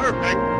Perfect.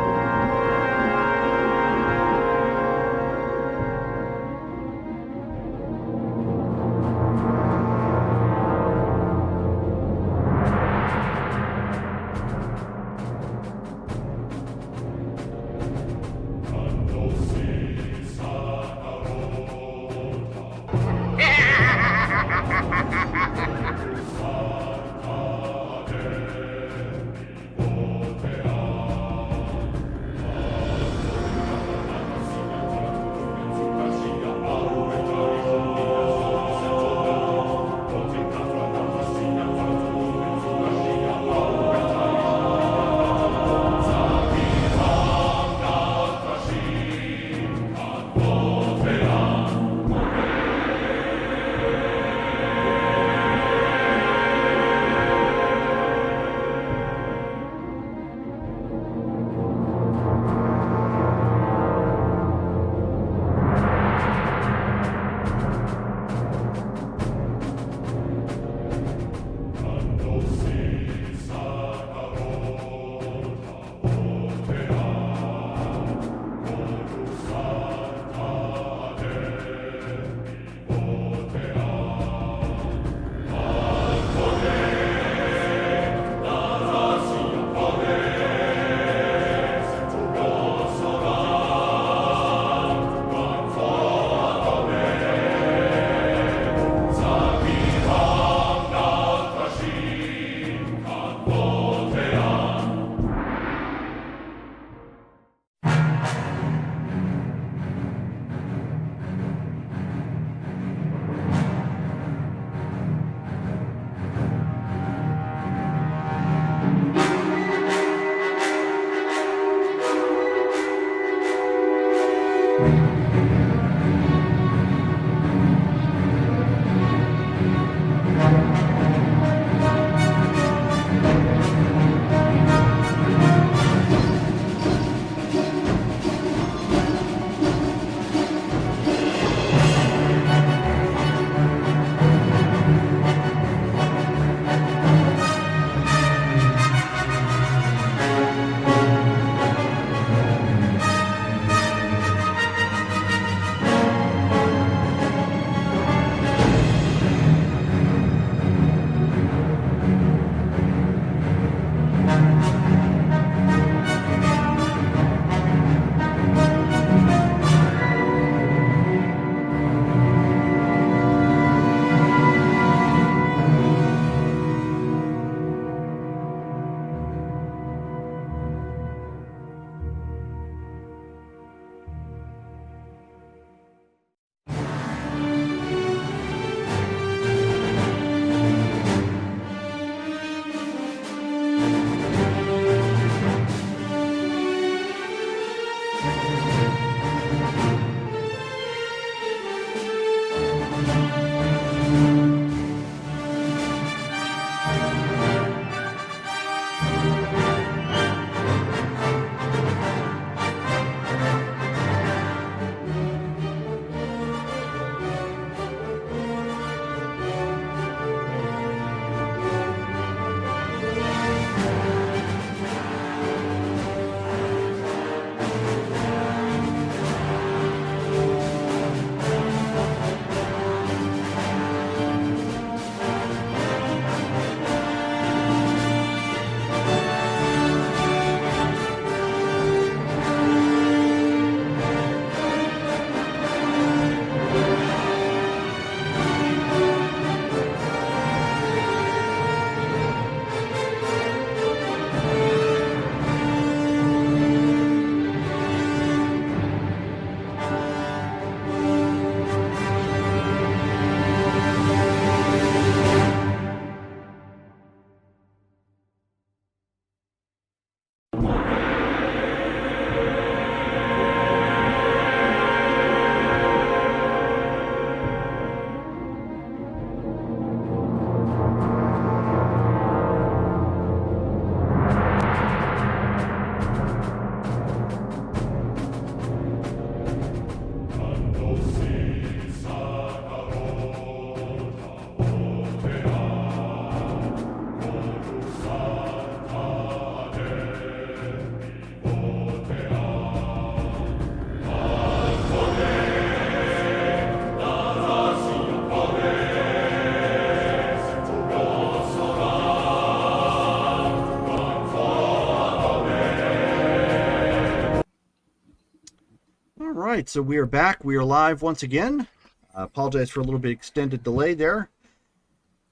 right, so we are back. We are live once again. I apologize for a little bit extended delay there.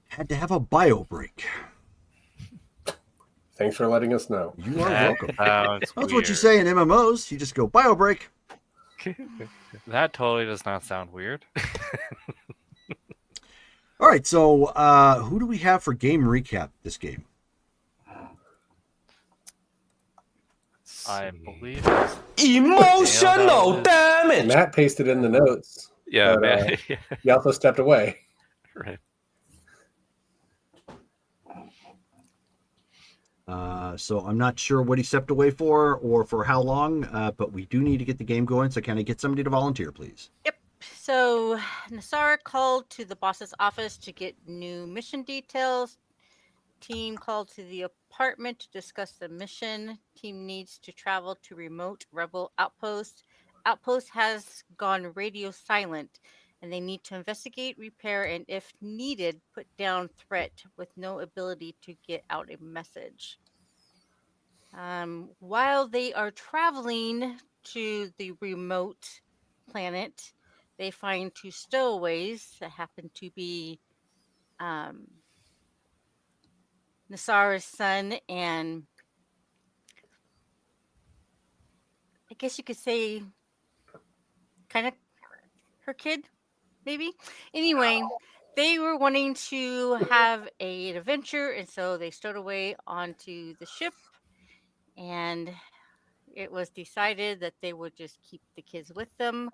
Had to have a bio break. Thanks for letting us know. You are welcome. That's what you say in MMOs. You just go bio break. That totally does not sound weird. All right, so who do we have for game recap this game? I believe it's emotional damage. Matt pasted in the notes. Yeah, but, man. he also stepped away. Right. So I'm not sure what he stepped away for or for how long, but we do need to get the game going. So can I get somebody to volunteer, please? Yep. So Nasara called to the boss's office to get new mission details. Team called to the apartment to discuss the mission. Team needs to travel to remote rebel outpost. Outpost has gone radio silent, and they need to investigate, repair, and if needed, put down threat with no ability to get out a message. While they are traveling to the remote planet, they find two stowaways that happen to be Nasara's son and I guess you could say kind of her kid, maybe. Anyway, they were wanting to have an adventure, and so they stowed away onto the ship, and it was decided that they would just keep the kids with them,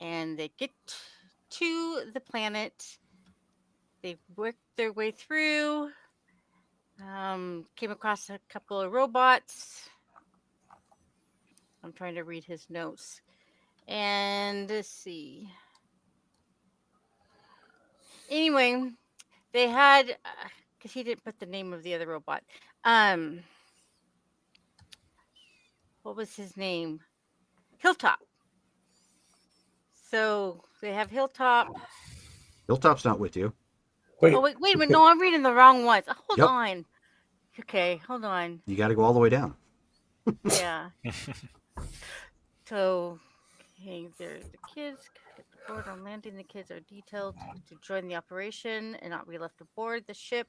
and they get to the planet. They worked their way through, came across a couple of robots. I'm trying to read his notes. And let's see. Anyway, they had, because he didn't put the name of the other robot. What was his name? Hilltop. So they have Hilltop. Hilltop's not with you. Wait. Oh, wait a minute. No, I'm reading the wrong ones. Hold Yep. on. Okay, hold on. You got to go all the way down. Yeah. So, okay, there's the kids. Get the board on landing. The kids are detailed to join the operation and not be left aboard the ship.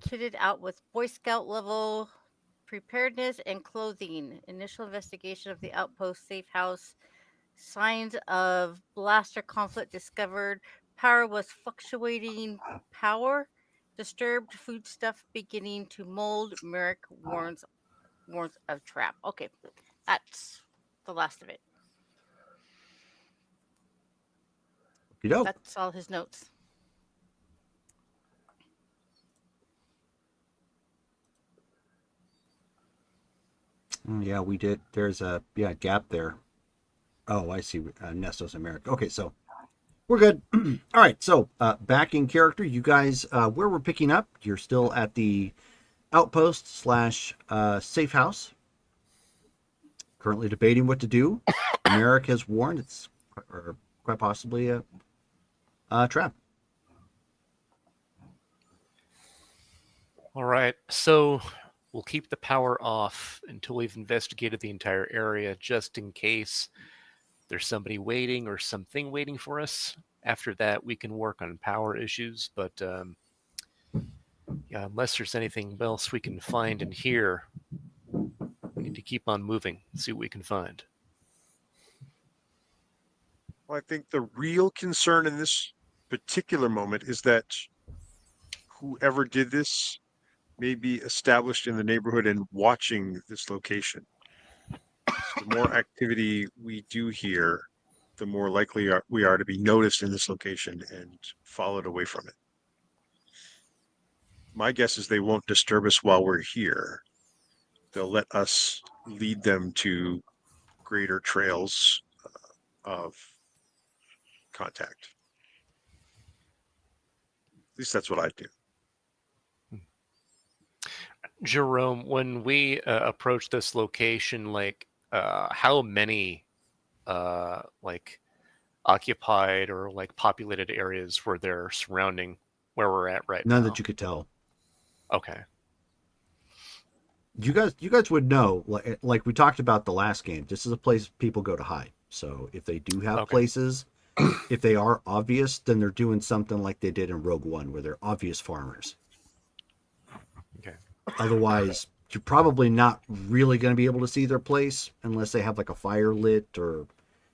Kitted out with Boy Scout level preparedness and clothing. Initial investigation of the outpost safe house. Signs of blaster conflict discovered. Power was fluctuating. Power disturbed. Foodstuff beginning to mold. Merrick warns of trap. Okay, that's the last of it. You know. That's all his notes. Yeah, we did. There's a gap there. Oh, I see. Nestos and Merrick. Okay, so we're good. All right, so back in character, you guys, where we're picking up, you're still at the outpost / safe house. Currently debating what to do. Merrick has warned it's quite possibly a trap. All right, so we'll keep the power off until we've investigated the entire area, just in case there's somebody waiting or something waiting for us. After that, we can work on power issues, but yeah, unless there's anything else we can find in here, we need to keep on moving, see what we can find. Well, I think the real concern in this particular moment is that whoever did this may be established in the neighborhood and watching this location. So the more activity we do here, the more likely we are to be noticed in this location and followed away from it. My guess is they won't disturb us while we're here. They'll let us lead them to greater trails of contact. At least that's what I do. Jerome, when we approached this location, how many occupied or populated areas were there surrounding where we're at right now? None that you could tell. Okay. You guys would know, like we talked about the last game. This is a place people go to hide. So if they do have Okay. places, if they are obvious, then they're doing something like they did in Rogue One, where they're obvious farmers. Okay. Otherwise, you're probably not really going to be able to see their place unless they have like a fire lit or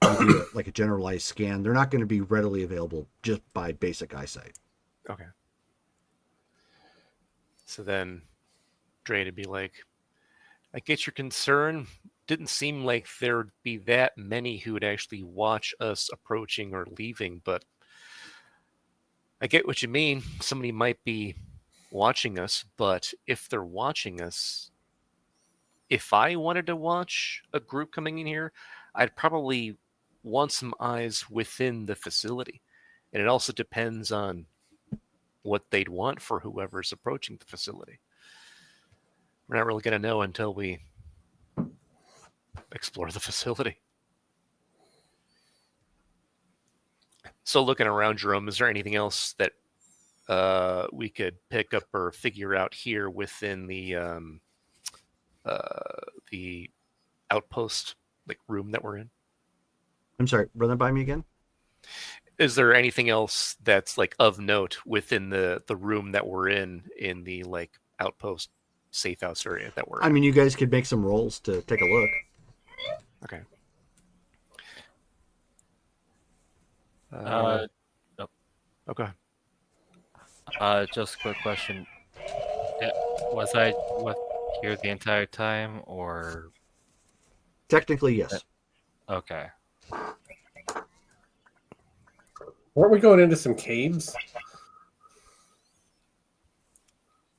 maybe like a generalized scan. They're not going to be readily available just by basic eyesight. Okay. So then Drain would be like, I get your concern. Didn't seem like there'd be that many who would actually watch us approaching or leaving, but I get what you mean. Somebody might be watching us, but if they're watching us, if I wanted to watch a group coming in here, I'd probably want some eyes within the facility. And it also depends on what they'd want for whoever's approaching the facility. We're not really going to know until we explore the facility. So looking around, Jerome, is there anything else that we could pick up or figure out here within the outpost like room that we're in? I'm sorry, run that by me again. Is there anything else that's like of note within the room that we're in the like outpost safe house area that we're in? I mean, you guys could make some rolls to take a look. Okay. Okay. Just a quick question. Was I here the entire time, or Technically, yes. okay? Weren't we going into some caves?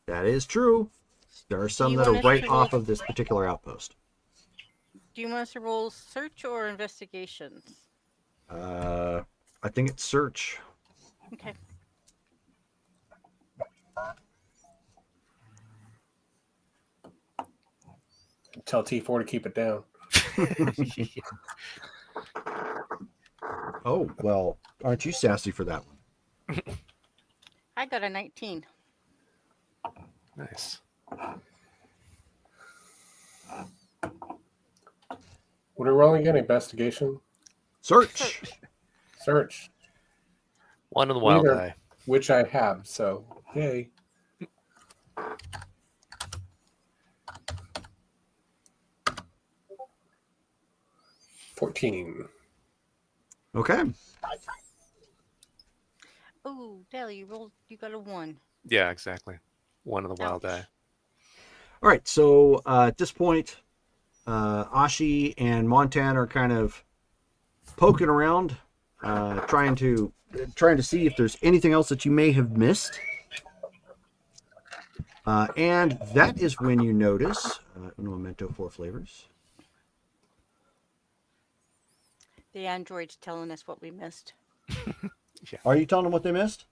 That is true. There are some you that are want us right to off roll- of this particular outpost. Do you want us to roll search or investigations? I think it's search. Okay. Tell T4 to keep it down. Oh, well, aren't you sassy for that one? I got a 19. Nice. What are we rolling again? Investigation? Search. Search. One on the wild Neither. eye. Which I have, so yay. $14. Okay. Oh, Dale, you got a 1. Yeah, exactly. One on the wild Ouch. eye. All right. So at this point, Ashi and Montan are kind of poking around, trying to see if there's anything else that you may have missed. And that is when you notice un momento, 4 flavors. The android's telling us what we missed. Are you telling them what they missed?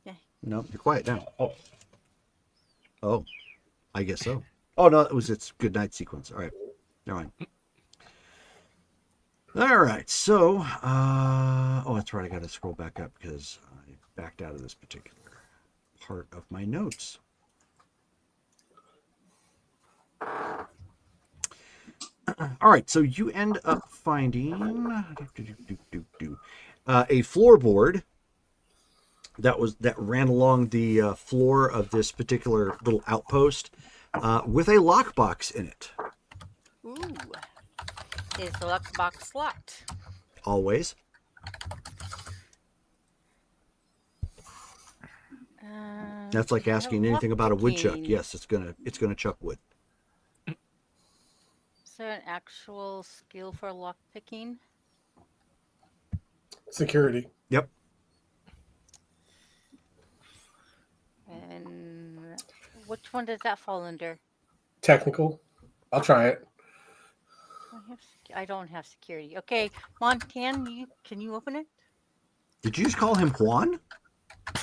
Yeah. No, you're quiet now. Oh, I guess so. Oh no, it was its good night sequence. All right, never mind. All right, so oh, that's right. I got to scroll back up because I backed out of this particular part of my notes. All right, so you end up finding a floorboard that ran along the floor of this particular little outpost with a lockbox in it. Ooh. Is the lockbox locked? Always. That's like asking anything about a woodchuck. Lockpicking. Yes, it's gonna chuck wood. Is there an actual skill for lockpicking? Security. Yep. And which one does that fall under? Technical. I'll try it. I don't have security. Okay, Montan, can you open it? Did you just call him Juan?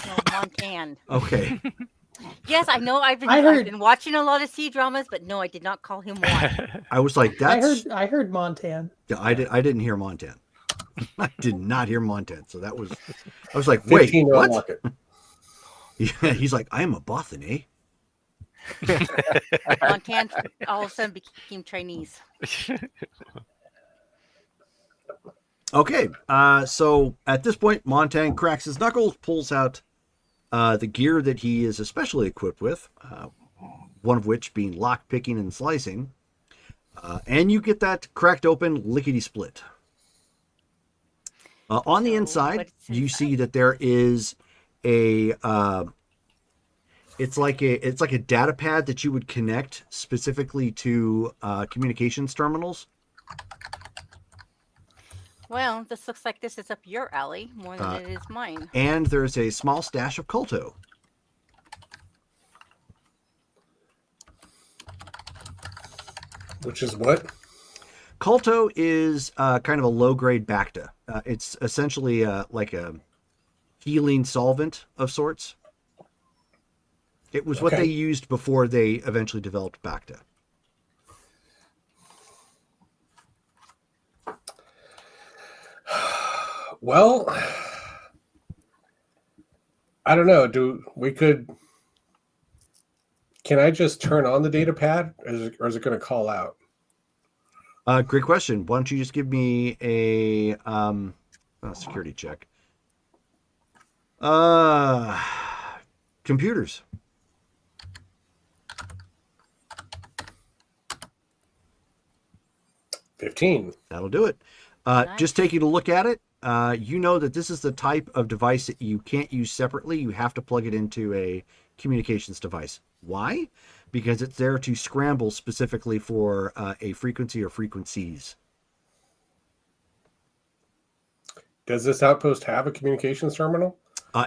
No, Montan. Okay. Yes, I know. I've I been watching a lot of C dramas, but no, I did not call him Juan. I was like, that's. I heard Montan. Yeah, I didn't hear Montan. I did not hear Montan. So that was. I was like, wait, 15 to what? unlock it. Yeah, he's like, I am a Bothan, eh? Montan all of a sudden became Chinese. Okay, so at this point, Montang cracks his knuckles, pulls out the gear that he is especially equipped with, one of which being lock picking and slicing, and you get that cracked open lickety split. On the So, inside, what's you inside? see that there is a it's like a data pad that you would connect specifically to communications terminals. Well, this looks like this is up your alley more than it is mine. And there's a small stash of Colto. Which is what? Colto is kind of a low-grade Bacta. It's essentially like a healing solvent of sorts. It was what Okay. they used before they eventually developed Bacta. Well, I don't know. Can I just turn on the data pad, or is it going to call out? Great question. Why don't you just give me a security check? Computers. $15. That'll do it. Nice. Just taking a look at it, you know that this is the type of device that you can't use separately. You have to plug it into a communications device. Why? Because it's there to scramble specifically for a frequency or frequencies. Does this outpost have a communications terminal?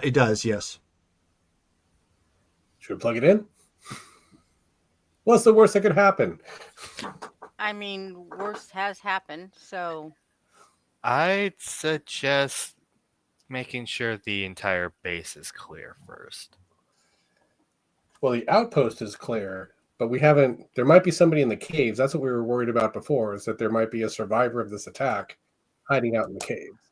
It does, yes. Should we plug it in? What's the worst that could happen? I mean, worse has happened, so I'd suggest making sure the entire base is clear first. Well, the outpost is clear, but we haven't. There might be somebody in the caves. That's what we were worried about before, is that there might be a survivor of this attack hiding out in the caves.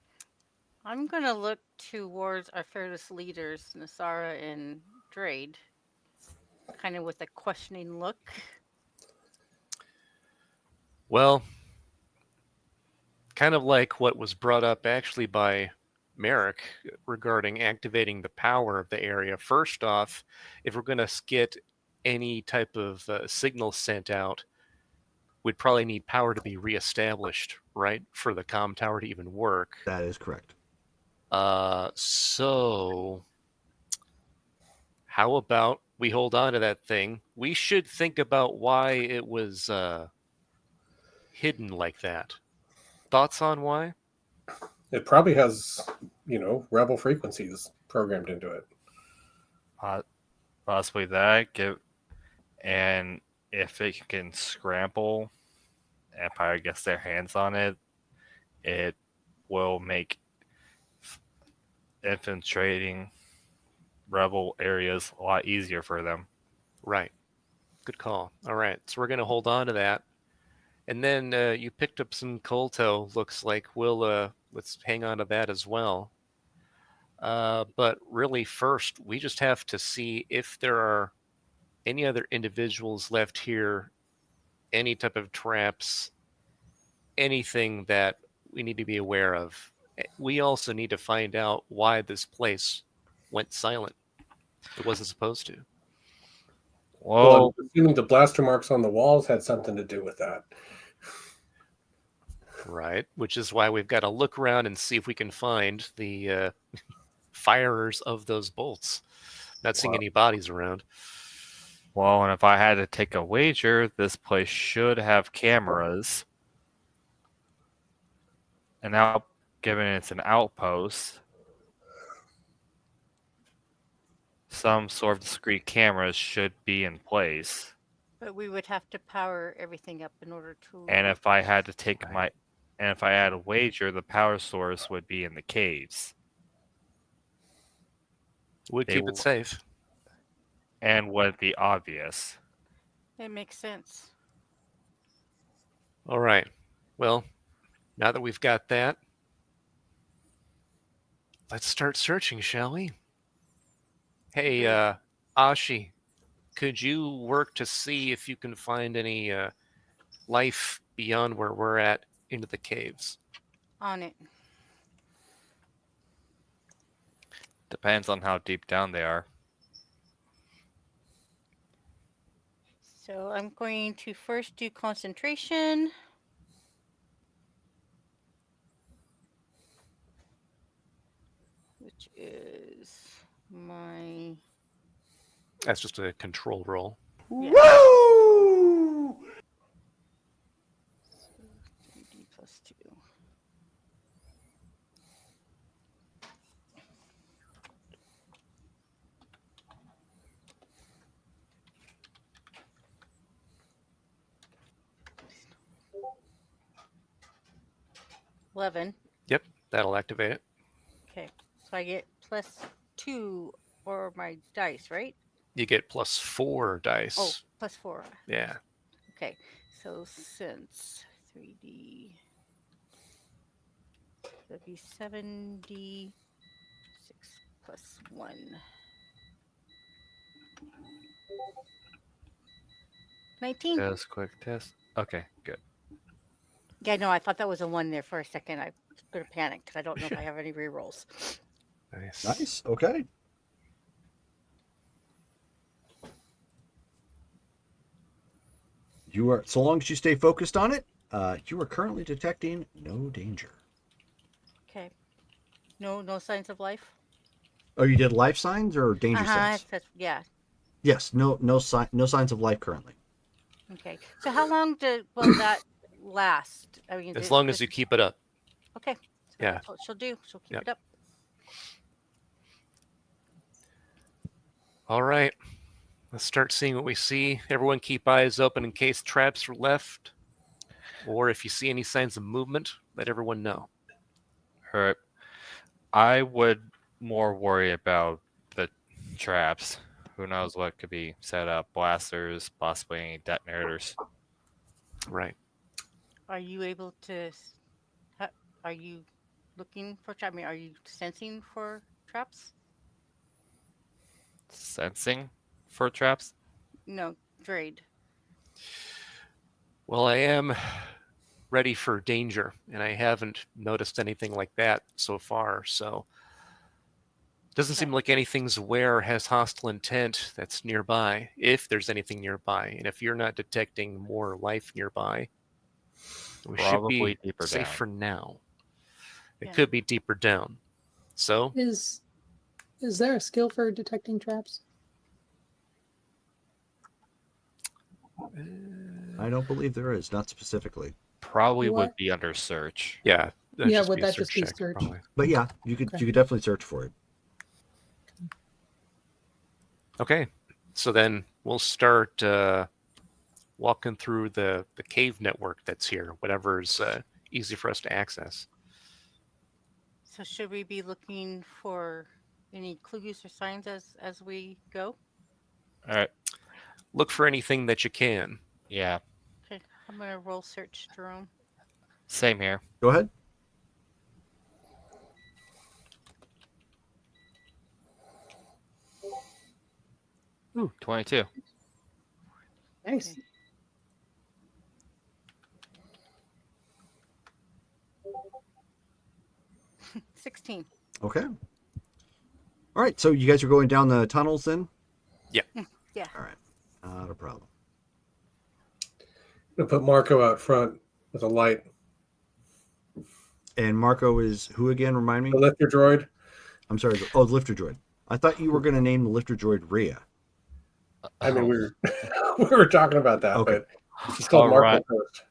I'm gonna look towards our fearless leaders, Nasara and Drade, kind of with a questioning look. Well, kind of like what was brought up actually by Merrick regarding activating the power of the area. First off, if we're going to get any type of signal sent out, we'd probably need power to be reestablished, right? For the comm tower to even work. That is correct. So how about we hold on to that thing? We should think about why it was hidden like that. Thoughts on why? It probably has, rebel frequencies programmed into it. Possibly that. And if it can scramble, Empire gets their hands on it, it will make infiltrating rebel areas a lot easier for them. Right. Good call. All right. So we're going to hold on to that. And then you picked up some Colto. Looks like let's hang on to that as well. But really, first, we just have to see if there are any other individuals left here, any type of traps, anything that we need to be aware of. We also need to find out why this place went silent. It wasn't supposed to. Well, I'm assuming the blaster marks on the walls had something to do with that. Right, which is why we've got to look around and see if we can find the firers of those bolts. Not seeing any bodies around. and if I had to take a wager, this place should have cameras. And now, given it's an outpost, some sort of discrete cameras should be in place. But we would have to power everything up in order to. And if I had to if I had a wager, the power source would be in the caves. Would They keep will- it safe. And would be obvious. It makes sense. All right. Well, now that we've got that, let's start searching, shall we? Hey, Ashi, could you work to see if you can find any life beyond where we're at into the caves? On it. Depends on how deep down they are. So I'm going to first do concentration. Which is my That's just a control roll. Woo! 3D plus 2. $11. Yep, that'll activate it. Okay, so I get plus 2 for my dice, right? You get +4 dice. Oh, plus 4. Yeah. Okay, so since 3D, that'd be 7D6 plus 1. $19. Just quick test. Okay, good. Yeah, no, I thought that was a 1 there for a second. I was going to panic because I don't know if I have any rerolls. Nice. Nice. Okay. You are, so long as you stay focused on it, you are currently detecting no danger. Okay. No signs of life? Oh, you did life signs or danger signs? Yeah. Yes. No signs of life currently. Okay. So how long will that last? I mean, As long as you keep it up. Okay. So Yeah. that's what she'll do. She'll keep Yep. it up. All right. Let's start seeing what we see. Everyone keep eyes open in case traps are left. Or if you see any signs of movement, let everyone know. All right. I would more worry about the traps. Who knows what could be set up? Blasters, possibly any detonators. Right. Are you able to? Are you looking for traps? I mean, are you sensing for traps? Sensing for traps? No, Drade. Well, I am ready for danger, and I haven't noticed anything like that so far. So doesn't seem Okay. like anything's aware or has hostile intent that's nearby, if there's anything nearby. And if you're not detecting more life nearby, we Probably should be deeper safe down. for now. It Yeah. could be deeper down. So Is there a skill for detecting traps? I don't believe there is, not specifically. Probably would What? be under search. yeah, that'd Yeah, just would be a that just be check, search? probably. But yeah, you could Okay. definitely search for it. Okay, so then we'll start walking through the cave network that's here, whatever's easy for us to access. So should we be looking for any clues or signs as we go? All right. Look for anything that you can. Yeah. Okay, I'm gonna roll search, Jerome. Same here. Go ahead. Ooh, 22. Nice. Okay. $16. Okay. All right. So you guys are going down the tunnels then? Yeah. All right. Not a problem. I'm gonna put Marco out front with a light. And Marco is who again? Remind me. The lifter droid. I'm sorry. Oh, the lifter droid. I thought you were going to name the lifter droid Rhea. I mean, Oh, we were we were talking about that, Okay. but it's called All Marco right.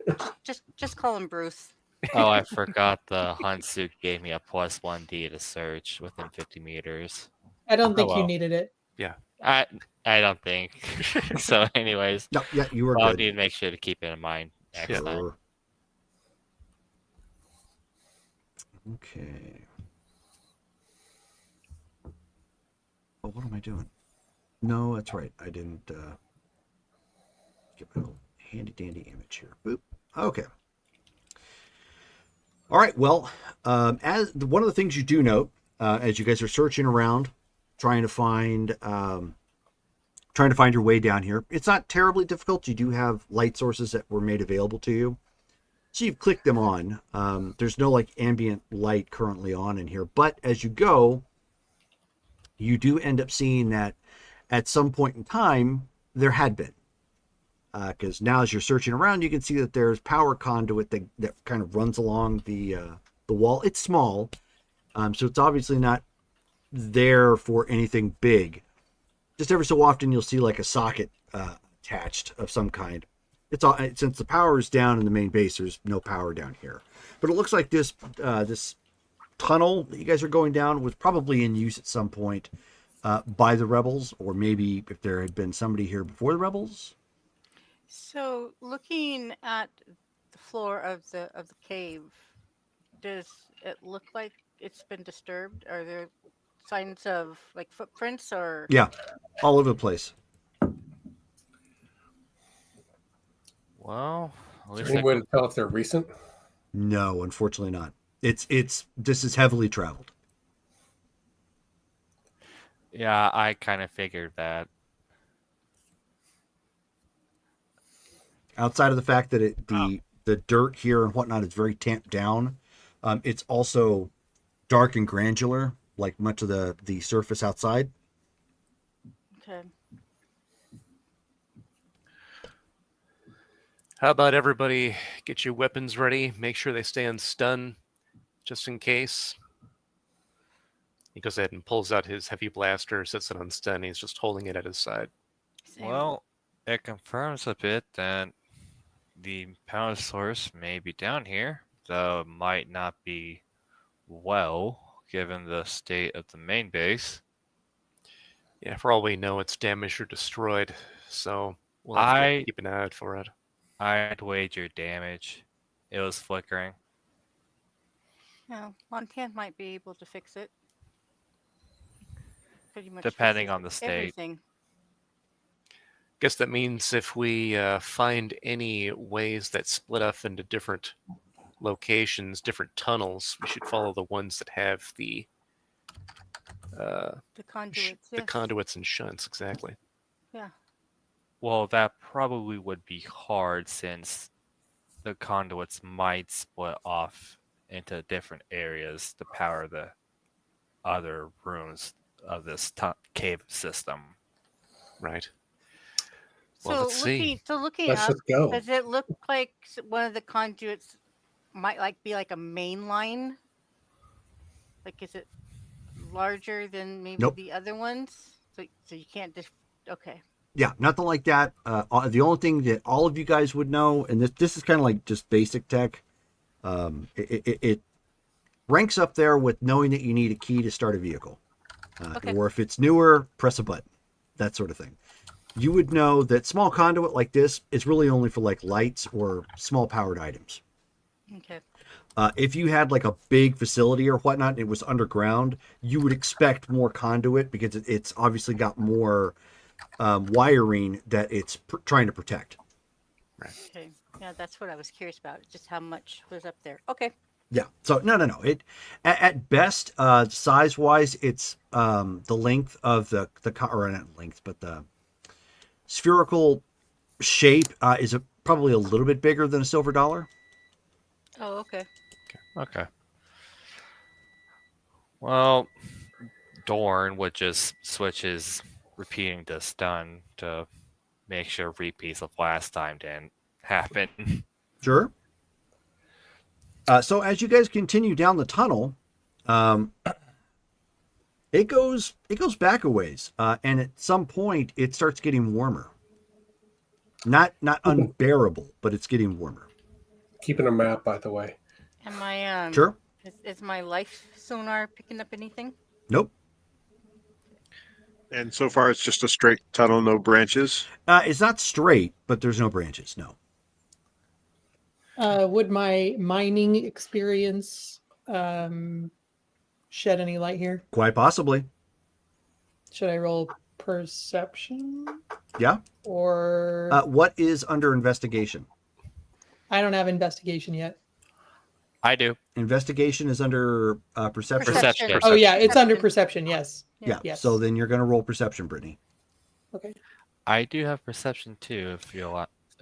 first. Just call him Bruce. Oh, I forgot the hunt suit gave me a +1D to search within 50 meters. I don't think you well. needed it. I don't think. So, anyways, No, yeah, you were I'll good. need to make sure to keep it in mind next time. Sure. Okay. Oh, what am I doing? No, that's right. I didn't get my little handy dandy image here. Boop. Okay. All right. Well, as one of the things you do note as you guys are searching around, trying to find your way down here, it's not terribly difficult. You do have light sources that were made available to you. So you've clicked them on. There's no like ambient light currently on in here, but as you go, you do end up seeing that at some point in time there had been. Because now as you're searching around, you can see that there's power conduit that kind of runs along the wall. It's small, so it's obviously not there for anything big. Just every so often you'll see like a socket attached of some kind. It's all, since the power is down in the main base, there's no power down here. But it looks like this this tunnel that you guys are going down was probably in use at some point by the rebels, or maybe if there had been somebody here before the rebels. So, looking at the floor of the cave, does it look like it's been disturbed? Are there signs of like footprints or? Yeah, all over the place. Well, at Is least there any way to tell if they're recent? No, unfortunately not. It's this is heavily traveled. yeah, I kind of figured that. Outside of the fact that the dirt here and whatnot is very tamped down, it's also dark and granular, like much of the surface outside. Okay. How about everybody get your weapons ready? Make sure they stay on stun, just in case. He goes ahead and pulls out his heavy blaster, sets it on stun. He's just holding it at his side. Same. Well, it confirms a bit that the power source may be down here, though it might not be well, given the state of the main base. Yeah, for all we know, it's damaged or destroyed, so we'll have to keep an eye out for it. I'd wager damage. It was flickering. No, Montan might be able to fix it. Pretty much Depending fixes on the state. everything. Guess that means if we find any ways that split off into different locations, different tunnels, we should follow the ones that have the conduits. the Yes. conduits and shunts. Exactly. Yeah. Well, that probably would be hard since the conduits might split off into different areas to power the other rooms of this cave system. Right. So Well, let's see. looking Let's up, just go. does it look like one of the conduits might be like a main line? Like, is it larger than maybe Nope. the other ones? So you can't just. Okay. Yeah, nothing like that. The only thing that all of you guys would know, and this is kind of like just basic tech, it ranks up there with knowing that you need a key to start a vehicle. Okay. Or if it's newer, press a button, that sort of thing. You would know that small conduit like this is really only for like lights or small powered items. Okay. If you had like a big facility or whatnot, and it was underground, you would expect more conduit because it's obviously got more wiring that it's trying to protect. Okay. Yeah, that's what I was curious about. Just how much was up there. Okay. Yeah. So no. It at best, size wise, it's the length of the or not length, but the spherical shape is probably a little bit bigger than a silver dollar. Oh, okay. Okay. Well, Dorn would just switch his repeating to stun to make sure repeats of last time didn't happen. Sure. So as you guys continue down the tunnel, it goes back a ways, and at some point it starts getting warmer. Not unbearable, but it's getting warmer. Keeping a map, by the way. Am I Sure. Is my life sonar picking up anything? Nope. And so far, it's just a straight tunnel, no branches. It's not straight, but there's no branches. No. Would my mining experience shed any light here? Quite possibly. Should I roll perception? Yeah. Or What is under investigation? I don't have investigation yet. I do. Investigation is under perception. Perception. Oh yeah, it's under Perception. perception. Yes. Yeah. Yes. So then you're going to roll perception, Brittany. Okay. I do have perception too, if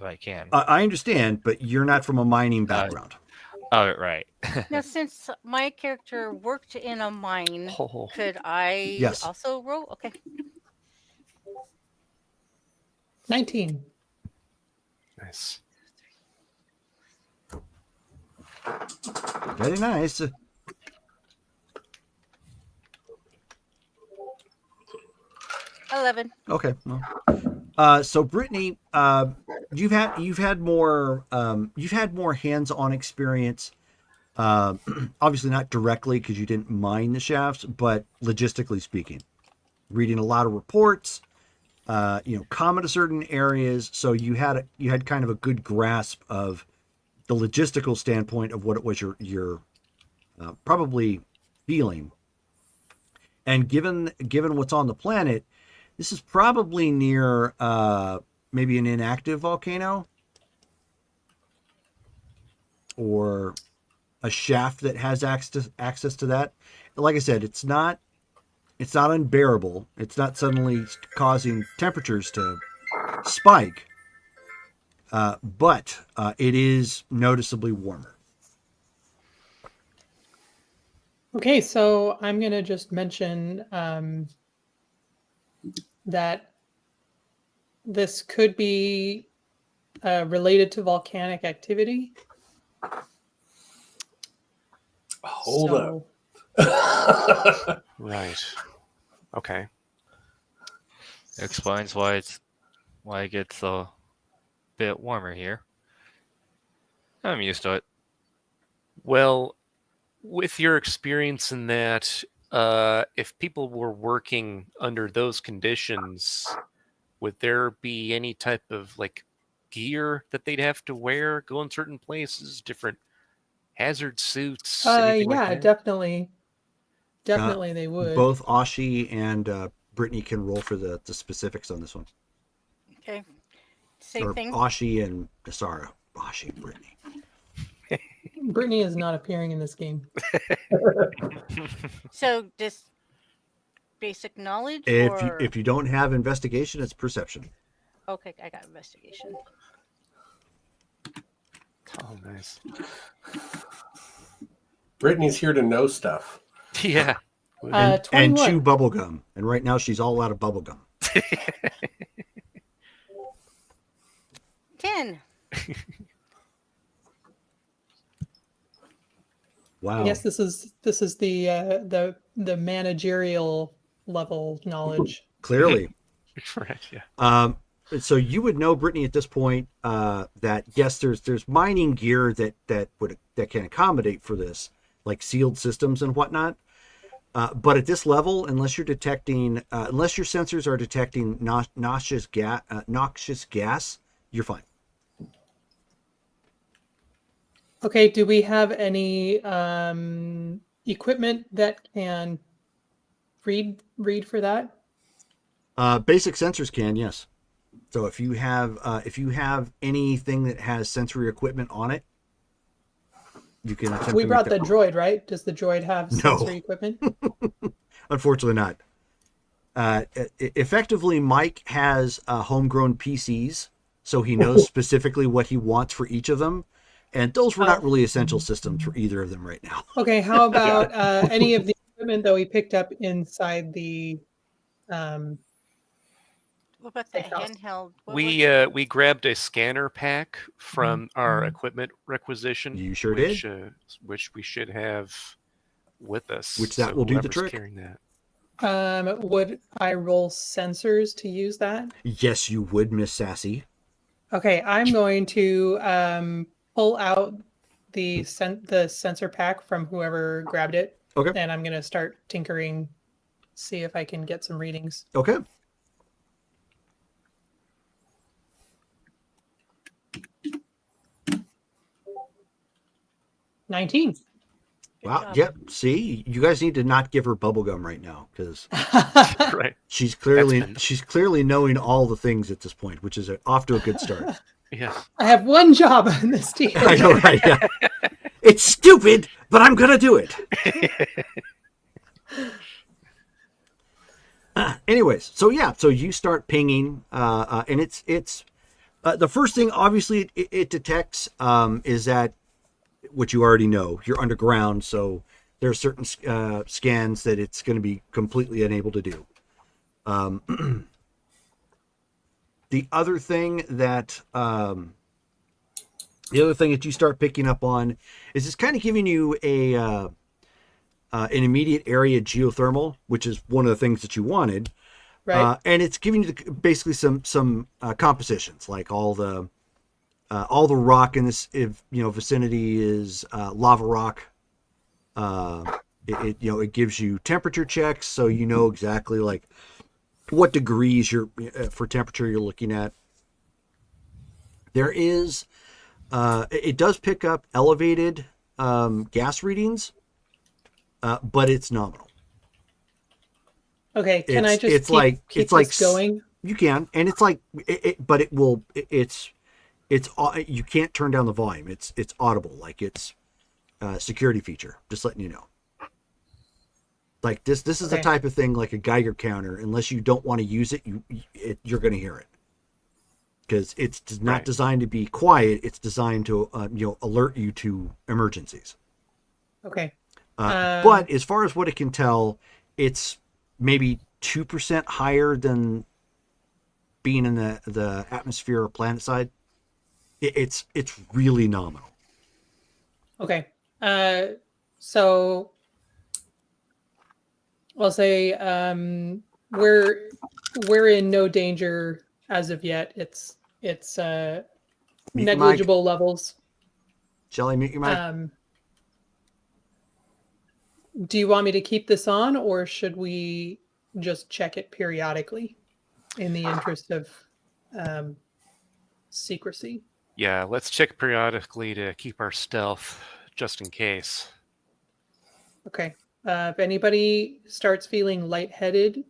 I can. I understand, but you're not from a mining background. Oh, right. Now, since my character worked in a mine, Oh, could I Yes. also roll? Okay. 19. nice. Very nice. 11. Okay. Well. So Brittany, you've had more hands-on experience. Obviously not directly because you didn't mine the shafts, but logistically speaking, reading a lot of reports, common to certain areas. So you had kind of a good grasp of the logistical standpoint of what it was you're probably feeling. And given what's on the planet, this is probably near maybe an inactive volcano or a shaft that has access to that. Like I said, it's not unbearable. It's not suddenly causing temperatures to spike, but it is noticeably warmer. Okay, so I'm going to just mention that this could be related to volcanic activity. Hold So- up. Right. Okay. Explains why it gets a bit warmer here. I'm used to it. Well, with your experience in that, if people were working under those conditions, would there be any type of like gear that they'd have to wear, go in certain places, different hazard suits? Anything like yeah, that? definitely they would. Both Ashi and Brittany can roll for the specifics on this one. Okay. Same Or thing. Ashi and Nasara. Ashi and Brittany. Brittany is not appearing in this game. So just basic knowledge, If you don't have investigation, it's perception. Okay, I got investigation. Oh, nice. Brittany's here to know stuff. Yeah. And 21. chew bubble gum. And right now she's all out of bubble gum. 10. Wow. I guess this is the managerial level knowledge. Clearly. Right. Yeah. So you would know, Brittany, at this point, that yes, there's mining gear that can accommodate for this, like sealed systems and whatnot. But at this level, unless your sensors are detecting noxious gas, you're fine. Okay, do we have any equipment that can read for that? Basic sensors can, yes. So if you have anything that has sensory equipment on it, you can attempt We to brought make the droid, right? Does the droid have No. sensory equipment? Unfortunately not. Effectively, Mike has homegrown PCs, so he knows specifically what he wants for each of them, and those were not really essential systems for either of them right now. Okay, how about any of the equipment that we picked up inside the What about the Safe house. handheld? What was We grabbed a scanner pack from our equipment requisition. You sure which, did. Which we should have with us. Which that will do the whoever's trick. Carrying that. would I roll sensors to use that? Yes, you would, Miss Sassy. Okay, I'm going to pull out the sensor pack from whoever grabbed it, Okay. and I'm going to start tinkering, see if I can get some readings. Okay. $19. Wow. job. Yep. See, you guys need to not give her bubblegum right now because Right. she's That's clearly knowing all the things at this point, which is off to a good start. Yeah. I have one job on this team. I know, right? Yeah. It's stupid, but I'm gonna do it. Anyways, so you start pinging, and it's the first thing obviously it detects is that which you already know. You're underground, so there are certain scans that it's going to be completely unable to do. The other thing that you start picking up on is it's kind of giving you an immediate area geothermal, which is one of the things that you wanted. Right. And it's giving you basically some compositions, like all the rock in this vicinity is lava rock. It gives you temperature checks, so you know exactly like what degrees for temperature you're looking at. There is it does pick up elevated gas readings, but it's nominal. Okay. Can I just keep this going? You can, and it's like but it will. It's you can't turn down the volume. It's audible, like it's a security feature. Just letting you know. Like this is the type of thing like a Geiger counter. Unless you don't want to use it, you're going to hear it because it's not designed to be quiet. It's designed to alert you to emergencies. Okay. But as far as what it can tell, it's maybe 2% higher than being in the atmosphere or planet side. It's really nominal. Okay. So I'll say we're in no danger as of yet. It's negligible levels. Shall I mute your mic? Do you want me to keep this on, or should we just check it periodically in the interest of secrecy? Yeah, let's check periodically to keep our stealth, just in case. Okay. If anybody starts feeling lightheaded,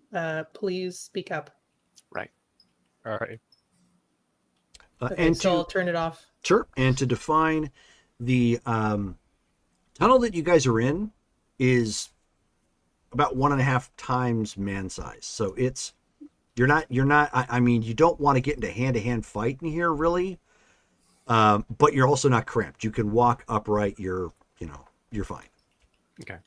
please speak up. Right. All right. Okay, so I'll turn it off. Sure. And to define the tunnel that you guys are in is about 1.5 times man size. So you're not, I mean, you don't want to get into hand-to-hand fight in here really. But you're also not cramped. You can walk upright. You're fine. Okay.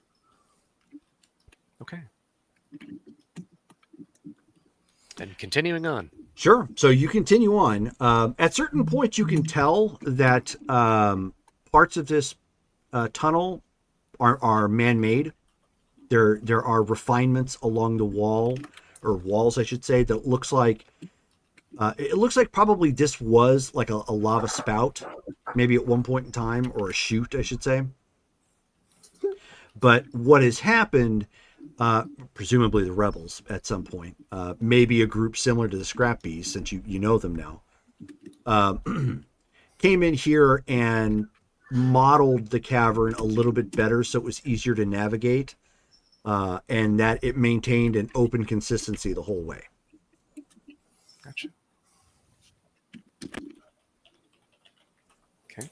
And continuing on. Sure. So you continue on. At certain points, you can tell that parts of this tunnel are man-made. There are refinements along the wall, or walls, I should say, that looks like it looks like probably this was like a lava spout, maybe at one point in time, or a chute, I should say. But what has happened, presumably the rebels at some point, maybe a group similar to the Scrap Bees, since you know them now, came in here and modeled the cavern a little bit better so it was easier to navigate, and that it maintained an open consistency the whole way. Gotcha. Okay.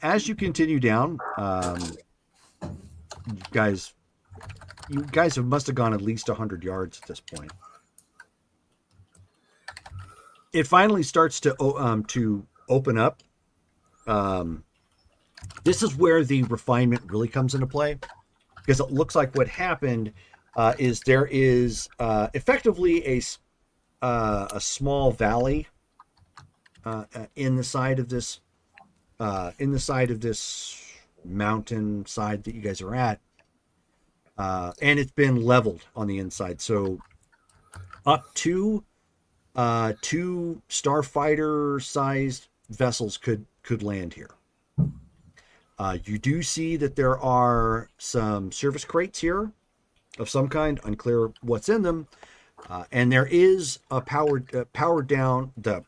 As you continue down, you guys must have gone at least 100 yards at this point. It finally starts to open up. This is where the refinement really comes into play, because it looks like what happened is there is effectively a small valley in the side of this mountain side that you guys are at, and it's been leveled on the inside. So up to 2 starfighter-sized vessels could land here. You do see that there are some service crates here of some kind, unclear what's in them, and there is a powered down the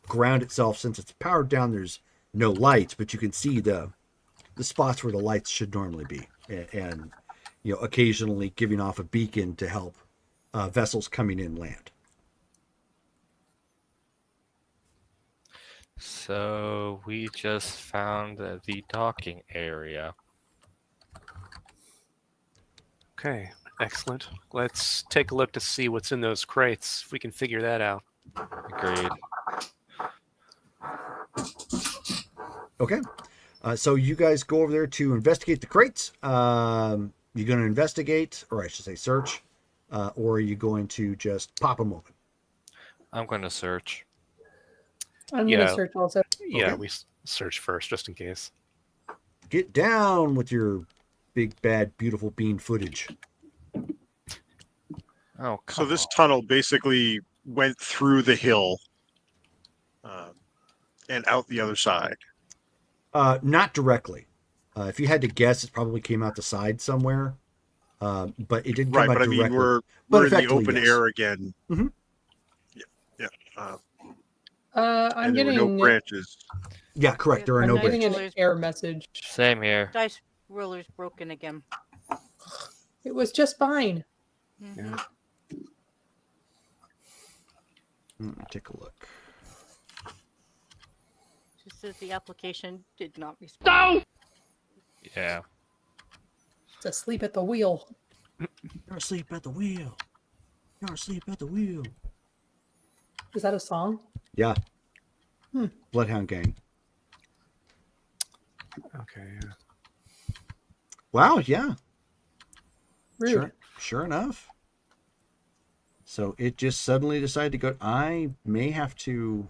ground itself. Since it's powered down, there's no lights, but you can see the spots where the lights should normally be, and occasionally giving off a beacon to help vessels coming in land. So we just found the docking area. Okay. Excellent. Let's take a look to see what's in those crates. If we can figure that out. Agreed. Okay. So you guys go over there to investigate the crates. You're going to investigate, or I should say search, or are you going to just pop them open? I'm going to search. I'm Yeah. gonna search also. Yeah, Okay. we search first just in case. Get down with your big, bad, beautiful bean footage. Oh, So come this on. tunnel basically went through the hill and out the other side. Not directly. If you had to guess, it probably came out the side somewhere. But it didn't come Right, out but I directly. mean, we're But in the effectively, open yes. air again. Mhm. Yeah. I'm And there were getting no branches. Yeah, correct. There are I'm no getting branches. an error message. Same here. Dice roller's broken again. It was just fine. Mhm. Let me take a look. Just says the application did not respond. Yeah. It's asleep at the wheel. You're asleep at the wheel. You're asleep at the wheel. Is that a song? Yeah. Hmm. Bloodhound Gang. Okay. Wow. Yeah. Rude. Sure enough. So it just suddenly decided to go. I may have to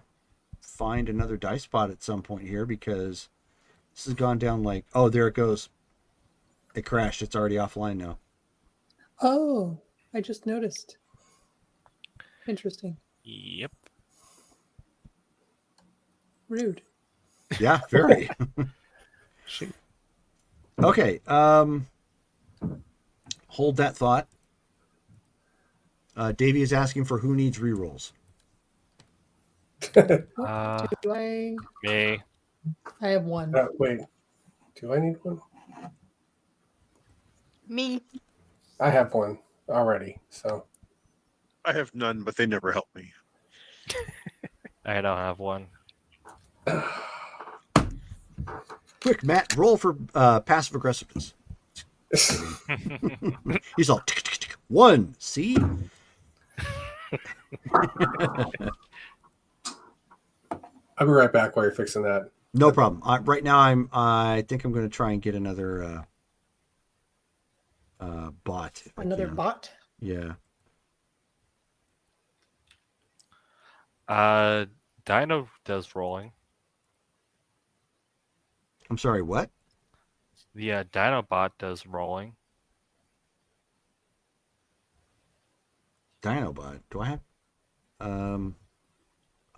find another dice spot at some point here because this has gone down like, oh, there it goes. It crashed. It's already offline now. Oh, I just noticed. Interesting. Yep. Rude. Yeah, very. Shoot. Okay. Hold that thought. Davey is asking for who needs rerolls. Uh, Do I? me. I have one. Wait, do I need one? Me. I have one already. So I have none, but they never help me. I don't have one. Quick, Matt, roll for passive aggressiveness. He's all tick, tick, tick. 1. See? I'll be right back while you're fixing that. No problem. Right now, I think I'm going to try and get another bot. if I Another can. bot. Yeah. Dino does rolling. I'm sorry. What? The Dinobot does rolling. Dinobot. Do I have?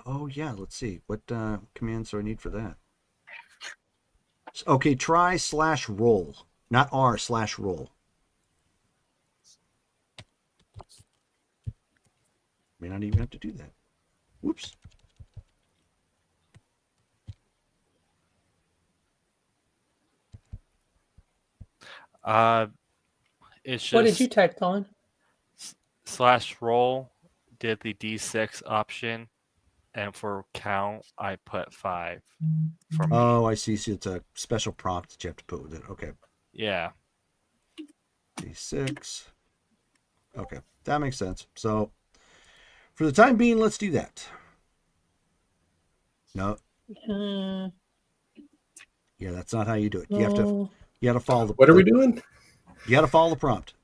Oh yeah. Let's see. What commands do I need for that? Okay. Try /roll, not R/roll. May not even have to do that. Whoops. It's just What did you type, Colin? /roll did the D6 option, and for count I put 5 for me. Oh, I see. So it's a special prompt that you have to put with it. Okay. Yeah. D6. Okay, that makes sense. So, for the time being, let's do that. No, Hmm, yeah, that's not how you do it. You have to no. follow the. What are we doing? You got to follow the prompt.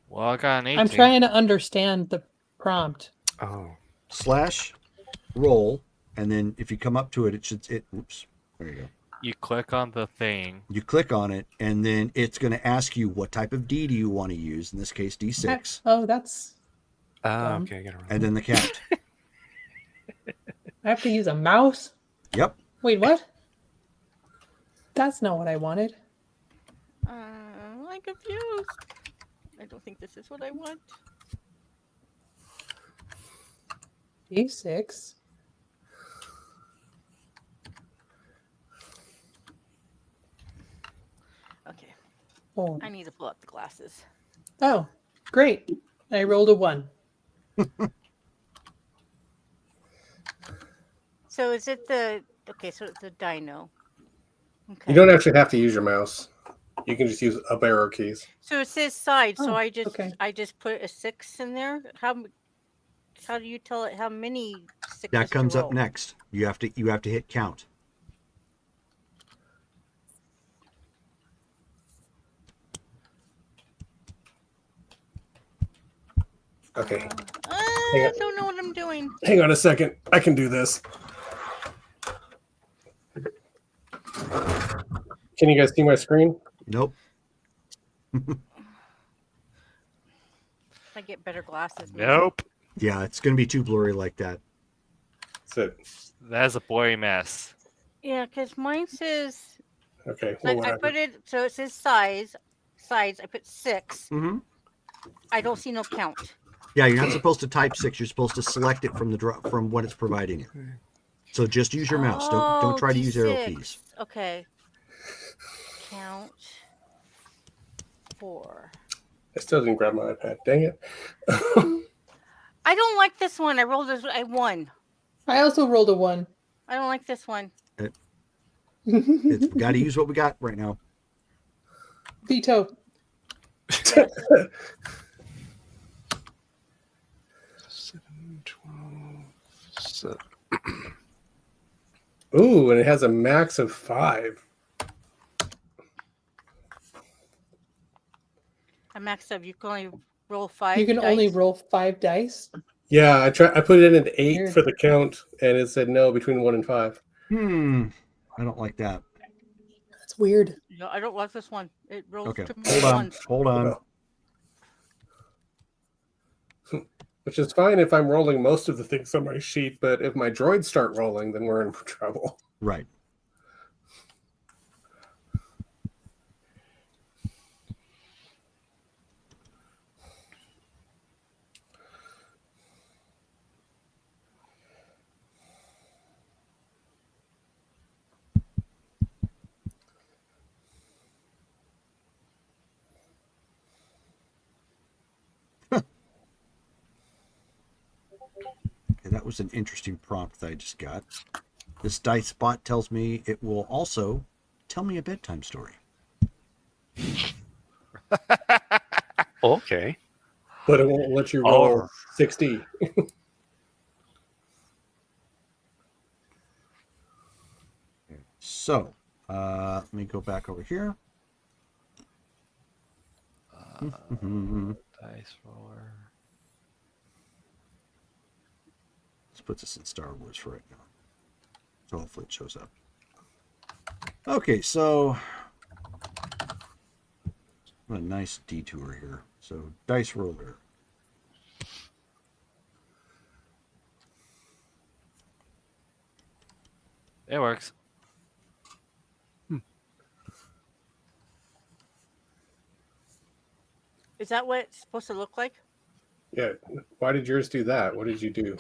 Well, I got an 18. I'm trying to understand the prompt. Oh. /roll, and then if you come up to it, it should. Oops. There you go. You click on the thing. You click on it, and then it's going to ask you what type of D do you want to use. In this case, D6, Oh, that's. Okay, I got it. and then the count. I have to use a mouse? Yep. Wait, what? That's not what I wanted. I'm confused. I don't think this is what I want. D6. Okay, Oh. I need to pull up the glasses. Oh, great. I rolled a 1. So is it the okay? So it's a dino. Okay. You don't actually have to use your mouse. You can just use up arrow keys. So it says side. So Oh, I just put a 6 in there. How do you tell it how many sixes That comes to up roll? next. You have to hit count. Okay. Hang I on. don't know what I'm doing. Hang on a second. I can do this. Can you guys see my screen? Nope. I get better glasses. maybe. Nope. Yeah, it's going to be too blurry like that. That's it. That is a blurry mess. Yeah, because mine says Okay. I, Well, I whatever. put it so it says sides. I put 6. Mm-hmm. I don't see no count. Yeah, you're not supposed to type 6. You're supposed to select it from from what it's providing you. So just use your mouse. Don't try to use arrow D6. keys. Okay. Count 4. I still didn't grab my iPad. Dang it. I don't like this one. I rolled a 1. I also rolled a 1. I don't like this one. We got to use what we got right now. Veto. 7, 12, 7. Ooh, and it has a max of 5. A max of you can only roll 5. You can only roll 5 dice. Yeah, I put it in at 8 Weird. for the count, and it said no between 1 and 5. I don't like that. That's weird. No, I don't like this one. It rolls Okay, too many hold on. ones. Hold on. Well. Which is fine if I'm rolling most of the things on my sheet, but if my droids start rolling, then we're in trouble. Right. Okay, that was an interesting prompt that I just got. This dice bot tells me it will also tell me a bedtime story. Okay. But it won't let you roll Oh. 60. So, let me go back over here. Dice roller. Let's put this in Star Wars for right now. So hopefully it shows up. Okay, so a nice detour here. So dice roller. It works. Is that what it's supposed to look like? Yeah. Why did yours do that? What did you do?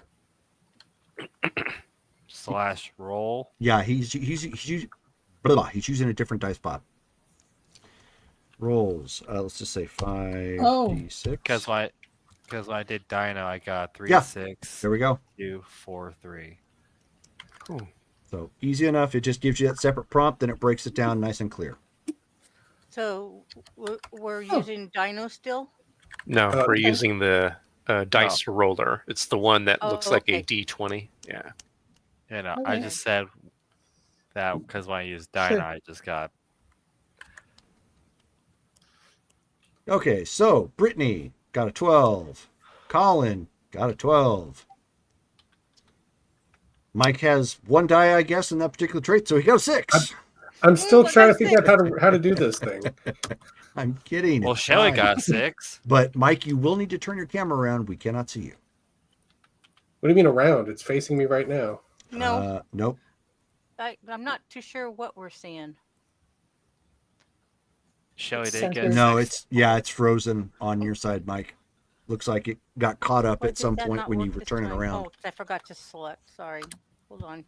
Slash roll. Yeah, he's using a different dice bot. Rolls. Let's just say 5d6. Because when I did Dino, I got 3, Yeah. 6, There we go. 2, 4, 3. Cool. So easy enough. It just gives you that separate prompt, then it breaks it down nice and clear. So we're using Dino still? No, we're Okay. using the dice roller. It's the one that Oh, looks like a okay. D20. Yeah. You know, I Okay. just said that because when I used Dino, Sure. I just got Okay, so Brittany got a 12. Colin got a 12. Mike has 1 die, I guess, in that particular trait, so he got a 6. I'm still but trying to that's figure out how to do this thing. I'm kidding. well. it's Shelly fine. got 6. But Mike, you will need to turn your camera around. We cannot see you. What do you mean around? It's facing me right now. No, Nope. I'm not too sure what we're seeing. Shelly did Sensors. get No, 6. it's frozen on your side, Mike. Looks like it got caught up Why at did some that point not when you work were this turning time? around. Oh, 'cause I forgot to select. Sorry. Hold on.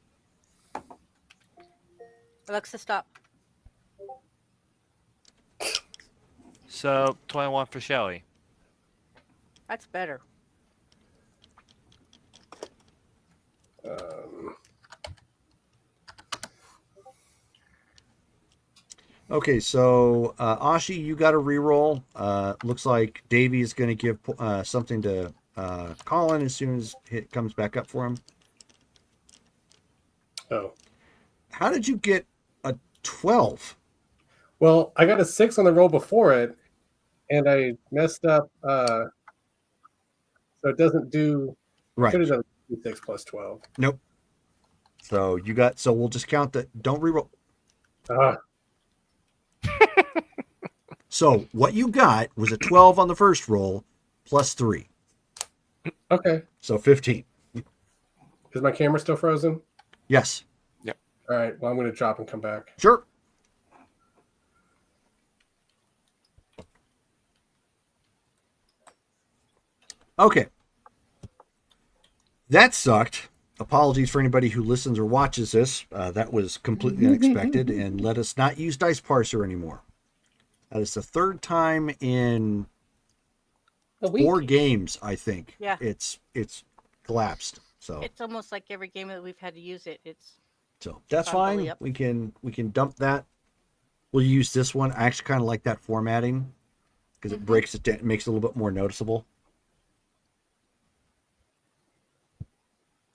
Alexa, stop. So 21 for Shelly. That's better. Okay, so Ashi, you got a reroll. Looks like Davey is going to give something to Colin as soon as it comes back up for him. Oh. How did you get a 12? Well, I got a 6 on the roll before it, and I messed up. So it doesn't do. Right. Should have done 6 plus 12. Nope. So you got. So we'll just count that. Don't reroll. Ah, So what you got was a 12 on the first roll plus 3. okay. So 15. Is my camera still frozen? Yes. All right. Well, I'm going to drop and come back. Sure. Okay. That sucked. Apologies for anybody who listens or watches this. That was completely unexpected, and let us not use Dice Parser anymore. That is the third time in A week. 4 games, I think. Yeah. It's collapsed. So It's almost like every game that we've had to use it. It's that's gone belly fine. up. We can dump that. We'll use this one. I actually kind of like that formatting because it breaks it down, it makes it a little bit more noticeable.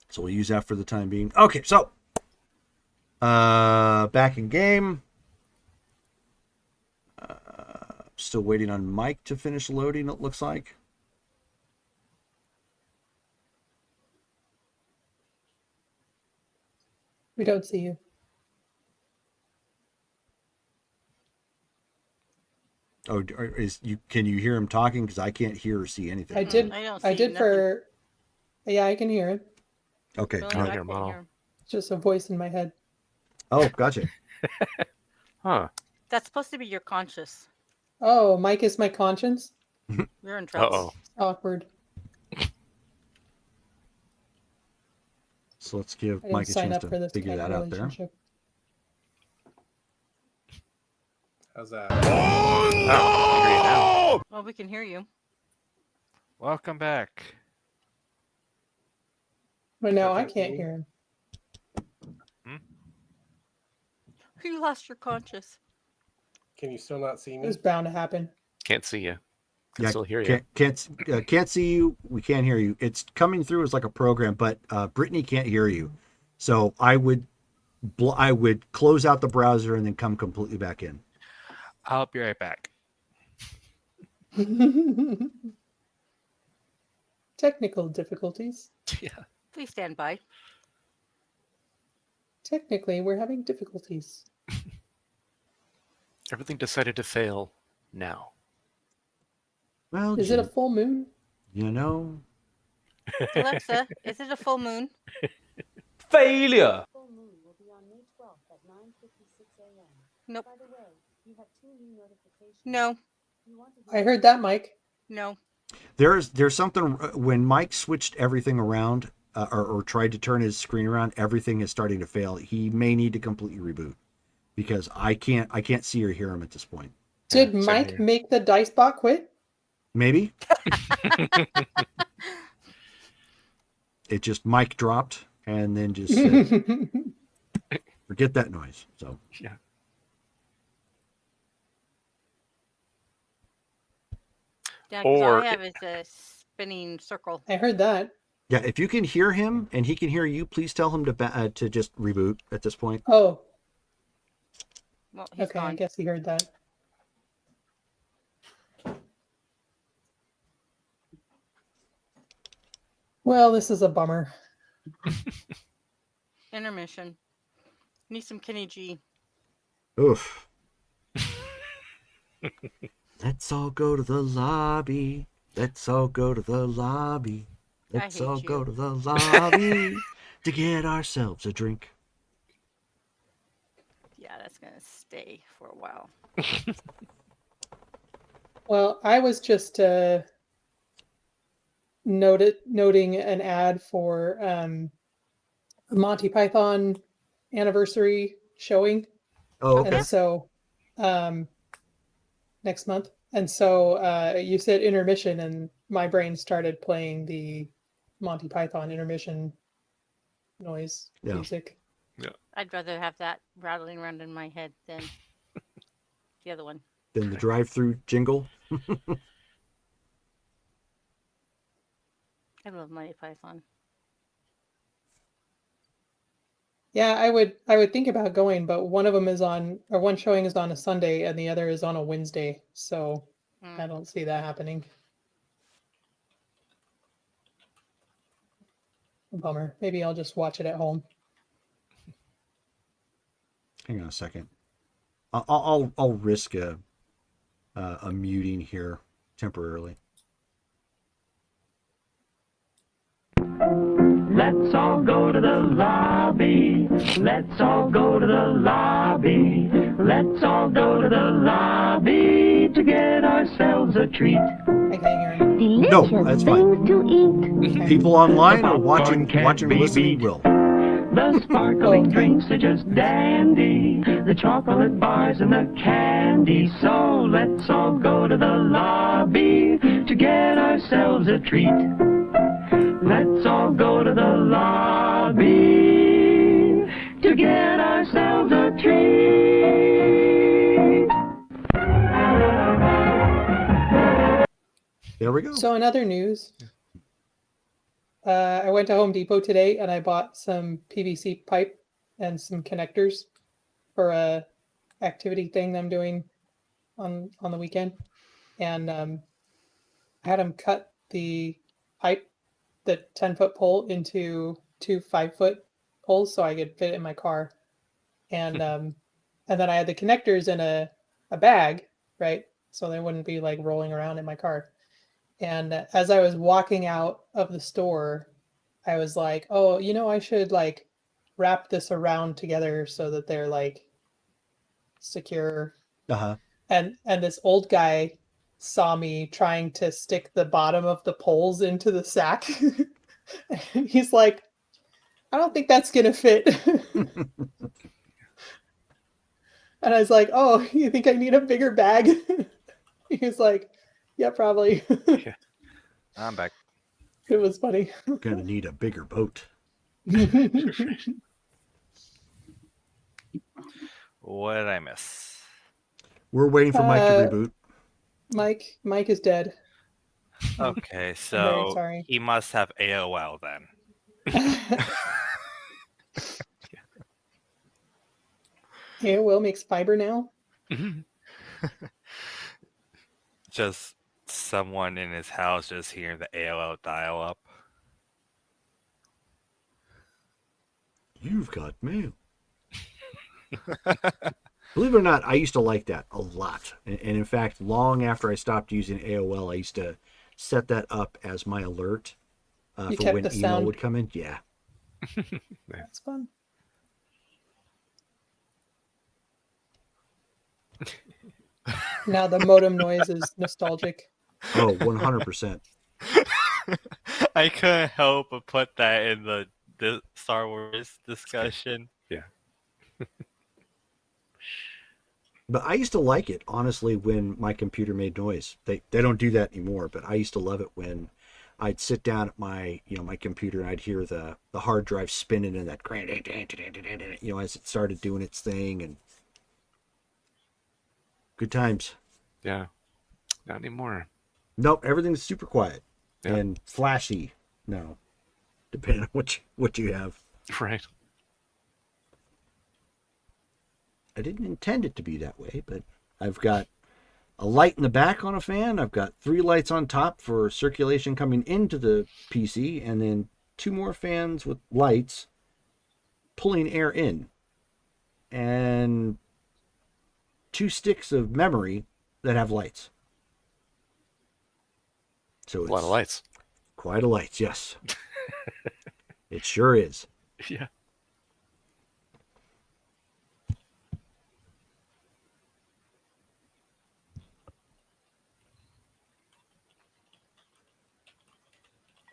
So we'll use that for the time being. Okay, so back in game. Still waiting on Mike to finish loading, it looks like. We don't see you. Oh, can you hear him talking? Because I can't hear or see anything. I did. I don't I see did nothing. for. Yeah, I can hear it. Okay. Really, I don't I hear 'em can't at all. hear 'em. It's just a voice in my head. Oh, gotcha. Huh. That's supposed to be your conscious. Oh, Mike is my conscience. You're in trouble. Uh-oh. Awkward. So let's give I didn't Mike a sign chance up to for this figure kind that of out there. relationship. How's that? Oh, I can hear you now. Well, we can hear you. Welcome back. But now I That's can't me. hear him. You lost your conscious. Can you still not see It me? was bound to happen. Can't see you. Can Yeah, still hear you. can't see you. We can't hear you. It's coming through as like a program, but Brittany can't hear you. So I would close out the browser and then come completely back in. I'll be right back. Technical difficulties. Yeah. Please stand by. Technically, we're having difficulties. Everything decided to fail now. Well, Is it a full moon? you know, Alexa, is it a full moon? Failure. Full moon will be on May 12th at 9:56 a.m. Nope. By the way, you have 2 new notifications. No. You want to I heard that, Mike. No. there's something when Mike switched everything around or tried to turn his screen around, everything is starting to fail. He may need to completely reboot because I can't see or hear him at this point. Did same Mike here. make the dice bot quit? Maybe it just mic dropped and then just said, forget that noise. So Yeah. Yeah, 'cause all Or I have is a spinning circle. I heard that. yeah, if you can hear him and he can hear you, please tell him to just reboot at this point. Oh, Well, he's okay. I gone. guess he heard that. Well, this is a bummer. Intermission. Need some Kenny G. Oof. Let's all go to the lobby. Let's all go to the lobby. Let's hate all go you. to the lobby to get ourselves a drink. Yeah, that's gonna stay for a while. Well, I was just noting an ad for Monty Python anniversary showing, Oh, okay. and so next month. And so you said intermission, and my brain started playing the Monty Python intermission noise Yeah. music. I'd rather have that rattling around in my head than the other one. Then the drive-through jingle. I love Monty Python. Yeah, I would think about going, but one of them is on, or one showing is on a Sunday and the other is on a Wednesday, so I Mm. don't see that happening. Bummer. Maybe I'll just watch it at home. Hang on a second. I'll risk a muting here temporarily. Let's all go to the lobby. Let's all go to the lobby. Let's all go to the lobby to get ourselves a treat. I can't hear him. No, that's fine. To eat. People online or Popcorn watching, can't be listening beat. will. The sparkling Okay. drinks are just dandy. The chocolate bars and the candy. So let's all go to the lobby to get ourselves a treat. Let's all go to the lobby to get ourselves a treat. There we go. So in other news, I went to Home Depot today and I bought some PVC pipe and some connectors for a activity thing I'm doing on the weekend, and I had them cut the pipe, the 10-foot pole, into 2 5-foot poles so I could fit it in my car, and then I had the connectors in a bag, right, so they wouldn't be like rolling around in my car. And as I was walking out of the store, I was like, oh, I should like wrap this around together so that they're like secure. Uh-huh. And this old guy saw me trying to stick the bottom of the poles into the sack. And he's like, I don't think that's gonna fit. And I was like, oh, you think I need a bigger bag? He was like, yeah, probably. I'm back. It was funny. Gonna need a bigger boat. What did I miss? We're waiting for Mike to reboot. Mike is dead. Okay, very so sorry. he must have AOL then. AOL makes fiber now. Just someone in his house just hearing the AOL dial up. You've got mail. Believe it or not, I used to like that a lot. And in fact, long after I stopped using AOL, I used to set that up as my alert You for kept when the email sound. would come in. Yeah. That's fun. Now the modem noise is nostalgic. Oh, 100%. I couldn't help but put that in the Star Wars discussion. Yeah. But I used to like it, honestly, when my computer made noise. They don't do that anymore, but I used to love it when I'd sit down at my my computer and I'd hear the hard drive spinning and that as it started doing its thing, and good times. Yeah. Not anymore. Nope, everything's super quiet Yeah. and flashy now, depending on what you have. Right. I didn't intend it to be that way, but I've got a light in the back on a fan. I've got 3 lights on top for circulation coming into the PC, and then 2 more fans with lights pulling air in, and 2 sticks of memory that have lights. So A it's lot of lights. quite a lights, yes. It sure is. Yeah.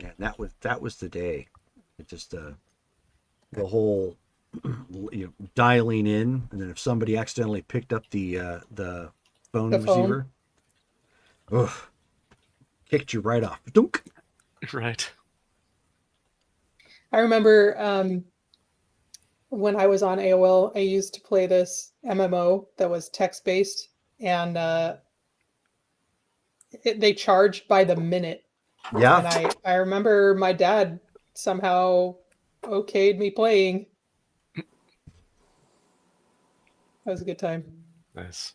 Yeah, that was the day. It just the whole dialing in, and then if somebody accidentally picked up the phone The phone. receiver, ugh, kicked you right off. Dunk. Right. I remember when I was on AOL, I used to play this MMO that was text-based, and they charge by the minute. And Yeah. I remember my dad somehow okayed me playing. That was a good time. Nice.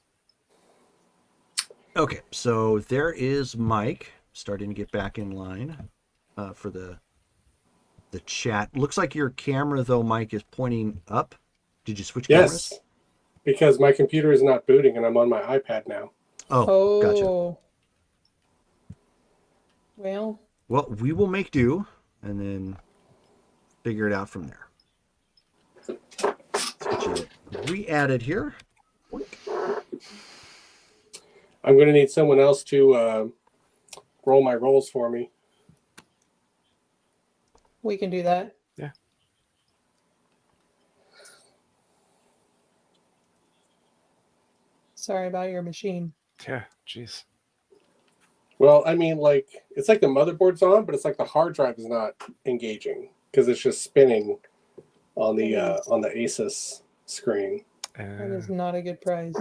Okay, so there is Mike starting to get back in line for the chat. Looks like your camera though, Mike, is pointing up. Did you switch cameras? Yes, because my computer is not booting and I'm on my iPad now. Oh, gotcha. Well, Well, we will make do and then figure it out from there. Let's get you re-added here. I'm going to need someone else to roll my rolls for me. we can do that. Yeah. Sorry about your machine. Yeah. Jeez. Well, I mean, like, it's like the motherboard's on, but it's like the hard drive is not engaging because it's just spinning on the Asus screen. That is not a good prize.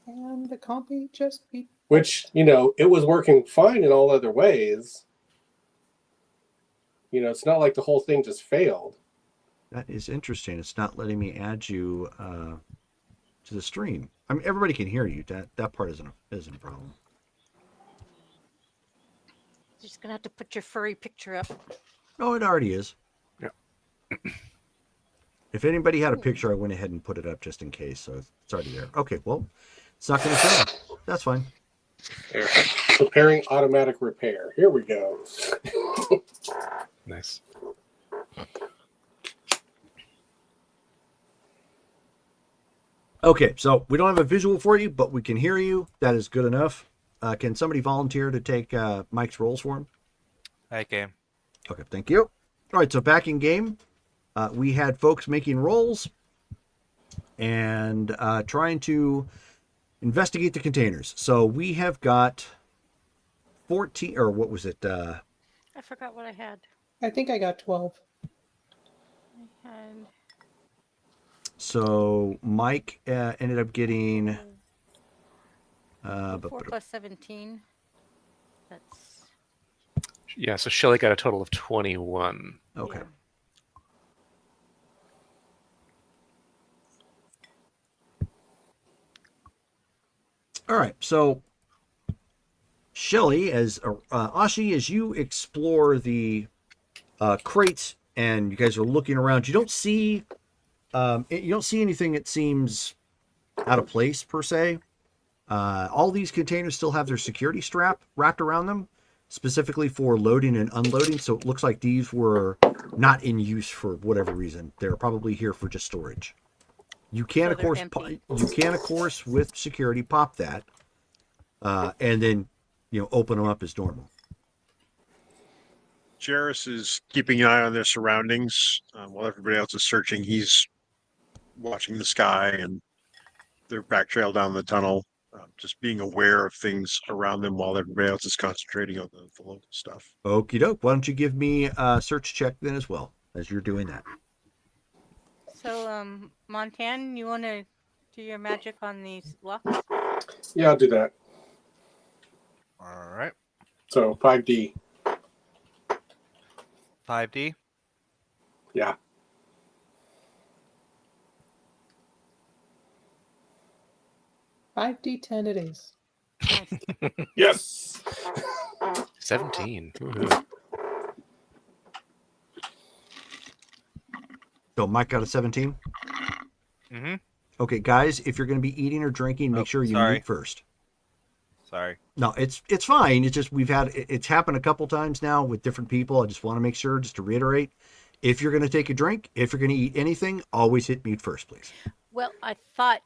And the copy just beat. Which, you know, it was working fine in all other ways. You know, it's not like the whole thing just failed. That is interesting. It's not letting me add you to the stream. I mean, everybody can hear you. That part isn't a problem. Just gonna have to put your furry picture up. Oh, it already is. Yeah. If anybody had a picture, I went ahead and put it up just in case. So it's already there. Okay, well, it's not going to show. That's fine. There. Preparing automatic repair. Here we go. Nice. Okay, so we don't have a visual for you, but we can hear you. That is good enough. Can somebody volunteer to take Mike's rolls for him? Okay. Okay, thank you. All right, so back in game, we had folks making rolls and trying to investigate the containers. So we have got 14, or what was it? I forgot what I had. I think I got 12. I had So Mike ended up getting 4 plus 17. That's Yeah. So Shelly got a total of 21. okay. yeah. All right, so Shelly, as Ashi, as you explore the crates and you guys are looking around, you don't see anything that seems out of place per se. All these containers still have their security strap wrapped around them, specifically for loading and unloading. So it looks like these were not in use for whatever reason. They're probably here for just storage. You can, So of they're course, empty. with security, pop that, and then open them up as normal. Jarrus is keeping an eye on their surroundings while everybody else is searching. He's watching the sky and their back trail down the tunnel, just being aware of things around them while everybody else is concentrating on the local stuff. Okie doke. Why don't you give me a search check then as well as you're doing that? So, Montan, you want to do your magic on these locks? Yeah, I'll do that. All right. So 5D. 5D. Yeah. Five D10 it is. Yes. 17. Woohoo. So Mike got a 17. Mm-hmm. Okay, guys, if you're going to be eating or drinking, make sure you sorry. eat first. Sorry. No, it's fine. It's just it's happened a couple times now with different people. I just want to make sure, just to reiterate, if you're going to take a drink, if you're going to eat anything, always hit mute first, please. Well, I thought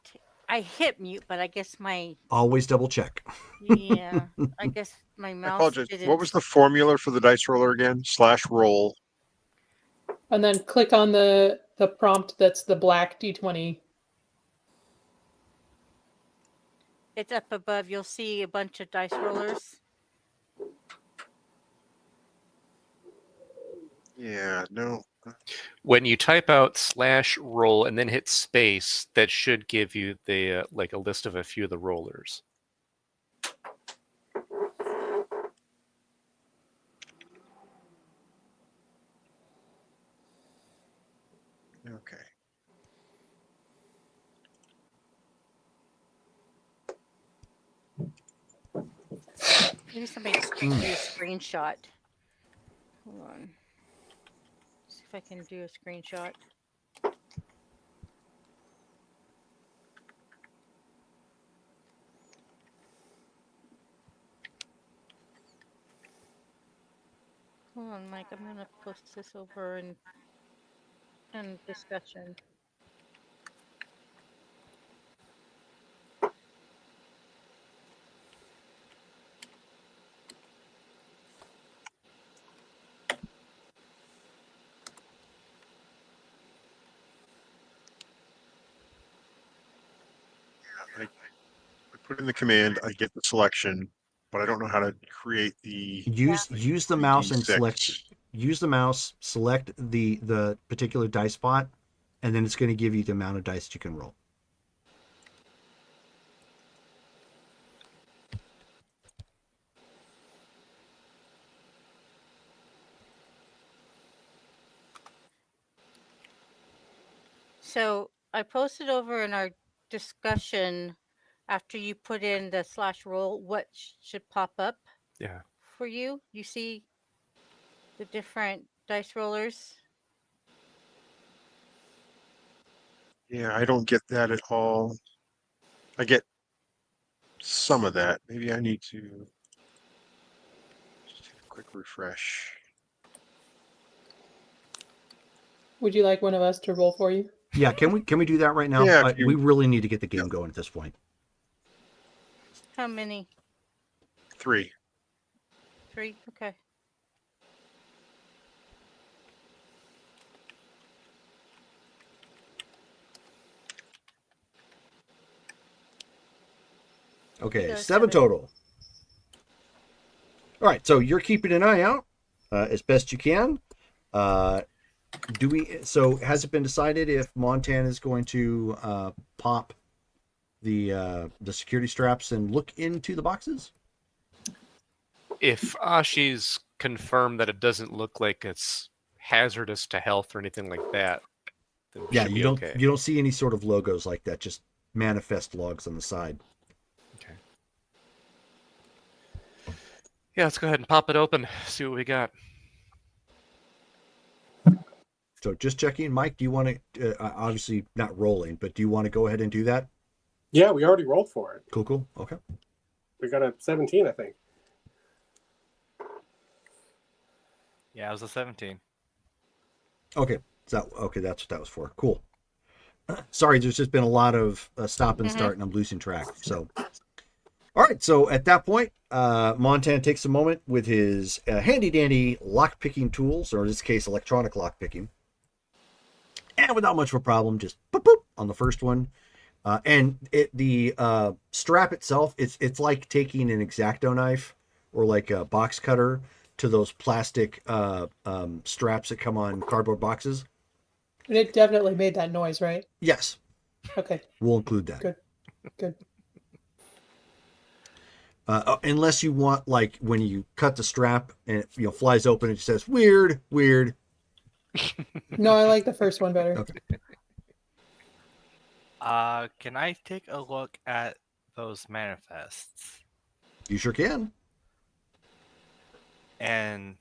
I hit mute, but I guess my Always double check. yeah, I guess my I mouse apologize. didn't. What was the formula for the dice roller again? /roll. And then click on the prompt that's the black D20. It's up above. You'll see a bunch of dice rollers. Yeah, no. When you type out /roll and then hit space, that should give you the like a list of a few of the rollers. Okay. Maybe somebody can do a screenshot. Hold on. See if I can do a screenshot. Hold on, Mike. I'm gonna post this over in discussion. I put in the command, I get the selection, but I don't know how to create the Use the mouse and 3d6. select the particular dice spot, and then it's going to give you the amount of dice you can roll. So I posted over in our discussion after you put in the /roll what should pop up Yeah. for you. You see the different dice rollers. Yeah, I don't get that at all. I get some of that. Maybe I need to just do a quick refresh. Would you like one of us to roll for you? Yeah, can we do that right now? Yeah, if We you- really need to get the game going at this point. How many? 3. 3? Okay. Okay, So 7 7. total. All right, so you're keeping an eye out as best you can. So has it been decided if Montana is going to pop the security straps and look into the boxes? If Ashi's confirmed that it doesn't look like it's hazardous to health or anything like that, then it Yeah, should you be don't okay. you don't see any sort of logos like that, just manifest logs on the side. Okay. Yeah, let's go ahead and pop it open. See what we got. So just checking, Mike, do you want to obviously not rolling, but do you want to go ahead and do that? Yeah, we already rolled for it. Cool. Okay. We got a 17, I think. Yeah, it was a 17. Okay. That's what that was for. Cool. Sorry, there's just been a lot of stop and start, and I'm losing track. So, all right. So at that point, Montana takes a moment with his handy dandy lock picking tools, or in this case, electronic lock picking, and without much of a problem, just boop boop on the first one. And the strap itself, it's like taking an X-Acto knife or like a box cutter to those plastic straps that come on cardboard boxes. And it definitely made that noise, right? Yes, Okay, we'll include that. good. Unless you want, like, when you cut the strap and it flies open, it says weird. No, I like the first one better. Okay. Can I take a look at those manifests? You sure can. And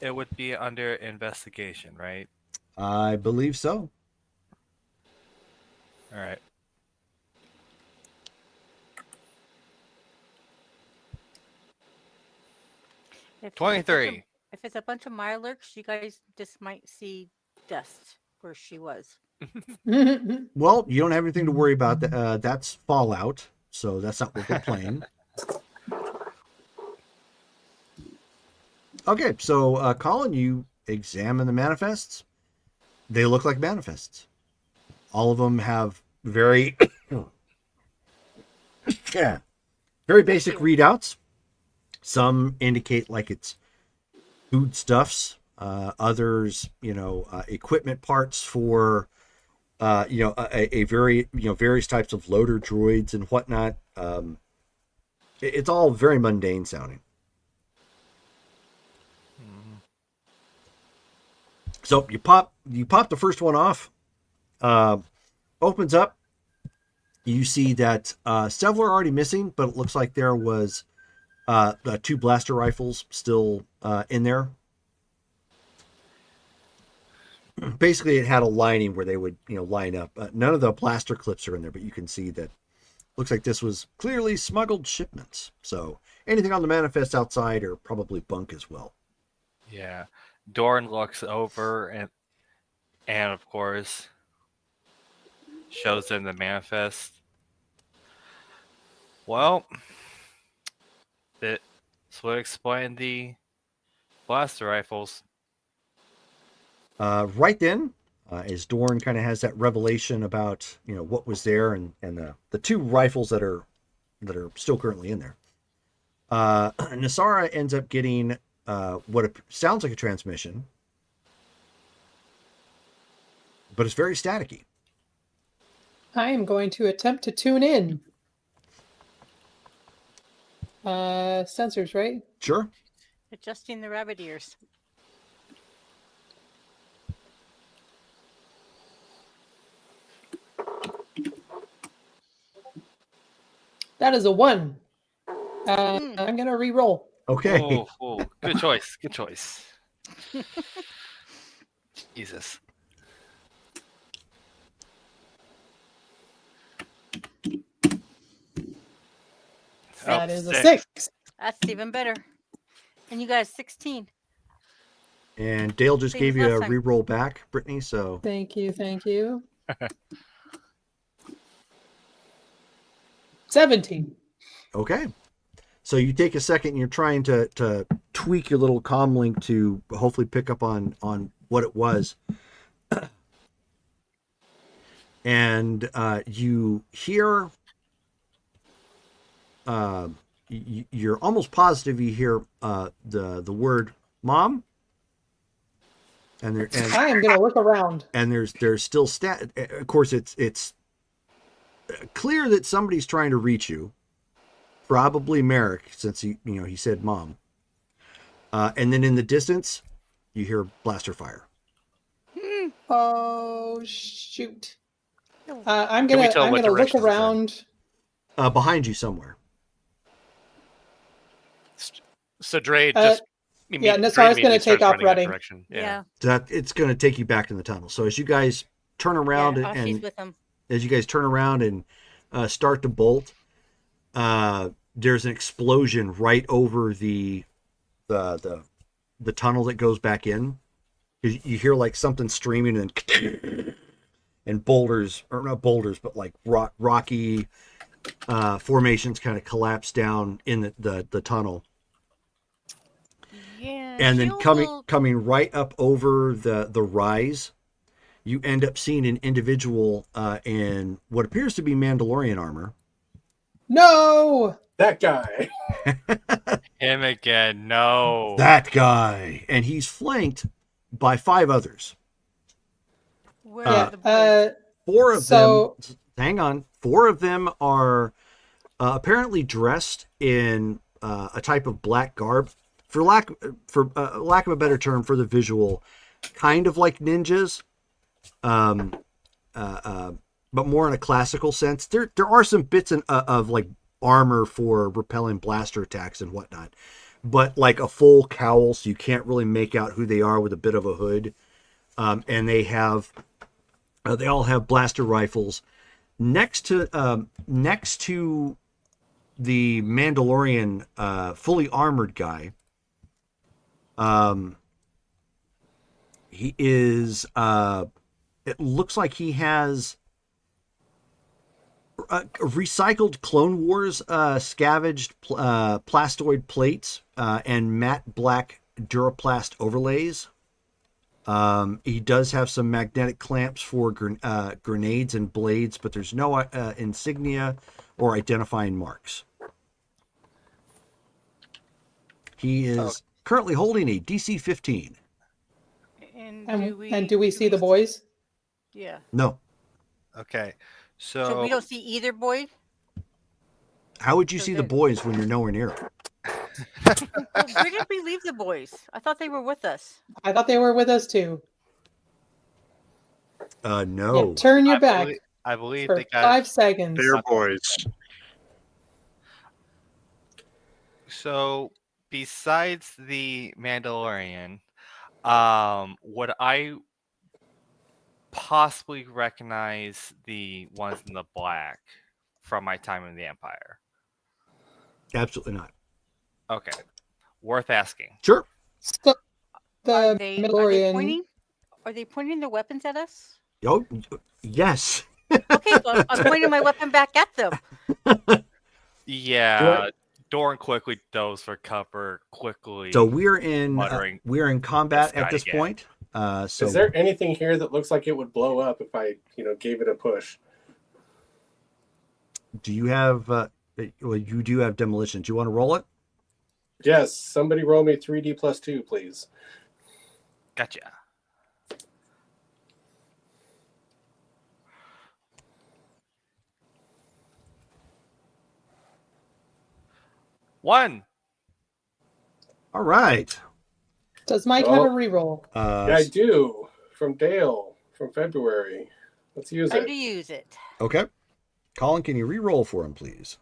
it would be under investigation, right? I believe so. All right. If 23. If it's a bunch of Mirelurks, you guys just might see dust where she was. Well, you don't have anything to worry about. That's Fallout, so that's not what we're playing. Okay, so Colin, you examine the manifests. They look like manifests. All of them have very, very basic readouts. Some indicate like it's foodstuffs, others, equipment parts for, a very, various types of loader droids and whatnot. It's all very mundane sounding. So you pop the first one off, opens up. You see that several are already missing, but it looks like there was the 2 blaster rifles still in there. Basically, it had a lining where they would, line up. None of the blaster clips are in there, but you can see that looks like this was clearly smuggled shipments. So anything on the manifest outside are probably bunk as well. Yeah. Doran looks over and of course shows them the manifest. Well, this would explain the blaster rifles. Right then, as Dorn kind of has that revelation about what was there and the 2 rifles that are still currently in there, Nasara ends up getting what sounds like a transmission, but it's very staticky. I am going to attempt to tune in. Sensors, right? Sure. Adjusting the rabbit ears. That is a 1. I'm gonna re-roll. Okay. Oh, good choice. Good choice. Jesus. That is a 6. That's even better. And you guys 16. And Dale just Same gave as you a last time. re-roll back, Brittany. So Thank you. 17. okay. So you take a second and you're trying to tweak your little comm link to hopefully pick up on what it was. And you hear, you're almost positive you hear the word "mom," and I am gonna look around. and there's still Of course, it's clear that somebody's trying to reach you. Probably Merrick, since he said "mom." And then in the distance, you hear blaster fire. Oh shoot! I'm Can we gonna tell what look direction it's in? around. Behind you somewhere. So Dre Uh, just yeah, Dre Nasara's gonna immediately take starts off running that running. direction. Yeah. That it's going to take you back in the tunnel. So as you guys turn around Yeah, Ashi's and with them. as you guys turn around and start to bolt, there's an explosion right over the tunnel that goes back in. You hear like something streaming and boulders, or not boulders, but like rocky formations kind of collapse down in the tunnel. Yeah. And then Shield will- coming right up over the rise, you end up seeing an individual in what appears to be Mandalorian armor. No. That guy. Him again. No. That guy, and he's flanked by 5 others. Where Yeah. are the boys? 4 of So- them. Hang on. 4 of them are apparently dressed in a type of black garb. For lack of a better term for the visual, kind of like ninjas, but more in a classical sense. There are some bits of like armor for repelling blaster attacks and whatnot, but like a full cowl, so you can't really make out who they are with a bit of a hood. And they all have blaster rifles next to the Mandalorian fully armored guy. He is it looks like he has recycled Clone Wars scavenged plastoid plates and matte black Duraplast overlays. He does have some magnetic clamps for grenades and blades, but there's no insignia or identifying marks. He is currently holding a DC 15. And do we see the boys? Yeah. No. Okay. So we don't see either boy. How would you So see the then- boys when you're nowhere near them? Well, where did we leave the boys? I thought they were with us. I thought they were with us too. No. Yeah, turn your back I believe for they got 5 seconds. They're boys. So besides the Mandalorian, would I possibly recognize the ones in the black from my time in the Empire? Absolutely not. Okay. Worth asking. Sure. So, Are the they Mandalorian. pointing? Are they pointing their weapons at us? Oh, yes. Okay, so I'm pointing my weapon back at them. Yeah. Doran quickly goes for cover. Quickly. So we're in muttering, combat "This at guy this again." point. So Is there anything here that looks like it would blow up if I, gave it a push? do you have? Well, you do have demolition. Do you want to roll it? Yes. Somebody roll me 3D plus 2, please. Gotcha. One. All right. Does Mike have a Oh. reroll? Yeah, I do. From Dale from February. Let's use Time to it. use it. Okay. Colin, can you re-roll for him, please?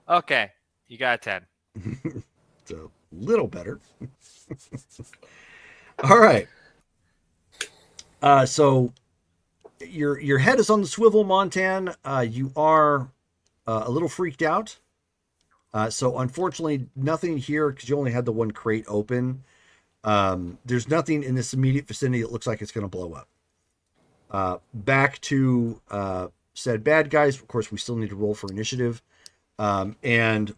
Okay. You got a 10. It's a little better. All right. So your head is on the swivel, Montan. You are a little freaked out. So unfortunately, nothing here because you only had the one crate open. There's nothing in this immediate vicinity that looks like it's going to blow up. Back to said bad guys. Of course, we still need to roll for initiative. And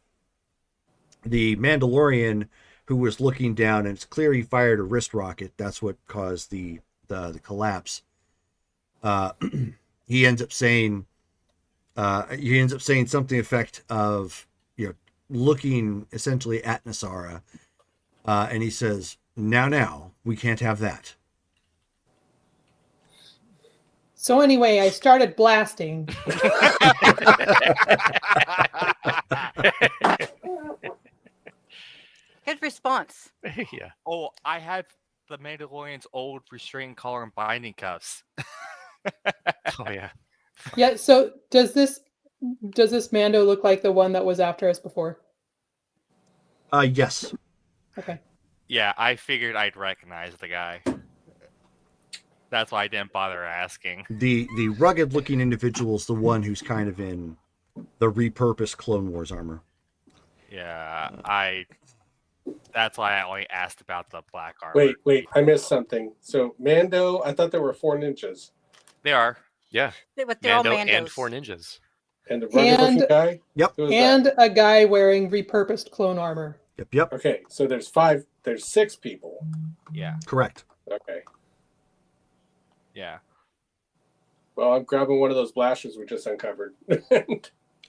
the Mandalorian who was looking down, and it's clear he fired a wrist rocket. That's what caused the collapse. He ends up saying something to the effect of, looking essentially at Nasara, and he says, now, we can't have that. So anyway, I started blasting. Good response. Yeah. Oh, I had the Mandalorian's old restraining collar and binding cuffs. Oh yeah. Yeah, so does this Mando look like the one that was after us before? Yes. Okay. Yeah, I figured I'd recognize the guy. That's why I didn't bother asking. The rugged looking individual is the one who's kind of in the repurposed Clone Wars armor. Yeah, that's why I only asked about the black armor. Wait, I missed something. So Mando, I thought there were 4 ninjas. They are. Yeah. But they're all Mando and Mandos. 4 ninjas. And the rugged looking guy? Yep. Who was And that? a guy wearing repurposed clone armor. Yep. Okay, so there's 6 people. Yeah, Correct. Okay. yeah. Well, I'm grabbing one of those blasters we just uncovered.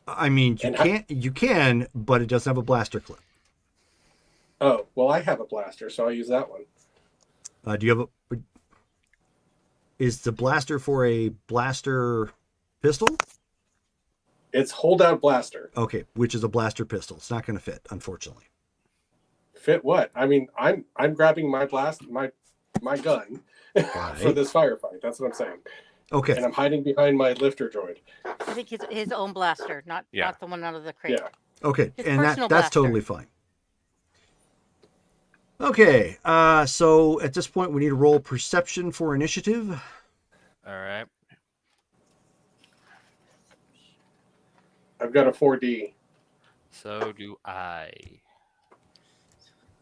I mean, And you can, but it doesn't have a blaster clip. Oh, well, I have a blaster, so I'll use that one. Do you have is the blaster for a blaster pistol? It's holdout blaster. Okay, which is a blaster pistol. It's not going to fit, unfortunately. Fit what? I mean, I'm grabbing my my gun for Right. this firefight. That's what I'm saying. Okay. And I'm hiding behind my lifter droid. I think his own blaster, not the one out of the crate. Yeah. Okay, His and personal that's blaster. totally fine. Okay, so at this point we need to roll perception for initiative. All right. I've got a 4D. So do I.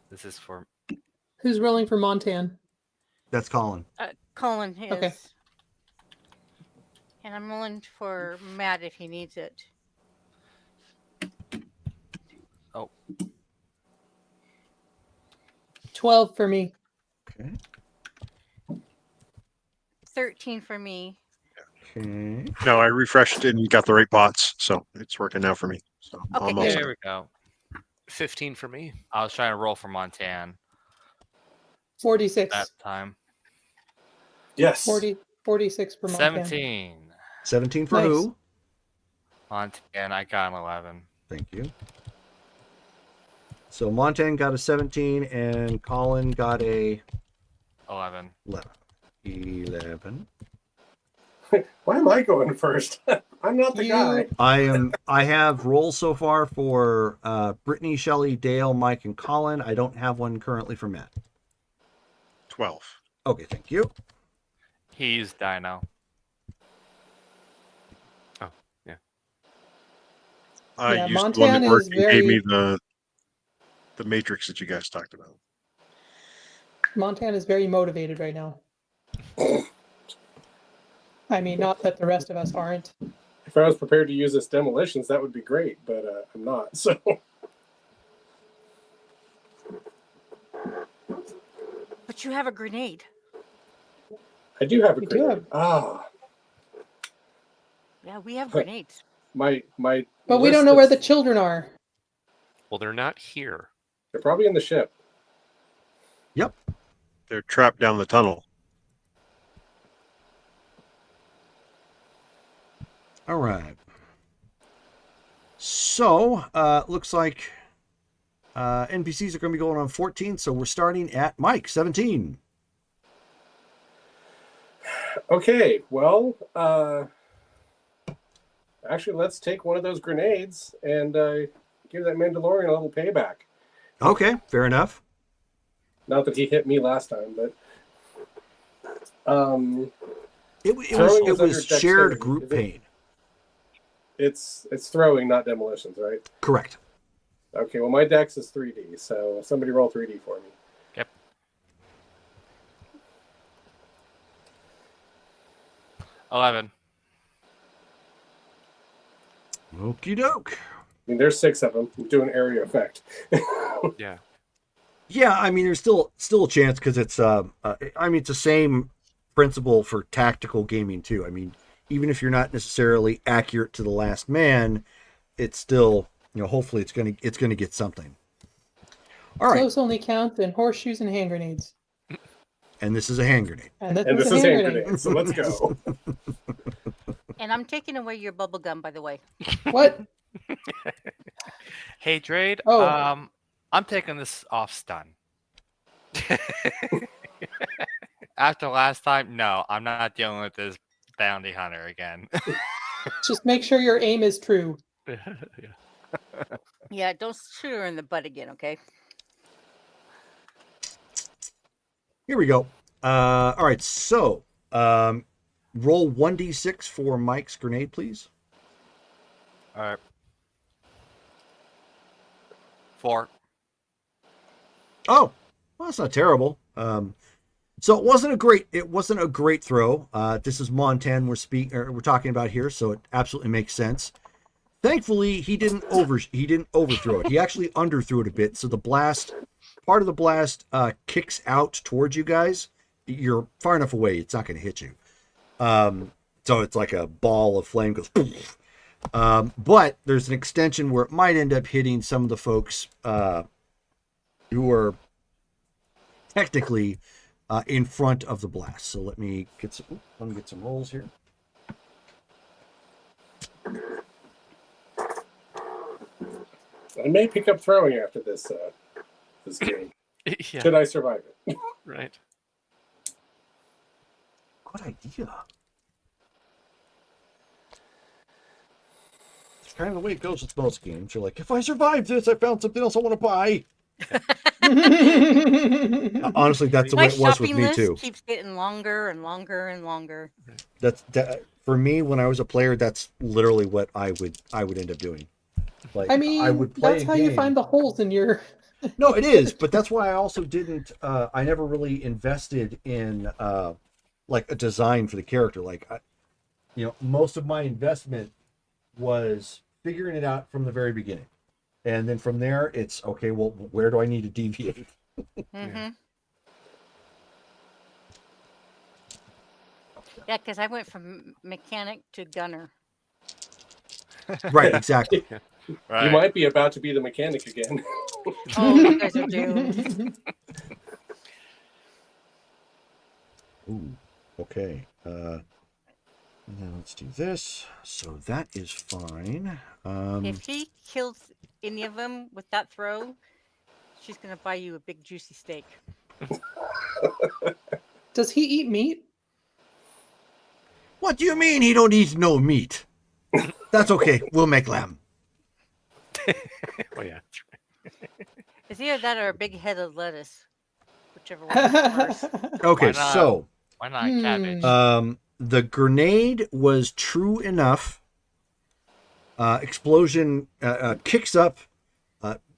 This is for. Who's rolling for Montan? That's Colin. Colin is. Okay. And I'm rolling for Matt if he needs it. Oh, 12 for me. Okay. 13 for me. Okay. No, I refreshed it and got the right bots, so it's working now for me. So Okay, I'm all good. set. there we go. 15 for me. I was trying to roll for Montan 46. that time. Yes. 46 for Montana. 17. 17 for Nice. who? Montan, I got an 11. Thank you. So Montan got a 17 and Colin got a 11. 11. 11. Why am I going first? I'm not the guy. I have rolls so far for Brittany, Shelley, Dale, Mike, and Colin. I don't have one currently for Matt. 12. Okay, thank you. He's Dino. Oh, yeah. I Yeah, used the one that Montan worked is and gave me very- the matrix that you guys talked about. Montana is very motivated right now. I mean, not that the rest of us aren't. If I was prepared to use this demolitions, that would be great, but I'm not. So But you have a grenade. I do have a We do grenade. have- Ah, Yeah, we have grenades. my. But we list don't know where the that's- children are. Well, they're not here. They're probably in the ship. Yep. They're trapped down the tunnel. All right. So, looks like NPCs are going to be going on 14, so we're starting at Mike, 17. Okay, well, actually, let's take one of those grenades and give that Mandalorian a little payback. Okay, fair enough. Not that he hit me last time, but It was Throwing is under shared dexterity, group is it? pain. it's throwing, not demolitions, right? Correct. Okay, well, my dex is 3D, so somebody roll 3D for me. Yep. 11. Okie doke. I mean, there's 6 of them. I'm doing area effect. Yeah. Yeah, I mean, there's still a chance because it's I mean, it's the same principle for tactical gaming too. I mean, even if you're not necessarily accurate to the last man, it's still, you know, hopefully it's gonna get something. All right, Close only counts in horseshoes and hand grenades. and this is a hand grenade. And this, And is this a is hand hand grenade. grenade, so let's go. And I'm taking away your bubble gum, by the way. What? Hey, Drade. Oh. I'm taking this off stun. After last time, no, I'm not dealing with this bounty hunter again. Just make sure your aim is true. Yeah, don't shoot her in the butt again, okay? Here we go. All right, so roll 1d6 for Mike's grenade, please. All right. 4. Oh, well, that's not terrible. So it wasn't a great throw. This is Montan we're talking about here, so it absolutely makes sense. Thankfully, he didn't overthrow it. He actually underthrew it a bit. So part of the blast kicks out towards you guys. You're far enough away, it's not going to hit you. So it's like a ball of flame goes. Poof. But there's an extension where it might end up hitting some of the folks who are technically in front of the blast. So let me get some rolls here. I may pick up throwing after this game. Yeah. Should I survive it? Right. Good idea. It's kind of the way it goes with most games. You're like, if I survive this, I found something else I want to buy. Honestly, that's the My way it was with shopping me list too. keeps getting longer and longer and longer. That for me when I was a player, that's literally what I would end up doing. Like I mean, would play that's a how you game. find the holes in your. No, it is, but that's why I also didn't. I never really invested in like a design for the character. Like, most of my investment was figuring it out from the very beginning, and then from there, it's okay. Well, where do I need to deviate? Mm-hmm. Yeah, because I went from mechanic to gunner. Right, exactly. Right. You might be about to be the mechanic again. Oh, you guys are doomed. Ooh, okay. And then let's do this. So that is fine. If he kills any of them with that throw, she's gonna buy you a big juicy steak. Does he eat meat? What do you mean he don't eat no meat? That's okay. We'll make lamb. Oh yeah. It's either that or a big head of lettuce, whichever one comes first. Okay, Why not? so Why not cabbage? the grenade was true enough. Explosion kicks up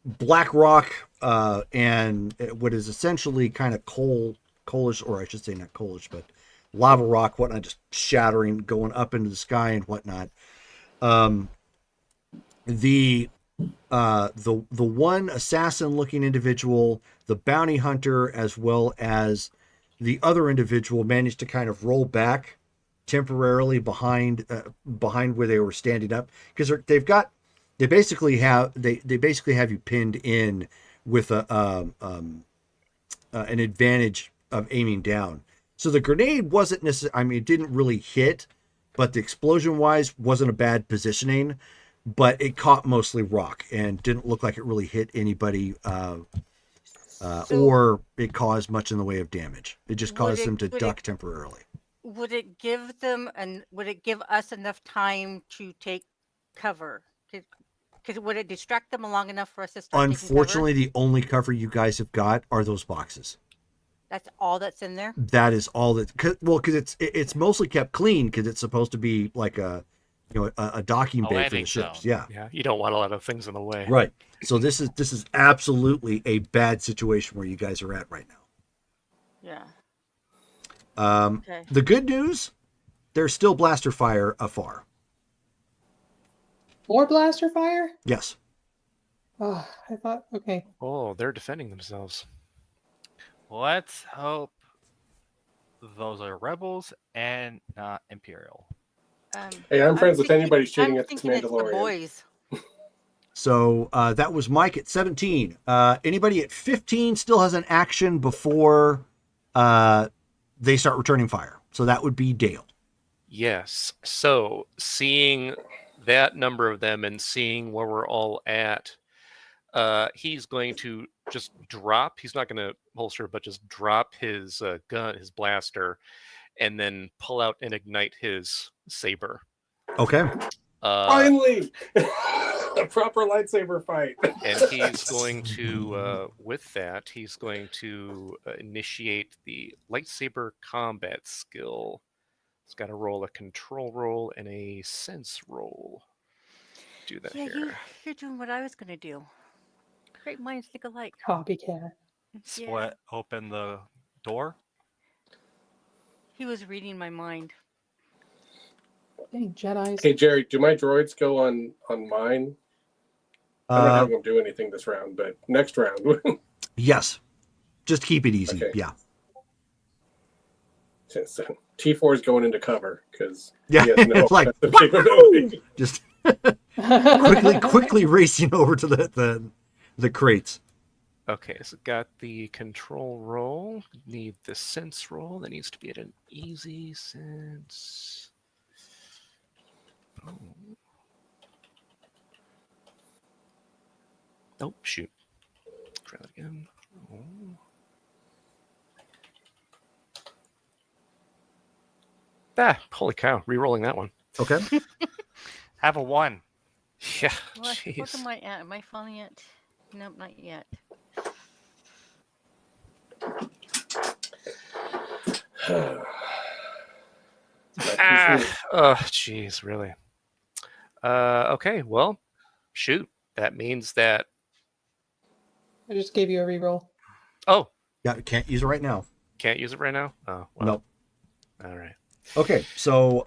black rock and what is essentially kind of coalish, or I should say not coalish, but lava rock, whatnot, just shattering, going up into the sky and whatnot. The one assassin-looking individual, the bounty hunter, as well as the other individual, managed to kind of roll back temporarily behind where they were standing up, because they basically have you pinned in with an advantage of aiming down. So the grenade wasn't necessarily, I mean, it didn't really hit, but the explosion wise wasn't a bad positioning, but it caught mostly rock and didn't look like it really hit anybody or it caused much in the way of damage. It just caused them to duck temporarily. Would it give us enough time to take cover? Would it distract them long enough for us to start Unfortunately, the only cover you guys have got are those boxes. That's all that's in there? That is all that, because it's mostly kept clean, because it's supposed to be like a docking bay for the ships. Yeah, you don't want a lot of things in the way. Right. So this is absolutely a bad situation where you guys are at right now. Yeah. Okay. The good news, there's still blaster fire afar. More blaster fire? Yes. Oh, I thought, okay. Oh, they're defending themselves. Let's hope those are rebels and not Imperial. Hey, I'm friends with anybody shooting at the Mandalorian. It's the boys. So that was Mike at 17. Anybody at 15 still has an action before they start returning fire. So that would be Dale. Yes. So seeing that number of them and seeing where we're all at, he's going to just drop. He's not going to holster, but just drop his gun, his blaster, and then pull out and ignite his saber. Okay. Finally, a proper lightsaber fight. And he's going to, with that, he's going to initiate the lightsaber combat skill. He's got to roll a control roll and a sense roll. Do that here. You're doing what I was going to do. Great minds think alike. Copycat. Split open the door. He was reading my mind. Dang, Jedis. Hey, Jerry, do my droids go on mine? I'm not having them do anything this round, but next round. Yes. Just keep it easy. Okay. Yeah. So T4 is going into cover because Yeah. he has no It's like, offensive capability. just quickly racing over to the crates. Okay, so got the control roll. Need the sense roll. That needs to be at an easy sense. Oh, shoot. Try that again. Oh. Ah, holy cow. Rerolling that one. Okay. Have a 1. Yeah, What jeez. am I at? Am I falling yet? Nope, not yet. Oh, jeez, really. Okay, well, shoot. That means that. I just gave you a reroll. Oh, Yeah, can't use it right now. can't use it right now. Oh, well. Nope. All right. Okay, so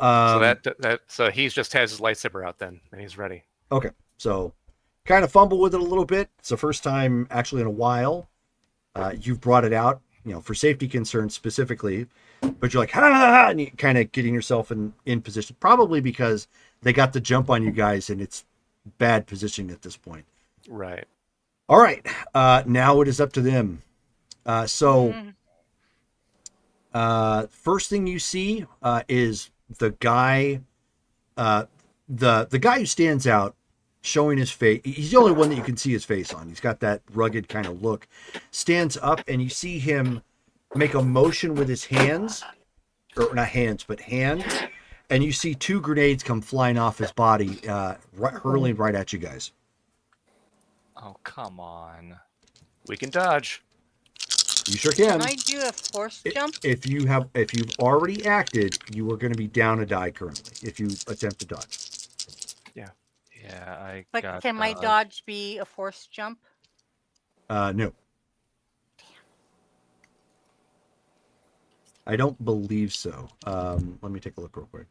So he's just has his lightsaber out then, and he's ready. okay, so kind of fumble with it a little bit. It's the first time actually in a while you've brought it out, for safety concerns specifically. But you're like, and you kind of getting yourself in position, probably because they got the jump on you guys, and it's bad positioning at this point. Right. All right. Now it is up to them. So first thing you see is the guy, the guy who stands out, showing his face. He's the only one that you can see his face on. He's got that rugged kind of look. Stands up, and you see him make a motion with his hands, or not hands, but hand, and you see 2 grenades come flying off his body, hurling right at you guys. Oh, come on. We can dodge. You sure can. Can I do a force jump? If you've already acted, you are going to be down a die currently if you attempt to dodge. Yeah, I But got can my dodge be a force jump? No. I don't believe so. Let me take a look real quick.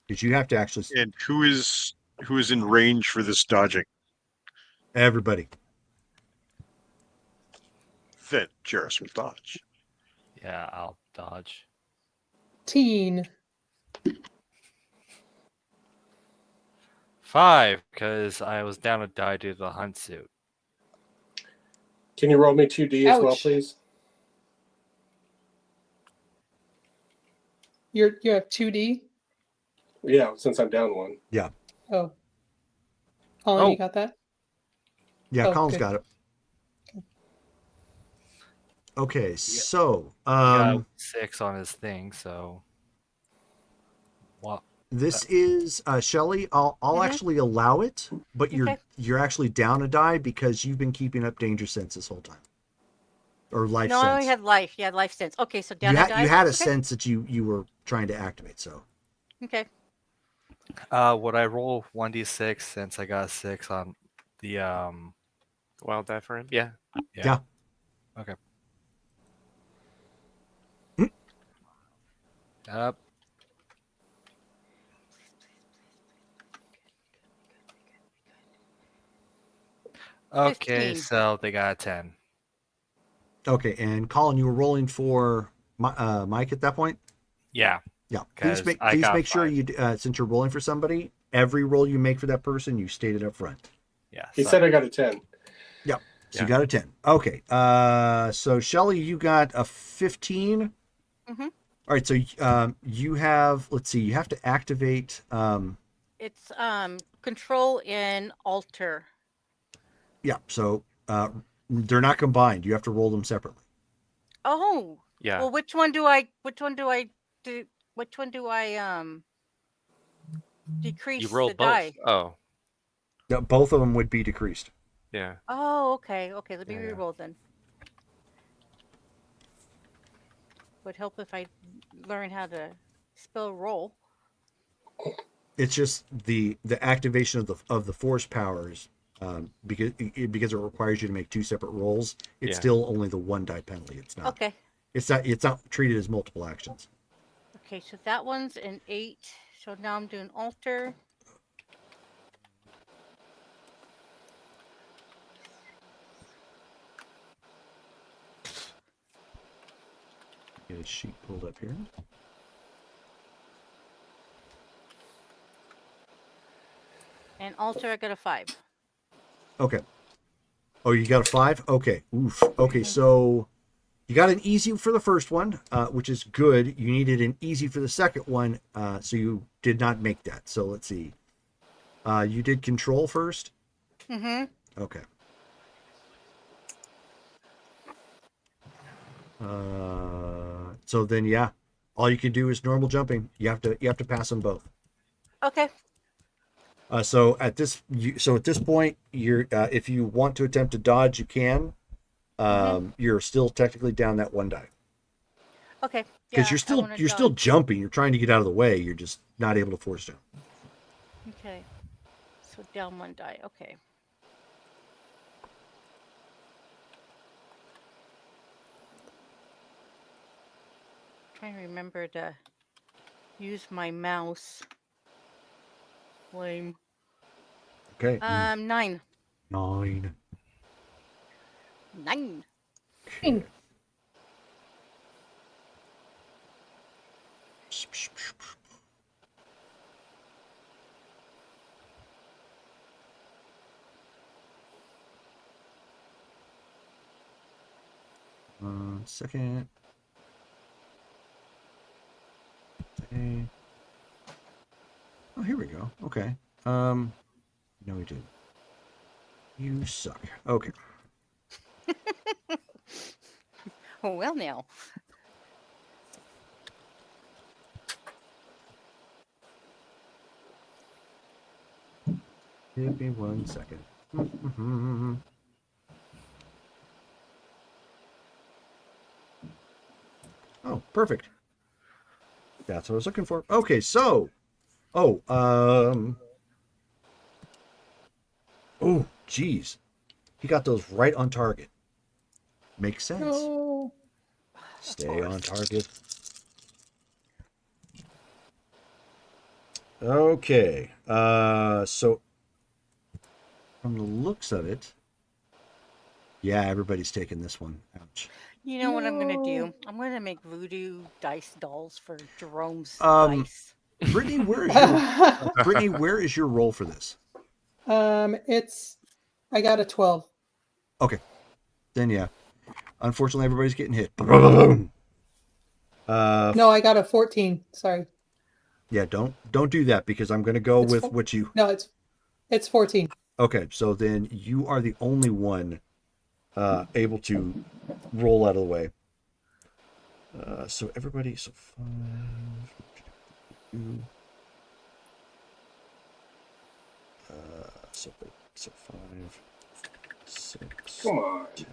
Because you have to actually. And who is in range for this dodging? Everybody. Then Jarrus will dodge. Yeah, I'll dodge. Teen. 5, because I was down a die due to the hunt suit. Can you roll me 2D as well, Ouch. please? You have 2D? Yeah, since I'm down 1. Oh. Colin, Oh. you got that? Yeah, Oh, Colin's good. got it. Okay, so He got 6 on his thing, so. Well, this is Shelly. I'll actually allow it, but Okay. you're actually down a die because you've been keeping up danger sense this whole time, or life No, sense. I only had life. Yeah, life sense. Okay, so down you, a die. you had a Okay. sense that you were trying to activate. So Okay. would I roll 1d6 since I got a 6 on the Wild die for him? Yeah. Yeah. Okay. Up. Okay, 15. so they got a 10. okay, and Colin, you were rolling for Mike at that point. Yeah. Yeah, 'Cause please I got make sure 5. you since you're rolling for somebody, every roll you make for that person, you state it up front. Yeah. He so- said I got a 10. So you got a 10. Okay. So Shelly, you got a 15. Mhm. All right. So you have, let's see, you have to activate. It's control and alter. Yeah. So they're not combined. You have to roll them separately. Oh. Yeah. Well, which one do I decrease You roll the both. die? Oh. Yeah, both of them would be decreased. Yeah. Oh, okay. Okay, let me Yeah, yeah. re-roll then. Would help if I learn how to spell roll. It's just the activation of the force powers because it requires you to make 2 separate rolls. It's Yeah. still only the 1 die penalty. It's not. Okay. It's not treated as multiple actions. Okay, so that one's an 8. So now I'm doing alter. Get a sheet pulled up here. And alter, I got a 5. Okay. Oh, you got a 5? Okay. Oof. Okay, so you got an easy for the first one, which is good. You needed an easy for the second one, so you did not make that. So let's see. You did control first? Mm-hmm. Okay. So then, yeah, all you can do is normal jumping. You have to pass them both. Okay. So at this point, you're if you want to attempt to dodge, you can. You're still technically down that 1 die Okay. because Yeah, you're still jumping. You're trying to get out of the way. You're just not able to force jump. Okay. So down 1 die. Okay. Trying to remember to use my mouse. Lame. Okay. 9. 9. 9. 1 second. Okay. Oh, here we go. Okay. No, we didn't. You suck. Okay. Oh, well, now. Give me 1 second. Oh, perfect. That's what I was looking for. Okay, so. Oh, oh, geez. He got those right on target. Makes sense. No. Stay on target. Okay. So from the looks of it, yeah, everybody's taking this one. Ouch. You know what I'm gonna No. do? I'm gonna make voodoo dice dolls for Jerome's Um, dice. Brittany, where is your Brittany? Where is your role for this? I got a 12. Okay, then yeah. Unfortunately, everybody's getting hit. No, I got a 14. Sorry. Yeah, don't do that because I'm gonna go It's with fo- what you. No, it's 14. Okay, so then you are the only one able to roll out of the way. So everybody, so 5, 2, so 5, 6, Come on. 10,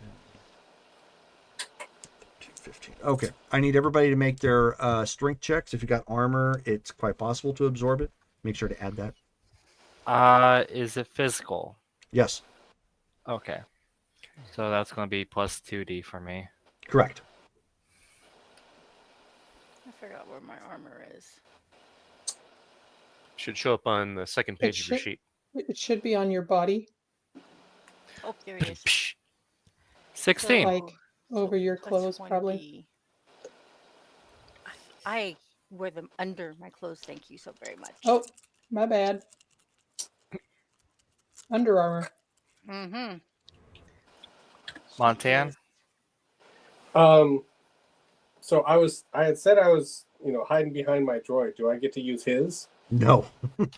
13, 15. Okay, I need everybody to make their strength checks. If you got armor, it's quite possible to absorb it. Make sure to add that. Is it physical? Yes, Okay. So that's going to be plus 2d for me. correct. I forgot where my armor is. Should show up on the second page of your sheet. It should be on your body, Oh, there he is. Psh. 16. like over your plus clothes, probably. 1d. I wear them under my clothes. Thank you so very much. Oh, my bad. Under Armour. Mm-hmm. Montan? So I had said I was, hiding behind my droid. Do I get to use his? No, It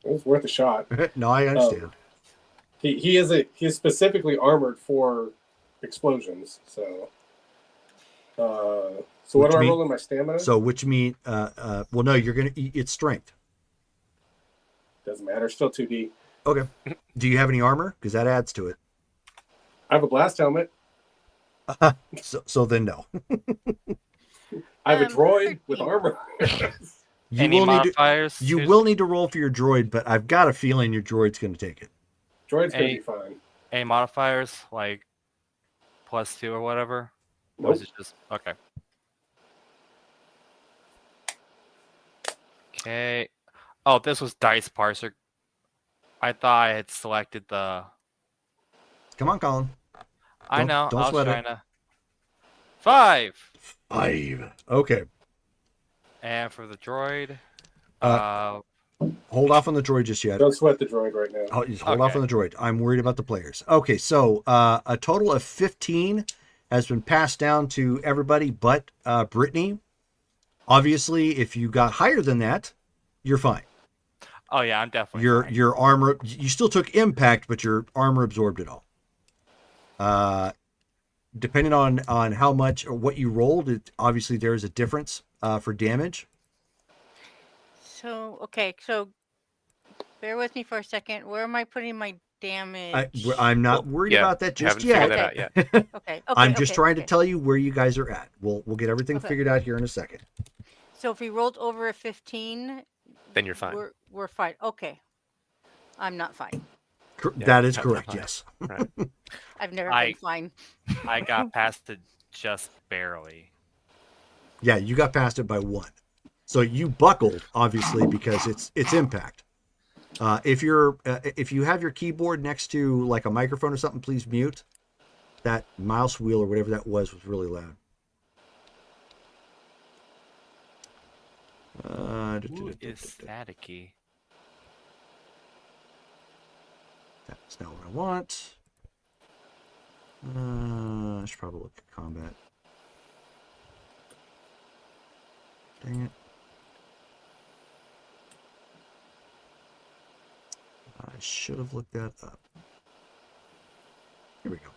was worth a shot. no, I understand. He is specifically armored for explosions. So, what Which do I mean- roll in my stamina? So, which mean, well, no, you're gonna. It's strength. Doesn't matter. Still 2D. Okay. Do you have any armor? Because that adds to it. I have a blast helmet. So then no. I have a droid 13. with armor. You Any will need to. modifiers? You will need to roll for your droid, but I've got a feeling your droid's going to take it. Droid's gonna Hey. be fine. Any modifiers? Like plus 2 or whatever? Or is Nope. it just. Okay. Okay. Oh, this was dice parser. I thought I had selected the. Come on, Colin. I know. don't I was sweat it. trying to. 5. 5. Okay. And for the droid. Hold off on the droid just yet. Don't sweat the droid right now. Oh, just hold off Okay. on the droid. I'm worried about the players. Okay, so a total of 15 has been passed down to everybody but Brittany. Obviously, if you got higher than that, you're fine. Oh yeah, I'm definitely fine. Your armor, you still took impact, but your armor absorbed it all. Depending on how much or what you rolled, obviously there is a difference for damage. So so bear with me for a second. Where am I putting my damage? I'm not Well, worried yeah, about that just haven't figured yet. that out yet. Okay. I'm just trying to okay. tell you where you guys are at. We'll get everything Okay. figured out here in a second. So if we rolled over a 15, Then you're fine. We're fine. Okay. I'm not fine. Yeah, That is not correct. fine. Yes. Right. I've never I- been fine. I got past it just barely. Yeah, you got past it by 1. So you buckled, obviously, because it's impact. If you have your keyboard next to like a microphone or something, please mute. That mouse wheel or whatever that was really loud. Who is staticky? That's not what I want. I should probably look at combat. Dang it. I should have looked that up. Here we go.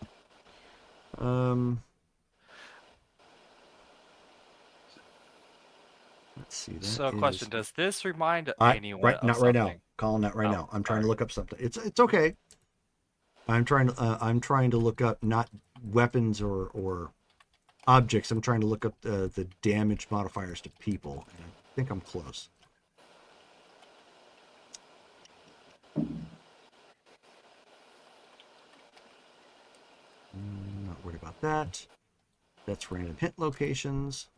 Let's see. That So, question: is- does this remind I, anyone right, of not right now. something? Calling that right Oh, now. I'm trying to sorry. look up something. It's okay. I'm trying to look up not weapons or objects. I'm trying to look up the damage modifiers to people. And I think I'm close. Not worried about that. That's random hit locations.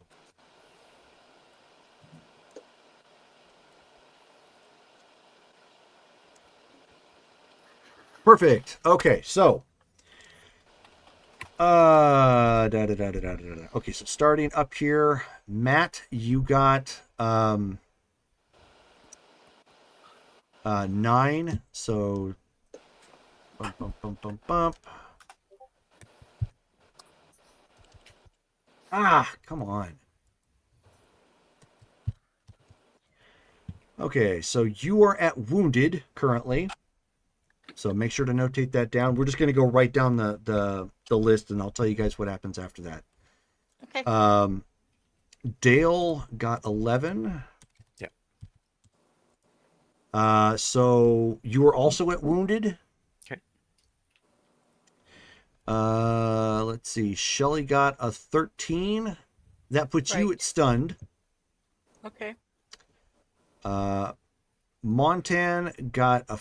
Perfect. Okay, so okay, so starting up here, Matt, you got 9. So bump, bump, bump, bump, bump. Ah, come on. Okay, so you are at wounded currently. So make sure to notate that down. We're just going to go right down the list, and I'll tell you guys what happens after that. Okay. Dale got 11. Yeah. So you were also at wounded. Okay. Let's see. Shelly got a 13. That puts you Right. at stunned. Okay. Montan got a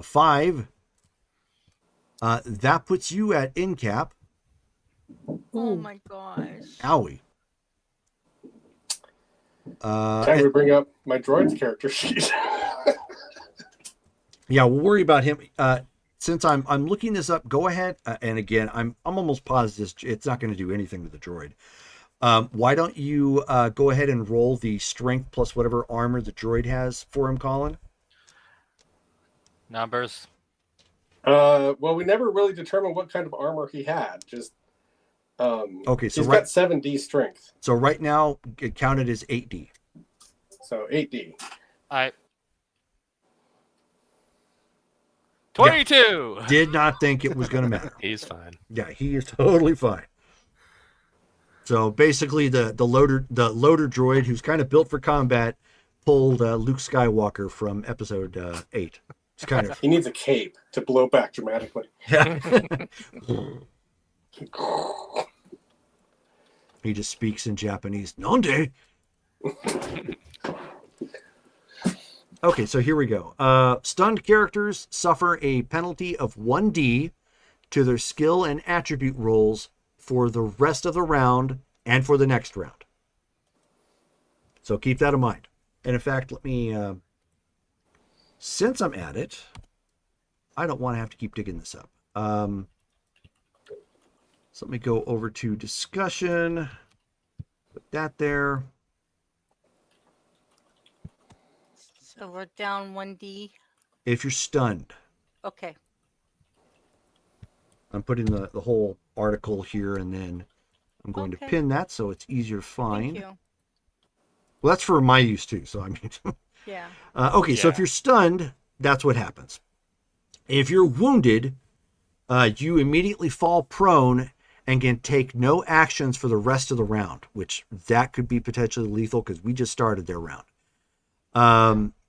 5. That puts you at in cap. Oh Ooh. my gosh. Owie. Time to bring up my droid's character sheet. Yeah, we'll worry about him. Since I'm looking this up, go ahead. And again, I'm almost positive it's not going to do anything with the droid. Why don't you go ahead and roll the strength plus whatever armor the droid has for him, Colin? Numbers. Well, we never really determined what kind of armor he had. Just Okay, so he's right, got 7D strength, so right now it counted as 8D. so 8D. 22. Did not think it was going to matter. He's fine. Yeah, he is totally fine. So basically, the loader droid, who's kind of built for combat, pulled Luke Skywalker from Episode 8. It's kind of He needs a cape to blow back dramatically. He just speaks in Japanese. Nonde. Okay, so here we go. Stunned characters suffer a penalty of 1D to their skill and attribute rolls for the rest of the round and for the next round. So keep that in mind. And in fact, let me, since I'm at it, I don't want to have to keep digging this up. So let me go over to discussion. Put that there. So we're down 1D. If you're stunned, Okay. I'm putting the whole article here, and then I'm going to Okay. pin that so it's easier to find. Thank you. Well, that's for my use too. So I mean, Yeah. okay. So if Yeah. you're stunned, that's what happens. If you're wounded, you immediately fall prone and can take no actions for the rest of the round, which that could be potentially lethal because we just started their round.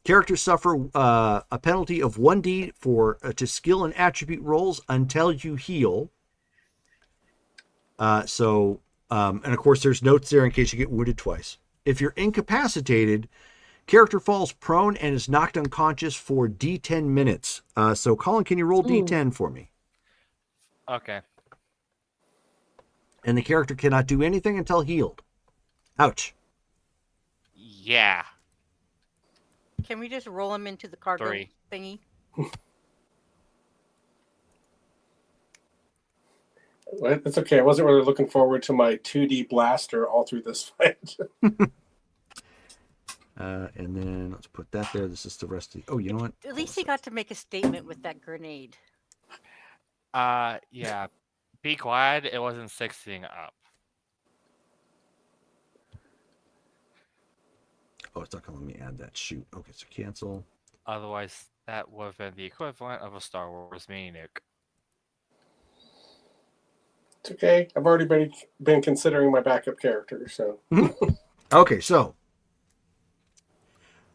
Characters suffer a penalty of 1D for to skill and attribute rolls until you heal. And of course, there's notes there in case you get wounded twice. If you're incapacitated, character falls prone and is knocked unconscious for D10 minutes. So, Colin, can you roll D10 for me? Okay. And the character cannot do anything until healed. Ouch. Yeah. Can we just roll him into the cargo 3. thingy? Well, it's okay. I wasn't really looking forward to my 2D blaster all through this fight. And then let's put that there. This is the rest of the... Oh, you know what? At least he got to make a statement with that grenade. Yeah. Be glad it wasn't 16 up. Oh, it's not going to let me add that. Shoot. Okay, so cancel. Otherwise, that would have been the equivalent of a Star Wars Mini-Nick. It's okay. I've already been considering my backup character, so Okay, so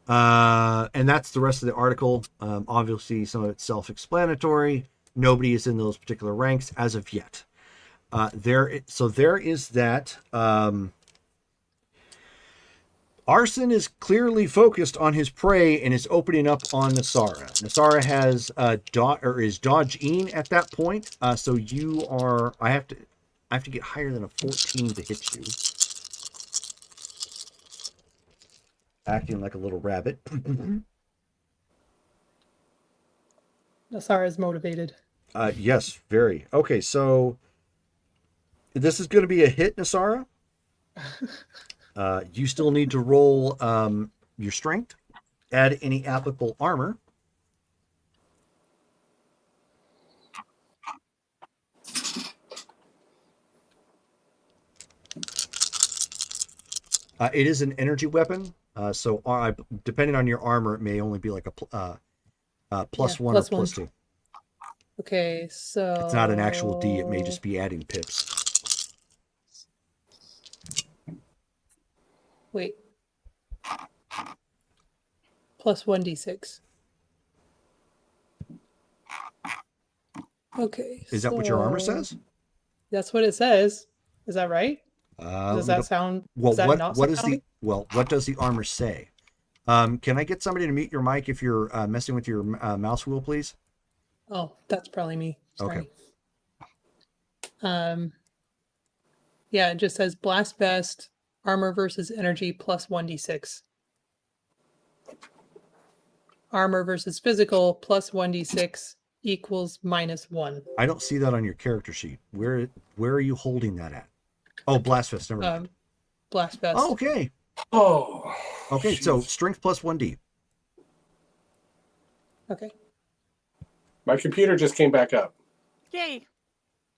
and that's the rest of the article. Obviously, some of it's self-explanatory. Nobody is in those particular ranks as of yet. There is that. Arson is clearly focused on his prey and is opening up on Nasara. Nasara has is dodge-ing at that point. So you are. I have to get higher than a 14 to hit you. Acting like a little rabbit. Nasara is motivated. Yes, very. Okay, so this is going to be a hit, Nasara. You still need to roll your strength, add any applicable armor. It is an energy weapon, so depending on your armor, it may only be like a plus one or plus plus one. 2. Okay, so It's not an actual D. It may just be adding pips. wait. Plus 1d6. Okay. Is that what your armor so says? That's what it says. Is that right? Does that sound? Well, does that not what sound is the right? what does the armor say? Can I get somebody to mute your mic if you're messing with your mouse wheel, please? Oh, that's probably me. Sorry. Okay. Yeah, it just says blast vest, armor versus energy plus 1d6. Armor versus physical plus 1d6 equals -1. I don't see that on your character sheet. Where are you holding that at? Oh, blast vest. Never mind. Blast vest. Oh, okay. oh, Okay, so jeez. strength plus 1d. Okay. My computer just came back up. Yay.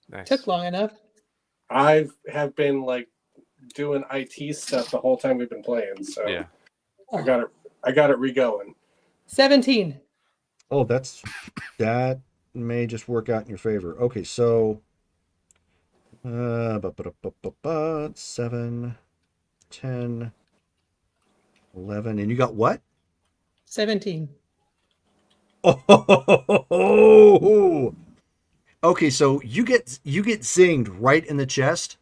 Nice. Took long enough. I have been like doing IT stuff the whole time we've been playing, so Yeah. I got it re-going. 17. Oh, that may just work out in your favor. Okay, so 7, 10, 11, and you got what? 17. Oh, okay. So you get zinged right in the chest,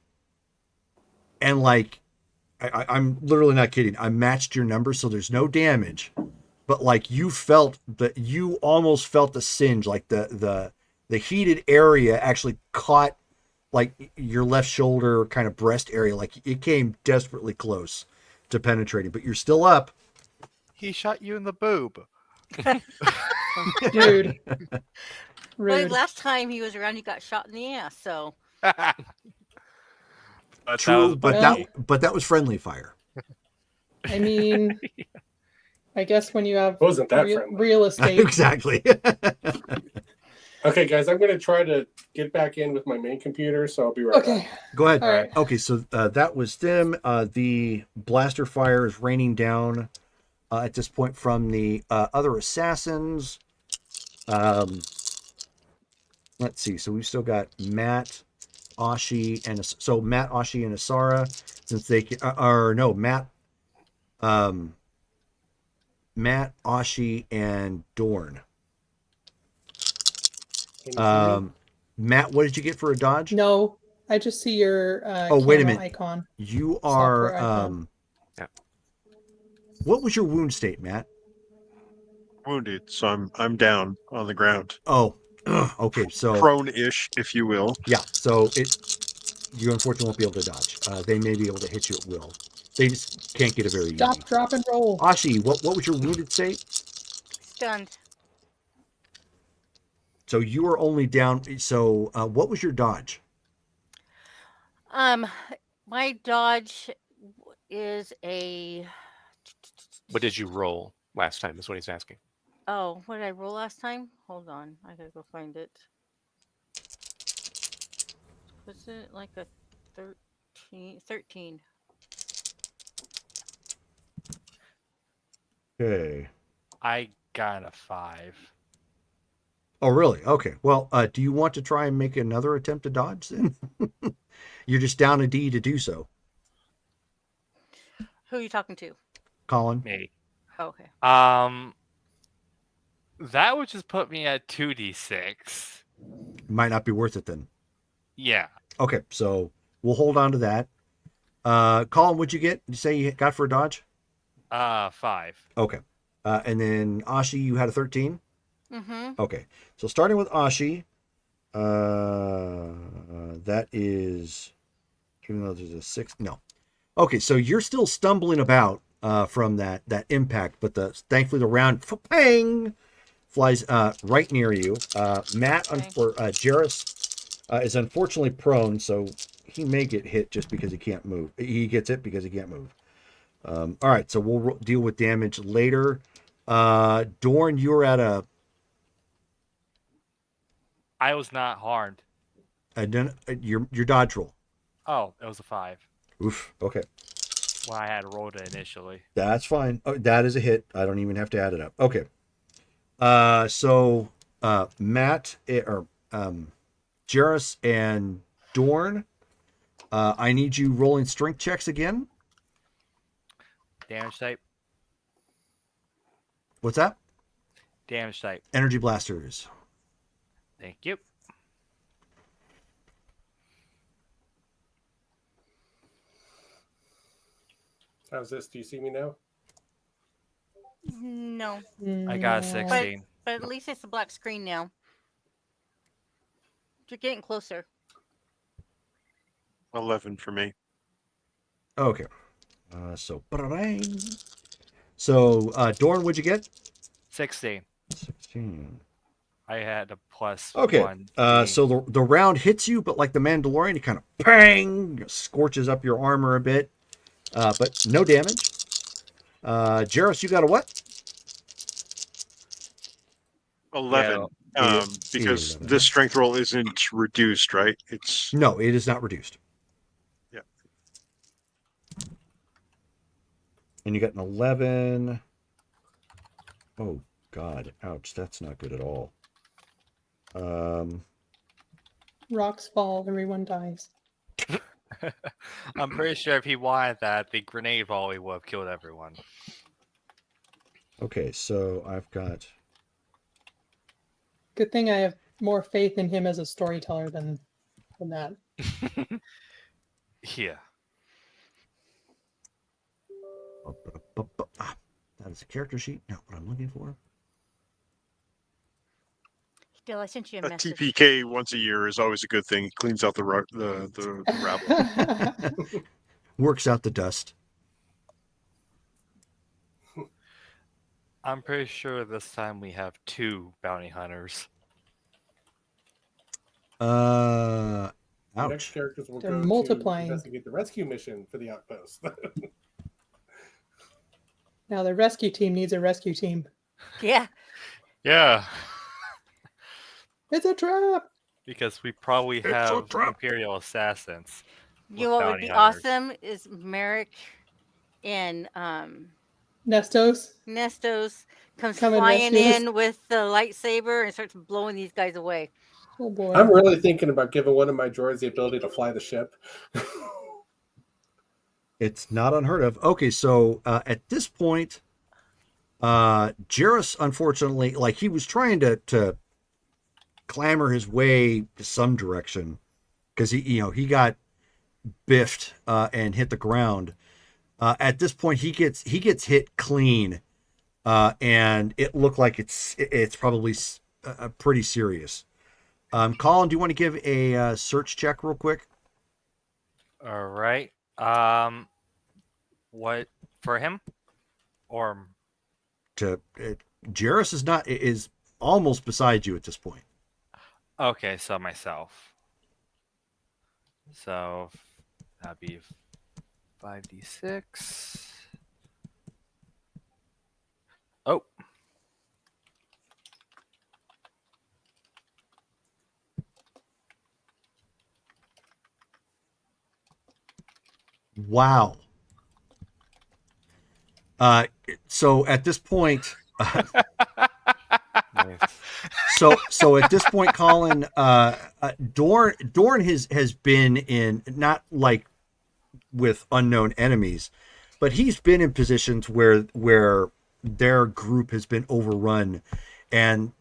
and like, I'm literally not kidding. I matched your number, so there's no damage, but like you almost felt the singe, like the heated area actually caught like your left shoulder, kind of breast area, like it came desperately close to penetrating, but you're still up. He shot you in the boob. Dude. Well, Rude. last time he was around, he got shot in the ass. So True, but Well- that was friendly fire. I mean, I guess when you have Wasn't that friendly? real estate. Exactly. Okay, guys, I'm going to try to get back in with my main computer, so I'll be right Okay. back. Go ahead. All right. Okay, so that was them. The blaster fire is raining down at this point from the other assassins. Let's see. So we've still got Matt, Ashi, and Matt, Ashi, and Asara, since they Matt, Ashi, and Dorn. Can you see me? Matt, what did you get for a dodge? No, I just see your Oh, wait a camera minute. icon. You Software are icon. What was your wound state, Matt? Wounded, so I'm down on the ground, Oh, okay. So prone-ish, if you will. yeah, so you unfortunately won't be able to dodge. They may be able to hit you at will. They just can't get a very Stop, easy. drop, and roll. Ashi, what was your wounded state? stunned. So you are only down. So what was your dodge? My dodge is a. What did you roll last time? Is what he's asking. Oh, what did I roll last time? Hold on, I gotta go find it. Was it like a 13? Okay. I got a 5. Oh, really? Okay. Well, do you want to try and make another attempt to dodge then? You're just down a D to do so. Who are you talking to? Colin? Me. Okay. That would just put me at 2d6. Might not be worth it then. Yeah. Okay, so we'll hold on to that. Colin, what'd you get? Did you say you got for a dodge? 5. Okay. And then Ashi, you had a 13? Mm-hmm. Okay. So starting with Ashi, that is, even though there's a 6, no. Okay, so you're still stumbling about from that impact, but thankfully the round pang flies right near you. Matt or Jarrus is unfortunately prone, so he may get hit just because he can't move. He gets hit because he can't move. All right, so we'll deal with damage later. Dorn, you're at a. I was not harmed. Your dodge roll. Oh, it was a 5. Oof. Okay. Well, I had rolled it initially. That's fine. Oh, that is a hit. I don't even have to add it up. Okay. So Matt or Jarrus and Dorn, I need you rolling strength checks again. Damage type. What's that? Damage type. Energy blasters. Thank you. How's this? Do you see me now? No. I got a No. 16. But at least it's a black screen now. You're getting closer. 11 for me. Okay. So Dorn, what'd you get? 16. 16. I had a plus Okay. 1. So the round hits you, but like the Mandalorian, it kind of pang scorches up your armor a bit, but no damage. Jarrus, you got a what? 11. Because 11. this strength roll isn't reduced, right? It's No, it is not reduced. Yeah. And you got an 11. Oh God, ouch! That's not good at all. Rocks fall, everyone dies. I'm pretty sure if he wanted that, the grenade volley would have killed everyone. Okay, so I've got. Good thing I have more faith in him as a storyteller than that. Yeah. That is a character sheet. Not what I'm looking for. Dill, I sent you a a message. TPK once a year is always a good thing. It cleans out the rabble. Works out the dust. I'm pretty sure this time we have 2 bounty hunters. The next Ouch. characters will They're go multiplying. to investigate the rescue mission for the outpost. Now the rescue team needs a rescue team. Yeah. Yeah. It's a trap. Because we probably a have trap. Imperial assassins. You know what would bounty be hunters. awesome is Merrick and Nestos. Nestos comes Come and flying rescue us. in with the lightsaber and starts blowing these guys away. Oh boy. I'm really thinking about giving one of my droids the ability to fly the ship. It's not unheard of. Okay, so at this point, Jarrus, unfortunately, like he was trying to clamber his way to some direction because he got biffed and hit the ground. At this point, he gets hit clean, and it looked like it's probably pretty serious. Colin, do you want to give a search check real quick? All right. What for him? Or Jarrus is almost beside you at this point. okay, so myself. So that'd be 5d6. Oh. Wow. so at this point, Nice. so at this point, Colin, Dorn has been in, not like with unknown enemies, but he's been in positions where their group has been overrun, and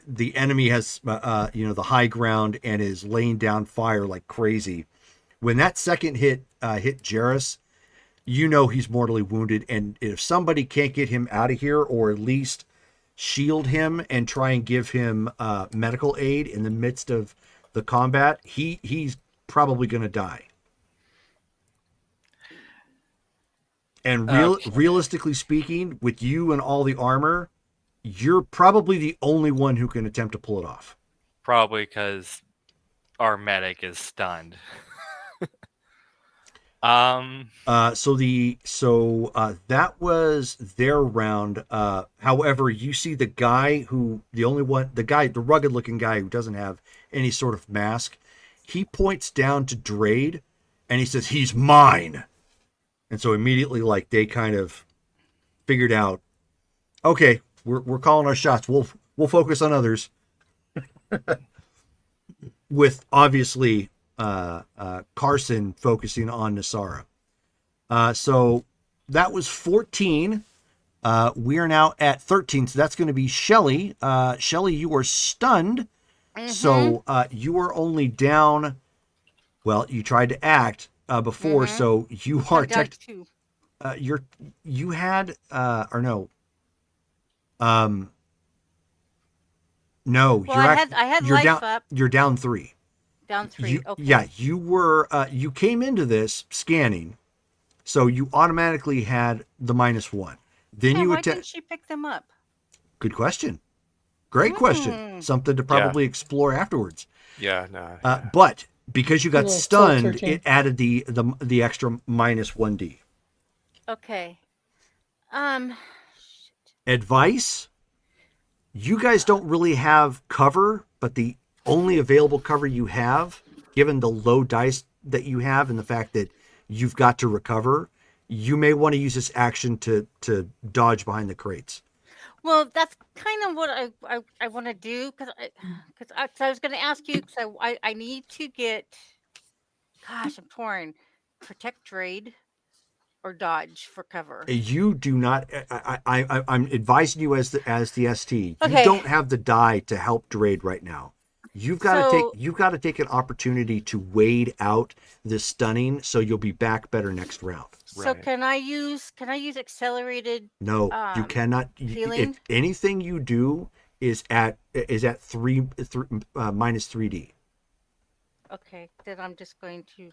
the enemy has the high ground and is laying down fire like crazy. When that second hit hit Jarrus, you know he's mortally wounded, and if somebody can't get him out of here, or at least shield him and try and give him medical aid in the midst of the combat, he's probably going to die. And realistically speaking, with you and all the armor, you're probably the only one who can attempt to pull it off. Probably because our medic is stunned. So that was their round. However, you see the guy the rugged looking guy who doesn't have any sort of mask. He points down to Drade and he says, "He's mine." And so immediately, like, they kind of figured out, okay, we're calling our shots. We'll focus on others. With obviously Carson focusing on Nasara. So that was 14. We are now at 13. So that's going to be Shelly. Shelly, you are stunned. Mm-hmm. So you are only down. Well, you tried to act before, so you are you had or no. No, Well, I had you're life down. up. You're down 3. Down 3. Okay. Yeah, you were. You came into this scanning, so you automatically had the -1. Then you why didn't she pick them up? Good question. Great question. Something to probably explore afterwards. Yeah, no. But because you got little soul stunned, searching. it added the extra -1d. Okay. Advice: you guys don't really have cover, but the only available cover you have, given the low dice that you have and the fact that you've got to recover, you may want to use this action to dodge behind the crates. Well, that's kind of what I want to do because I was going to ask you because I need to get. Gosh, I'm torn. Protect Drade or dodge for cover. You do not. I'm advising you as the ST. You Okay. don't have the die to help Drade right now. You've got So- to take an opportunity to wade out this stunning, so you'll be back better next round. So Right. can I use accelerated? No, you cannot. Healing? If anything you do is at -3d. Okay, then I'm just going to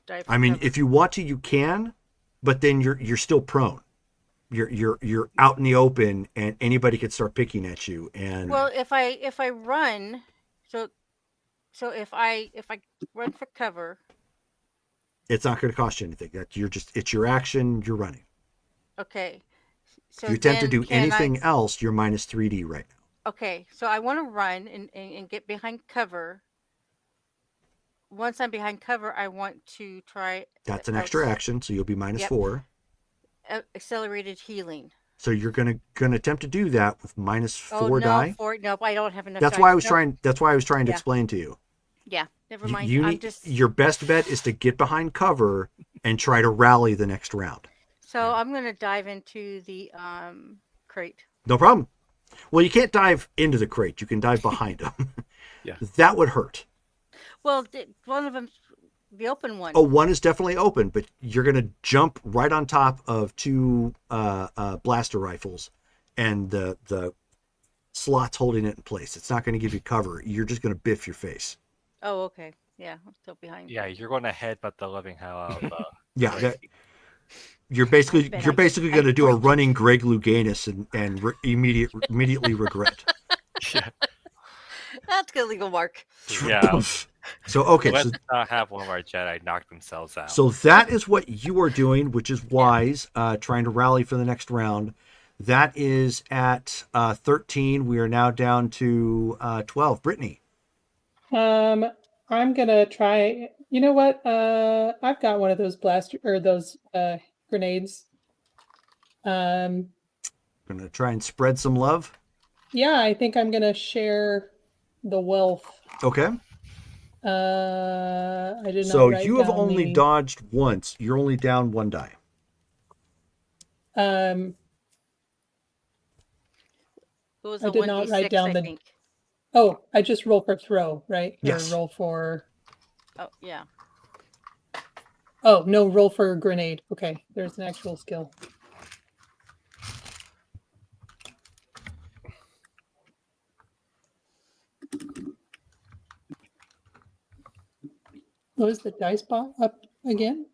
dive. I mean, if you want to, you can, but then you're still prone. You're out in the open, and anybody could start picking at you. And well, if I run, so if I run for cover, it's not going to cost you anything. That it's your action. You're running. okay. So If you attempt to then do can I- anything else, you're -3d right now. Okay, so I want to run and get behind cover. Once I'm behind cover, I want to try. That's an extra action, so you'll be -4. Accelerated healing. So you're gonna attempt to do that with -4 die. Nope, I don't have enough. That's dice. why I was Nope. trying. That's why I was trying to Yeah. explain to you. Yeah, never You- mind. You I'm need, just your best bet is to get behind cover and try to rally the next round. so I'm gonna dive into the crate. No problem. Well, you can't dive into the crate. You can dive behind them. Yeah. That would hurt. Well, one of them's the open one. Oh, one is definitely open, but you're going to jump right on top of 2 blaster rifles, and the slot's holding it in place. It's not going to give you cover. You're just going to biff your face. Oh, okay. Yeah, I'm still behind. Yeah, you're going to headbutt the living hell out of Yeah, Right. you're basically bet you're I- basically I going to do a break it. running Greg Louganis and immediately regret. Yeah. That's good legal mark. Yeah. So okay, Let's so not have one of our Jedi knock themselves out. So that is what you are doing, which is wise, trying to rally for the next round. That is at 13. We are now down to 12. Brittany. I'm gonna try. You know what? I've got one of those blaster or those grenades. Gonna try and spread some love. Yeah, I think I'm gonna share the wealth. Okay. I did not So write you have down only the, dodged once. You're only down 1 die. It was I a did not 1d6, write down I the- think. Oh, I just roll for throw, right? Yes. Or roll for. Oh, yeah. Oh no, roll for grenade. Okay, there's an actual skill. Oh, is the dice bot up again?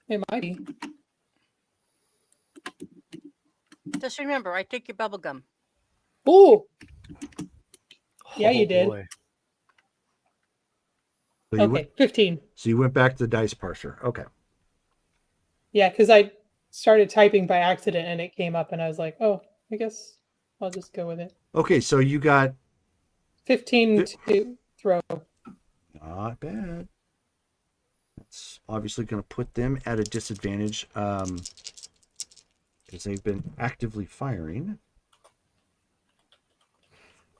It might be. Just remember, I took your bubble gum. Oh, Yeah, you Oh, did. boy. So you, okay, went, 15. so you went back to the dice parser. Okay. Yeah, because I started typing by accident and it came up and I was like, oh, I guess I'll just go with it. Okay, so you got 15 to throw. not bad. That's obviously going to put them at a disadvantage because they've been actively firing.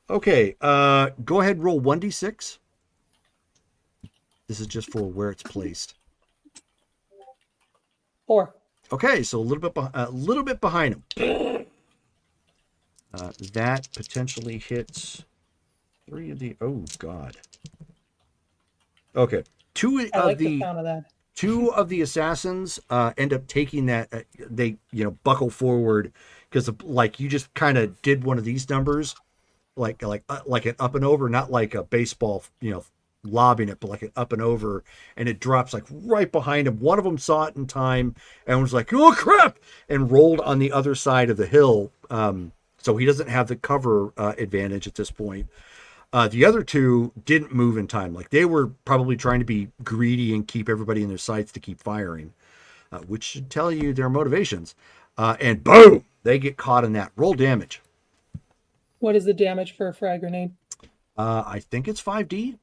Okay, go ahead and roll 1d6. This is just for where it's placed. 4. Okay, so a little bit behind him. That potentially hits 3 of the. Oh God. Okay, I like the sound of that. 2 of the assassins end up taking that. They buckle forward because like you just kind of did one of these numbers, like an up and over, not like a baseball, lobbing it, but like an up and over, and it drops like right behind him. One of them saw it in time and was like, "Oh crap!" and rolled on the other side of the hill. So he doesn't have the cover advantage at this point. The other 2 didn't move in time. Like they were probably trying to be greedy and keep everybody in their sights to keep firing, which should tell you their motivations. And boom, they get caught in that. Roll damage. What is the damage for a frag grenade? I think it's 5D.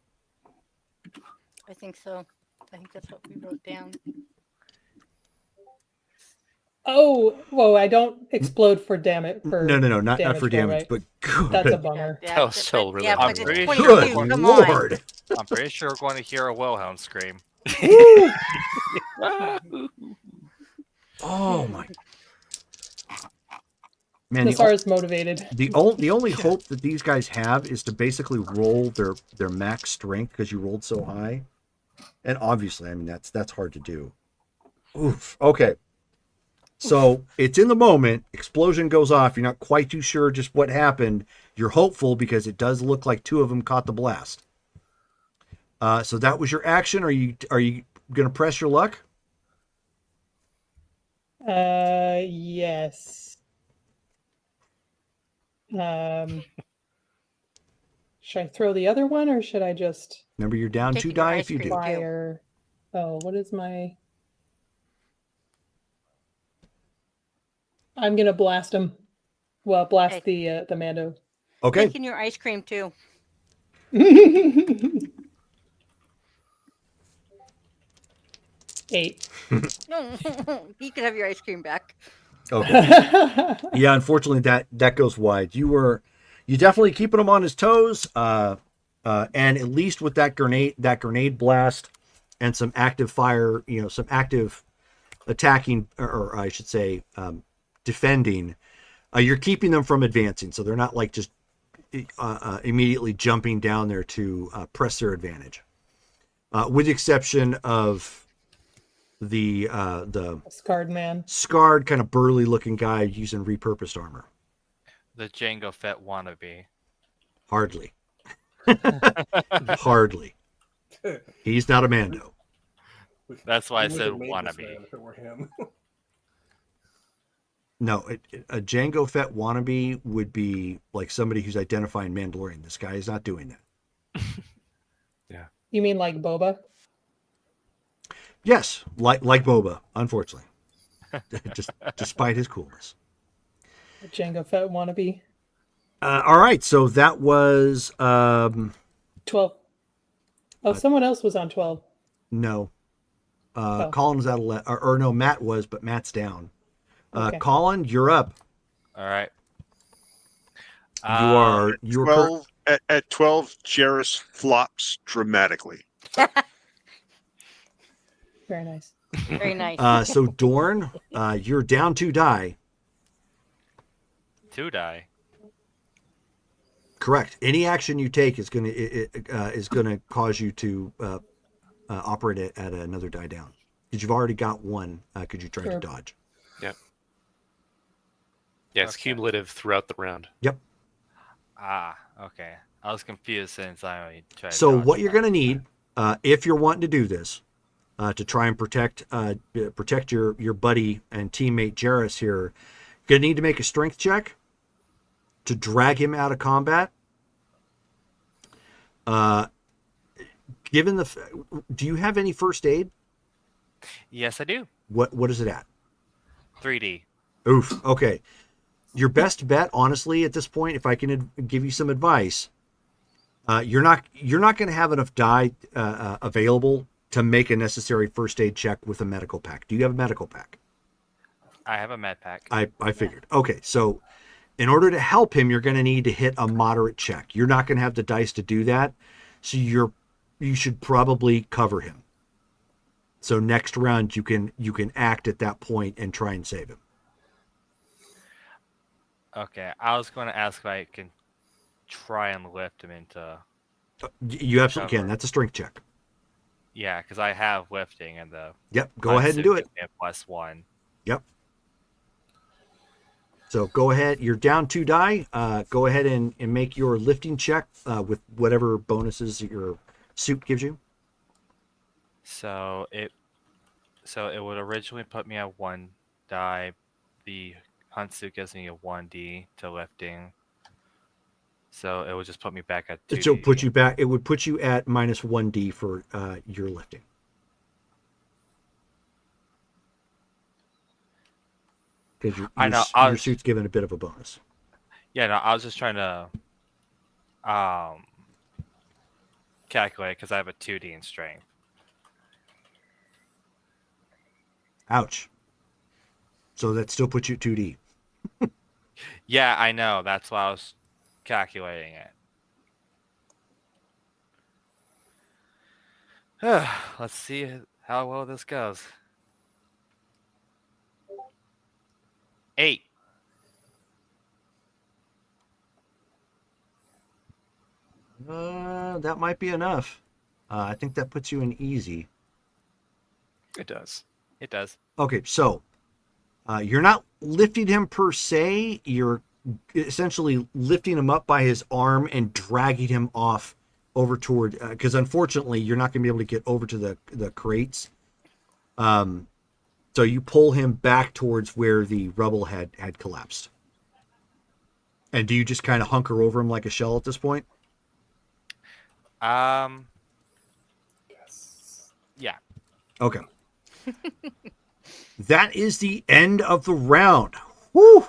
I think so. I think that's what we wrote down. Oh, whoa, I don't explode for damage. No, not for damage, right? but good. That's a bummer. Yeah, That was so yeah, I'm but it's pretty 22, sure- Good come on. Lord. I'm pretty sure we're going to hear a Wilhelm scream. Oh my. Man, Nassar's motivated. the only hope that these guys have is to basically roll their max strength because you rolled so high. And obviously, I mean that's hard to do. Oof. Okay. So it's in the moment, explosion goes off, you're not quite too sure just what happened. You're hopeful because it does look like 2 of them caught the blast. So that was your action. Are you gonna press your luck? Yes. Should I throw the other one or should I just Remember, you're down Take 2 your die ice if you cream. do. fire? Oh, what is my? I'm gonna blast him. Well, blast the Mando. Okay. Taking your ice cream too. 8. You can have your ice cream back. Okay. Yeah, unfortunately that goes wide. You definitely keeping him on his toes. And at least with that grenade blast and some active fire, some active attacking, or I should say, defending, you're keeping them from advancing. So they're not like just immediately jumping down there to press their advantage. With the exception of the Scarred man. scarred, kind of burly looking guy using repurposed armor. The Jango Fett wannabe. Hardly. Hardly. He's not a Mando. That's why I We said would've made this wannabe. man if it were him. No, a Jango Fett wannabe would be like somebody who's identifying Mandalorian. This guy is not doing that. You mean like Boba? Yes, like Boba, unfortunately. Just despite his coolness. A Jango Fett wannabe? All right, so that was 12. Oh, someone else was on 12. no. Oh. Colin's at 11, or no, Matt was, but Matt's down. Okay. Colin, you're up. All right. You're 12 at 12, Jarrus flops dramatically. Very nice. Very nice. so Dorn, you're down 2 die. 2 die. Correct. Any action you take is gonna cause you to operate it at another die down. Because you've already got one. Could you try to Sure. dodge? Yeah, it's Okay. cumulative throughout the round. Yep. Okay. I was confused since I only tried. to So dodge what you're that. gonna need, if you're wanting to do this, to try and protect your buddy and teammate Jarrus here, you're gonna need to make a strength check to drag him out of combat. Do you have any first aid? Yes, I do. What is it at? 3D. Oof. Okay. Your best bet, honestly, at this point, if I can give you some advice, you're not going to have enough die available to make a necessary first aid check with a medical pack. Do you have a medical pack? I have a med pack. I figured. Okay, so in order to help him, you're going to need to hit a moderate check. You're not going to have the dice to do that, so you should probably cover him. So next round, you can act at that point and try and save him. Okay. I was going to ask if I can try and lift him into. You absolutely can. Cover. That's a strength check. Yeah, because I have lifting and the. Yep. Go ahead and do it. +1. Yep. So go ahead. You're down 2 die. Go ahead and make your lifting check with whatever bonuses your suit gives you. So it would originally put me at 1 die. The hunt suit gives me a 1d to lifting. So it would just put me back at 2d. So put you back. It would put you at -1d for your lifting. Because your suit's given a bit of a bonus. Yeah, no, I was just trying to calculate because I have a 2d in strength. Ouch. So that still puts you at 2d. Yeah, I know. That's why I was calculating it. Let's see how well this goes. 8. That might be enough. I think that puts you in easy. It does. It does. Okay, so you're not lifting him per se. You're essentially lifting him up by his arm and dragging him off over toward, because unfortunately you're not going to be able to get over to the crates. So you pull him back towards where the rubble had collapsed. And do you just kind of hunker over him like a shell at this point? Yeah. Okay. That is the end of the round. Woo!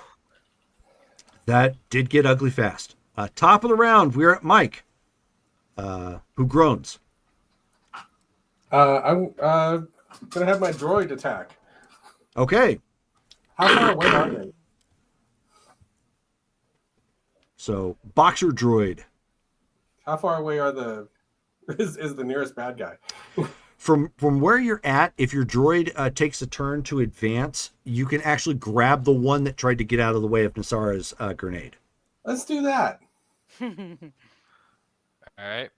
That did get ugly fast. Top of the round, we're at Mike, who groans. I'm gonna have my droid attack. Okay. How far away are they? So, boxer droid. How far away are is the nearest bad guy? From where you're at, if your droid takes a turn to advance, you can actually grab the one that tried to get out of the way of Nasara's grenade. Let's do that. All right.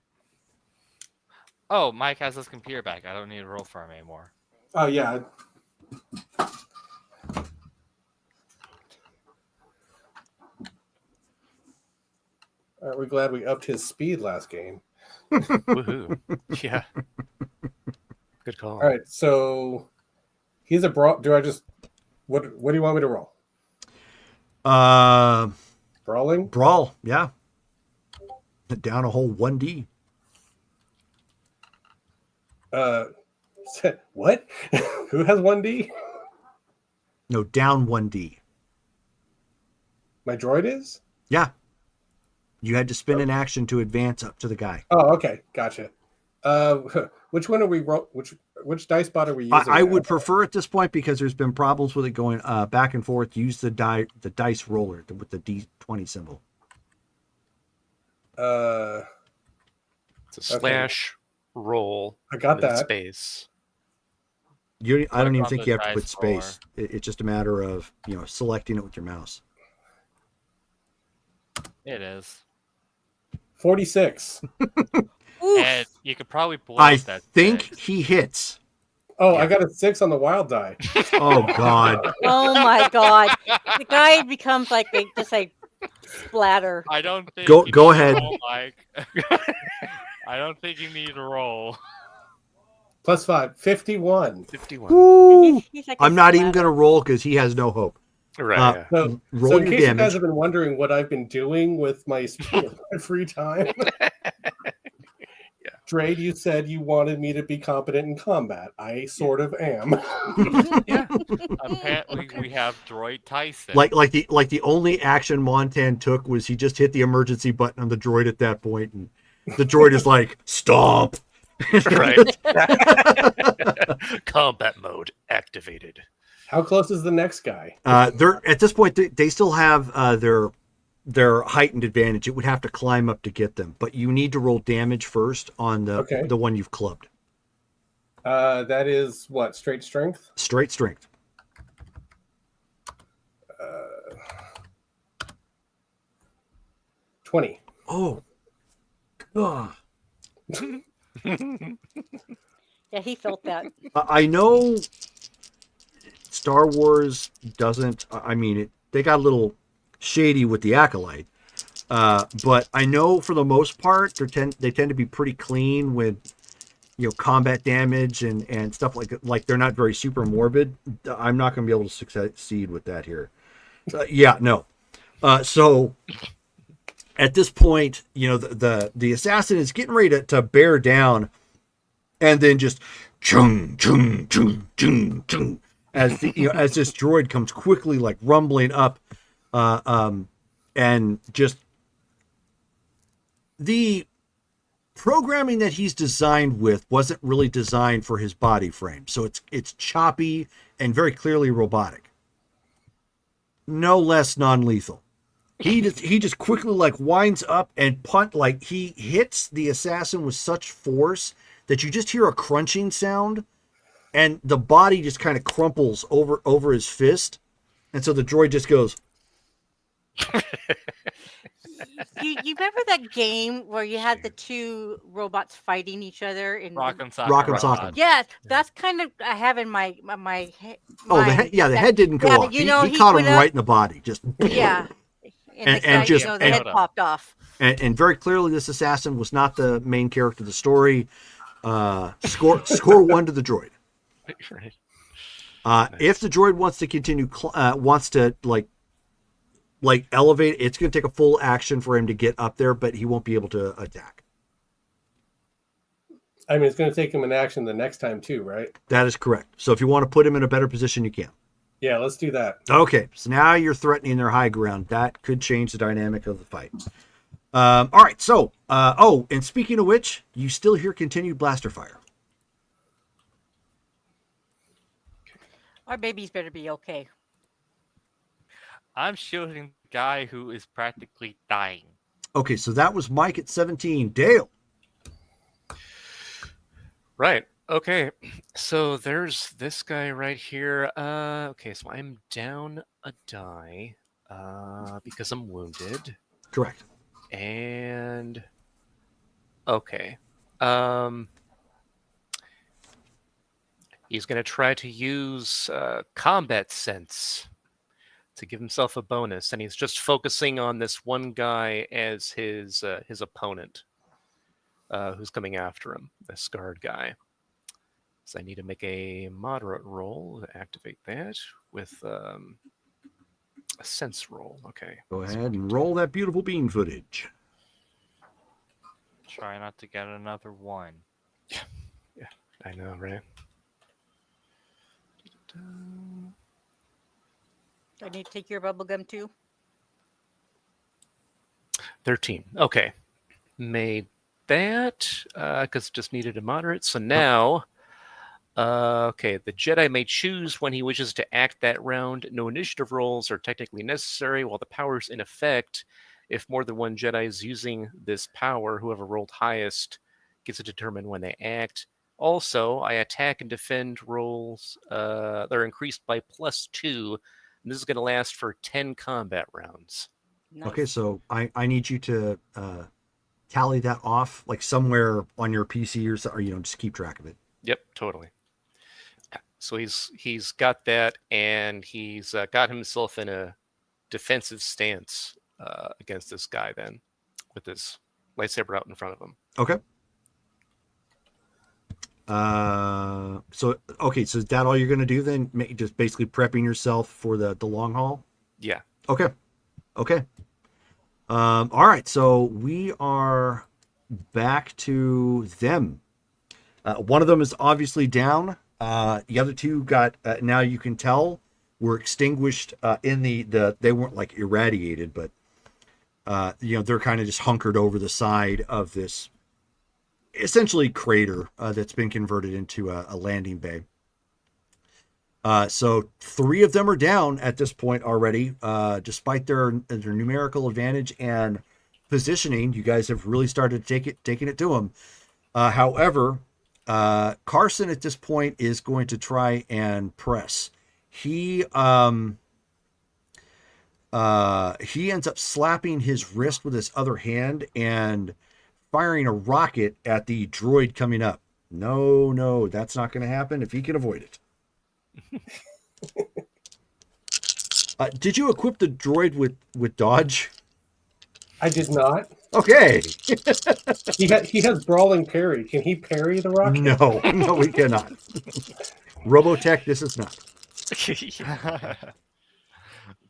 Oh, Mike has his computer back. I don't need to roll for him anymore. Oh yeah. Aren't we glad we upped his speed last game? Woohoo! Yeah. Good call. All right, so he's a brawl. Do I just what do you want me to roll? Brawling? Brawl, yeah. Down a whole 1D. What? Who has 1D? No, down 1D. My droid is? Yeah. You had to spend an action to advance up to the guy. Oh, okay, gotcha. Which one are we which dice bot are we using? I now? would prefer at this point, because there's been problems with it going back and forth. Use the dice roller with the D20 symbol. It's a slash roll. I got and then that. space. I don't Click even on think the you have to dice put space. It's just a matter of selecting it with your mouse. It is. 46. And you could probably blow I that. think six. he hits. Oh, I got a 6 on the wild die. Oh God! Oh my god. The guy becomes like just like splatter. I don't think. Go you go need to ahead. roll, Mike. I don't think you need to roll. Plus 5. 51. 51. Woo! He's like a I'm not even splatter. going to roll because he has no hope. Right. yeah. So, Roll so in your case you damage. guys have been wondering what I've been doing with my free time, Drade, you said you wanted me to be competent in combat. I sort of am. Apparently, we have Droid Tyson. Like the only action Montan took was he just hit the emergency button on the droid at that point, and the droid is like, "Stomp!" Right. Combat mode activated. How close is the next guy? They're at this point they still have their heightened advantage. It would have to climb up to get them, but you need to roll damage first on the one you've clubbed. That is what? Straight strength? Straight strength. 20. Oh. Ugh. Yeah, he felt that. I know Star Wars doesn't. I mean, they got a little shady with the Acolyte, but I know for the most part they tend to be pretty clean with combat damage and stuff like they're not very super morbid. I'm not going to be able to succeed with that here. Yeah, no. So at this point, the assassin is getting ready to bear down, and then just chung chung chung chung chung as as this droid comes quickly like rumbling up, and just the programming that he's designed with wasn't really designed for his body frame, so it's choppy and very clearly robotic, no less non-lethal. He just quickly like winds up and he hits the assassin with such force that you just hear a crunching sound, and the body just kind of crumples over his fist, and so the droid just goes. You remember that game where you had the two robots fighting each other in Rock'em Sock'em. Rock'em Sock'em. Yes, that's kind of I have in my Oh, the head didn't go off. He caught him right in the body, just yeah, and the head popped off. And very clearly, this assassin was not the main character of the story. Score 1 to the droid. Right. If the droid wants to continue, wants to like elevate, it's going to take a full action for him to get up there, but he won't be able to attack. I mean, it's going to take him an action the next time too, right? That is correct. So if you want to put him in a better position, you can. Yeah, let's do that. Okay, so now you're threatening their high ground. That could change the dynamic of the fight. All right, so, and speaking of which, you still hear continued blaster fire. Our babies better be okay. I'm shooting the guy who is practically dying. Okay, so that was Mike at 17. Dale. Right. Okay. So there's this guy right here. Okay, so I'm down a die because I'm wounded. Correct. And okay. He's going to try to use combat sense to give himself a bonus, and he's just focusing on this one guy as his opponent, who's coming after him, the scarred guy. So I need to make a moderate roll to activate that with a sense roll. Okay. Go ahead and roll that beautiful bean footage. Try not to get another one. Yeah, I know, right? Do I need to take your bubble gum too? 13. Okay. Made that because just needed a moderate. So now Okay, the Jedi may choose when he wishes to act that round. No initiative rolls are technically necessary while the power's in effect. If more than one Jedi is using this power, whoever rolled highest gets to determine when they act. Also, I attack and defend rolls they're increased by +2, and this is going to last for 10 combat rounds. Nice. Okay, so I need you to tally that off like somewhere on your PC or so, or just keep track of it. Yep, totally. So he's got that, and he's got himself in a defensive stance against this guy then, with his lightsaber out in front of him. Okay. So is that all you're going to do then? Just basically prepping yourself for the long haul? Yeah. Okay. All right, so we are back to them. One of them is obviously down. The other two got, now you can tell, were extinguished in they weren't like irradiated, but they're kind of just hunkered over the side of this essentially crater that's been converted into a landing bay. So 3 of them are down at this point already, despite their numerical advantage and positioning. You guys have really started taking it to them. However, Carson at this point is going to try and press. He ends up slapping his wrist with his other hand and firing a rocket at the droid coming up. No, that's not going to happen if he can avoid it. Did you equip the droid with dodge? I did not. Okay. He has brawling parry. Can he parry the rocket? No, we cannot. Robotech, this is not.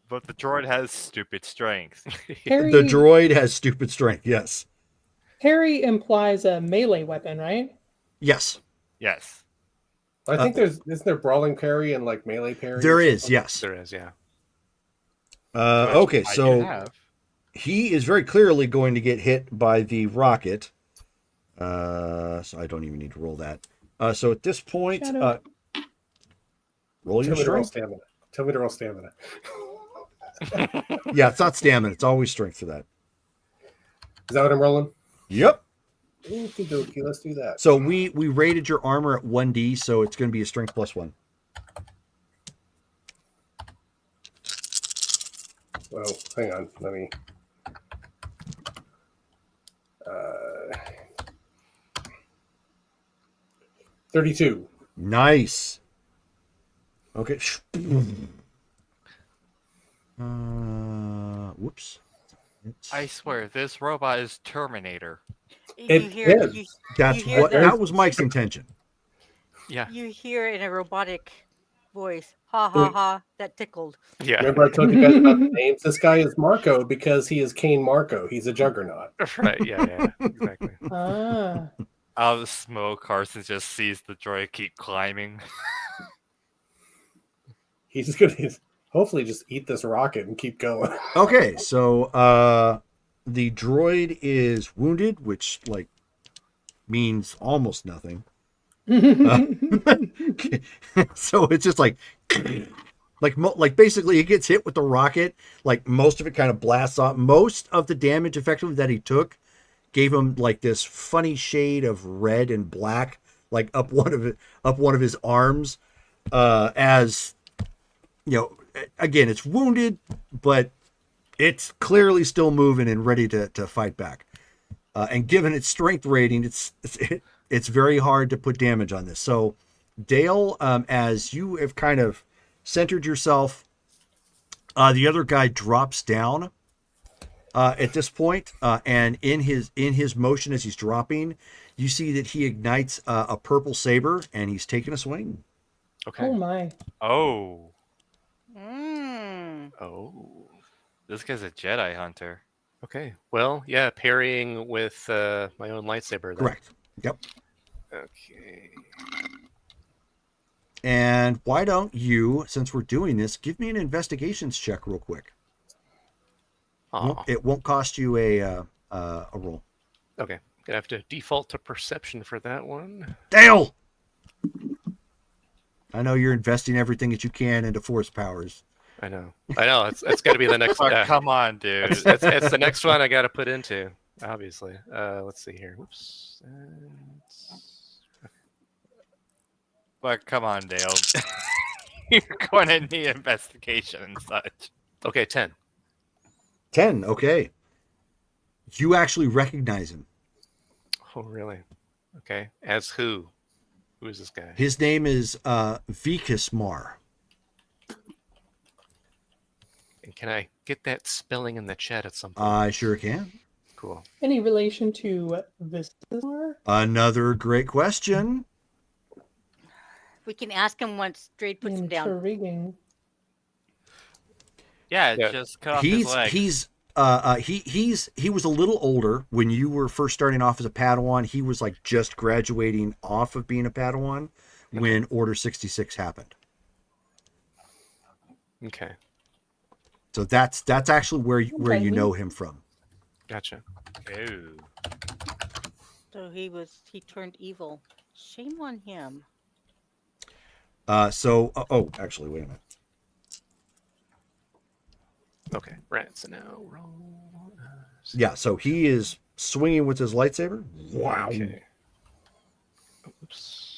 But the droid has stupid strength. Parry, The droid has stupid strength. Yes. parry implies a melee weapon, right? Yes. Yes. I think isn't there brawling parry and like melee parry? There is. Yes. There is, yeah. Okay, I do so have. he is very clearly going to get hit by the rocket. So I don't even need to roll that. So at this point, Shadow. roll your Tell me to roll strength. stamina. Tell me to roll stamina. Yeah, it's not stamina. It's always strength for that. Is that what I'm rolling? Yep. Okie dokie, let's do that. So we rated your armor at 1D, so it's going to be a strength +1. Well, hang on. Let me. 32. Nice. Okay. Whoops. I swear, this robot is Terminator. It you hear, is. you, That's you hear what the- that was Mike's intention. Yeah. you hear in a robotic voice, ha ha ha, that tickled. Yeah. Remember I told you guys about the names? This guy is Marco because he is Kane Marco. He's a juggernaut. Right, yeah, exactly. Ah. Out of the smoke, Carson just sees the droid keep climbing. He's going to hopefully just eat this rocket and keep going. Okay, so the droid is wounded, which like means almost nothing. So it's just like basically he gets hit with the rocket, like most of it kind of blasts off. Most of the damage effectively that he took gave him like this funny shade of red and black, like up one of his arms, as you know, again, it's wounded, but it's clearly still moving and ready to fight back. And given its strength rating, it's very hard to put damage on this. So Dale, as you have kind of centered yourself, the other guy drops down at this point, and in his motion as he's dropping, you see that he ignites a purple saber and he's taking a swing. Okay. Oh my. Oh, Mm. Oh. this guy's a Jedi hunter. Okay. Well, yeah, parrying with my own lightsaber. Then. Correct. Yep. Okay. And why don't you, since we're doing this, give me an investigations check real quick. Aw. It won't cost you a roll. Okay. Gonna have to default to perception for that one. Dale! I know you're investing everything that you can into force powers. I know. That's got to be the next. Oh, come on, dude. It's the next one I got to put into. Obviously. Let's see here. Whoops. But come on, Dale. You're going to need investigation and such. Okay, 10. 10. Okay. You actually recognize him. Oh, really? Okay. As who? Who is this guy? His name is Vikas Mar. And can I get that spelling in the chat at some point? I sure can. Cool. Any relation to Vistar? Another great question. We can ask him once Drade puts him down. Intriguing. Yeah, Yeah. just cut off his leg. He was a little older when you were first starting off as a Padawan. He was like just graduating off of being a Padawan when Order 66 happened. Okay. So that's actually where you Okay. know him from. Gotcha. Ooh. So he turned evil. Shame on him. Actually, wait a minute. Okay. Right. So now roll. Yeah, so he is swinging with his lightsaber. Wow. Okay. Oops.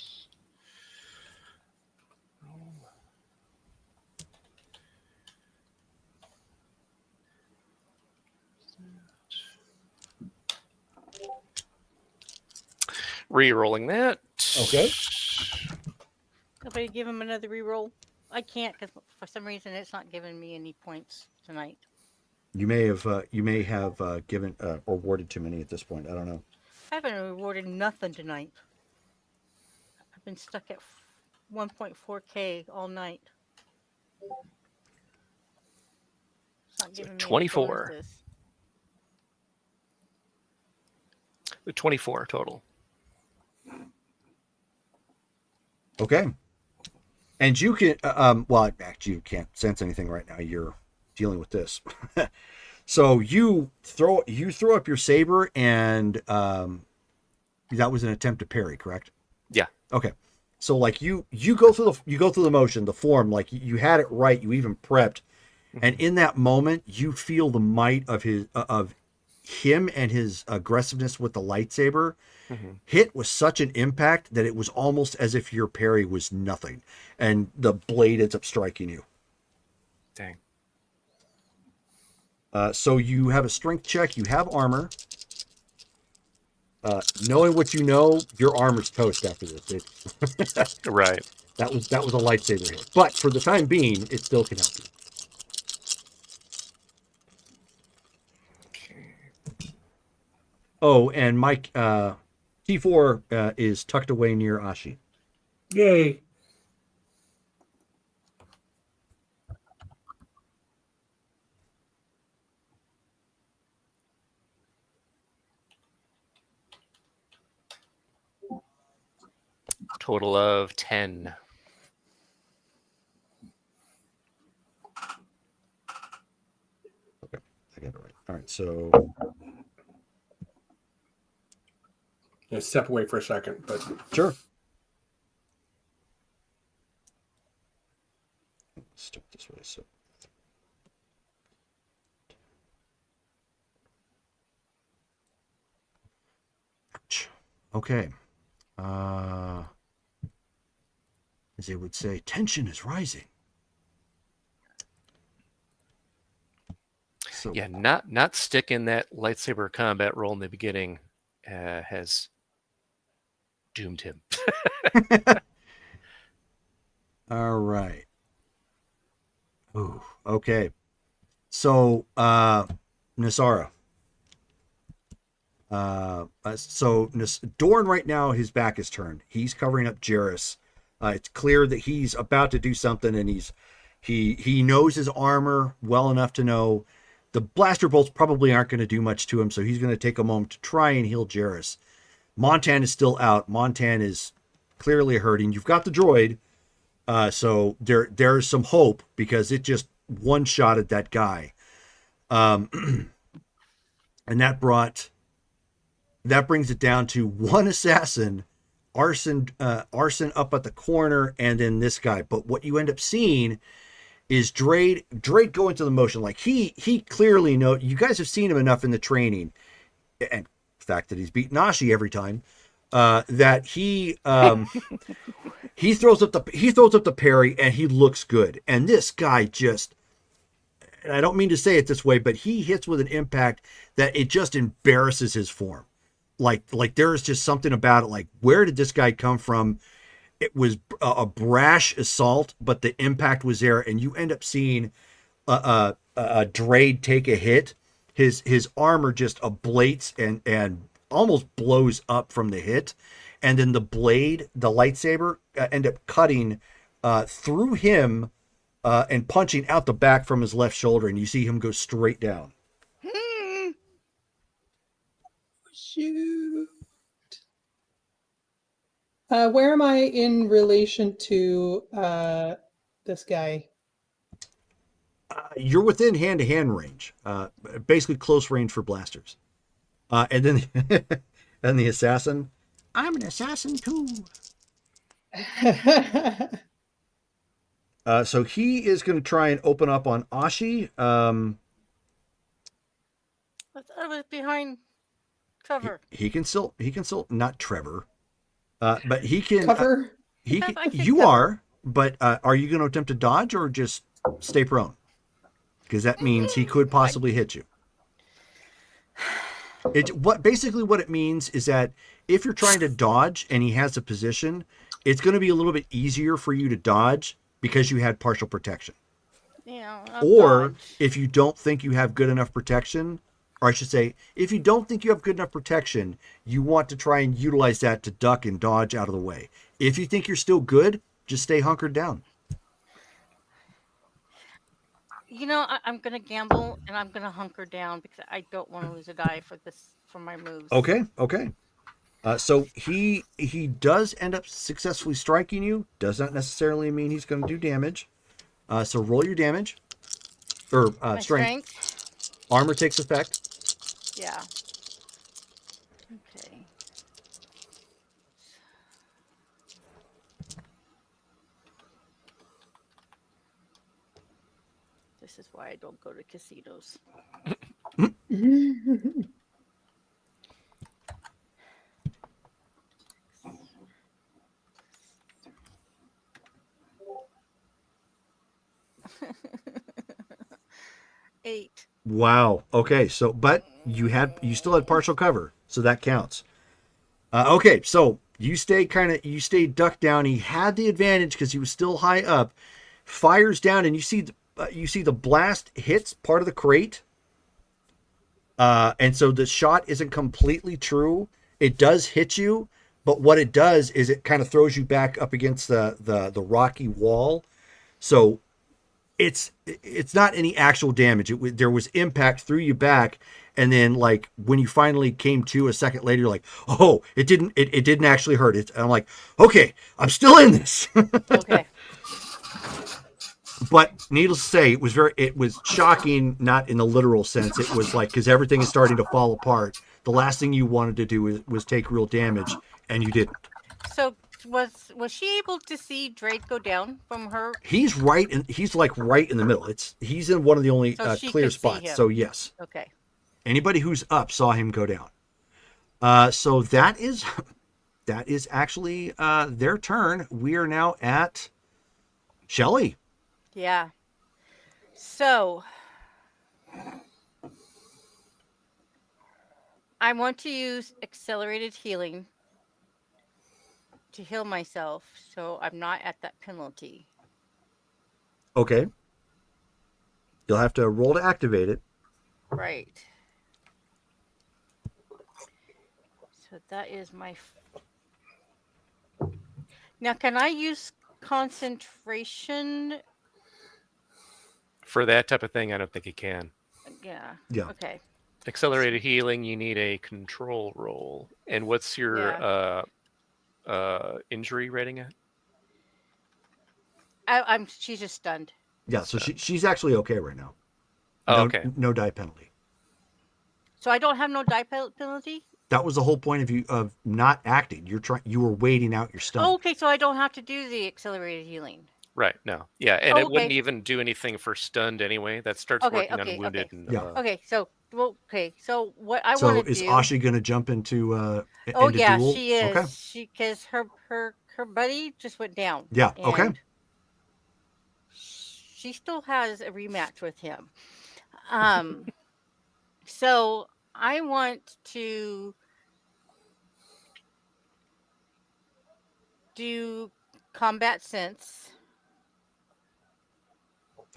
Re-rolling that. Okay. Nobody give him another reroll. I can't because for some reason it's not giving me any points tonight. You may have given awarded too many at this point. I don't know. I haven't rewarded nothing tonight. I've been stuck at 1.4K all night. It's not giving me any 24. bonuses. 24 total. Okay. And you can well, actually you can't sense anything right now. You're dealing with this. So you throw up your saber, and that was an attempt to parry, correct? Yeah. Okay. So like you go through the motion, the form, like you had it right. You even prepped, and in that moment, you feel the might of him and his aggressiveness with the lightsaber hit with such an impact that it was almost as if your parry was nothing, and the blade ends up striking you. Dang. So you have a strength check. You have armor. Knowing what you know, your armor's toast after this. Right. That was a lightsaber hit, but for the time being, it still can help you. Oh, and Mike, T4 is tucked away near Ashi. Yay. Total of 10. Okay, I got it right. All right, so Yeah, step away for a second, but sure. Step this way. So okay. As they would say, tension is rising. So Yeah, not sticking that lightsaber combat roll in the beginning has doomed him. all right. Ooh, okay. So Nasara. Dorn right now, his back is turned. He's covering up Jarrus. It's clear that he's about to do something, and he knows his armor well enough to know the blaster bolts probably aren't going to do much to him, so he's going to take a moment to try and heal Jarrus. Montan is still out. Montan is clearly hurting. You've got the droid, so there's some hope because it just one-shotted that guy. And that brings it down to one assassin Arson up at the corner, and then this guy. But what you end up seeing is Drade go into the motion. Like he clearly know, you guys have seen him enough in the training, and the fact that he's beaten Ashi every time, that he throws up the parry and he looks good. And this guy just, and I don't mean to say it this way, but he hits with an impact that it just embarrasses his form. Like there is just something about it. Like, where did this guy come from? It was a brash assault, but the impact was there, and you end up seeing a Drade take a hit. His armor just ablates and almost blows up from the hit, and then the blade, the lightsaber, end up cutting through him and punching out the back from his left shoulder, and you see him go straight down. Shoot. Where am I in relation to this guy? You're within hand-to-hand range, basically close range for blasters. And then and the assassin, I'm an assassin too. So he is going to try and open up on Ashi. I thought it was behind Trevor. He can still not Trevor, but he can Cover? He I can, can you cover. are, but are you going to attempt to dodge or just stay prone? Because that means he could possibly hit you. Basically what it means is that if you're trying to dodge and he has a position, it's going to be a little bit easier for you to dodge because you had partial protection. Yeah. Or if you don't think you have good enough protection, or I should say, if you don't think you have good enough protection, you want to try and utilize that to duck and dodge out of the way. If you think you're still good, just stay hunkered down. You know, I'm gonna gamble and I'm gonna hunker down because I don't want to lose a die for my moves. Okay. So he does end up successfully striking you. Does not necessarily mean he's going to do damage. So roll your damage. Or My strength. Armor takes effect. Yeah. Okay. This is why I don't go to casinos. Eight. Wow. Okay. So, but you still had partial cover, so that counts. Okay. So you stay ducked down. He had the advantage because he was still high up. Fires down, and you see the blast hits part of the crate. And so the shot isn't completely true. It does hit you, but what it does is it kind of throws you back up against the rocky wall. So it's not any actual damage. There was impact, threw you back, and then like when you finally came to a second later, you're like, oh, it didn't actually hurt. And I'm like, okay, I'm still in this. Okay. But needless to say, it was shocking, not in the literal sense. It was like, because everything is starting to fall apart. The last thing you wanted to do was take real damage, and you didn't. So was she able to see Drake go down from her? He's right in the middle. He's in one of the only So she clear could see spots. him. So yes, Okay. anybody who's up saw him go down. So that is actually their turn. We are now at Shelly. Yeah. So I want to use accelerated healing to heal myself so I'm not at that penalty. Okay. You'll have to roll to activate it. Right. So that is my... Now, can I use concentration? For that type of thing, I don't think you can. Yeah. Yeah. Okay. Accelerated healing, you need a control roll. And what's your injury rating at? She's just stunned. Yeah, so she's actually okay right now. Oh, No, okay. No die penalty. So I don't have no die penalty? That was the whole point of you of not acting. You were waiting out your stun. Oh, okay, so I don't have to do the accelerated healing. Right. No. Yeah, and Oh, it wouldn't okay. even do anything for stunned anyway. That starts Okay, working okay, on wounded okay. and Yeah. above. Okay, so so what I So want to is do? Ashi going to jump into Oh into yeah, duel? she is. Okay. Because her buddy just went down. Yeah. Okay. And she still has a rematch with him. So I want to do combat sense.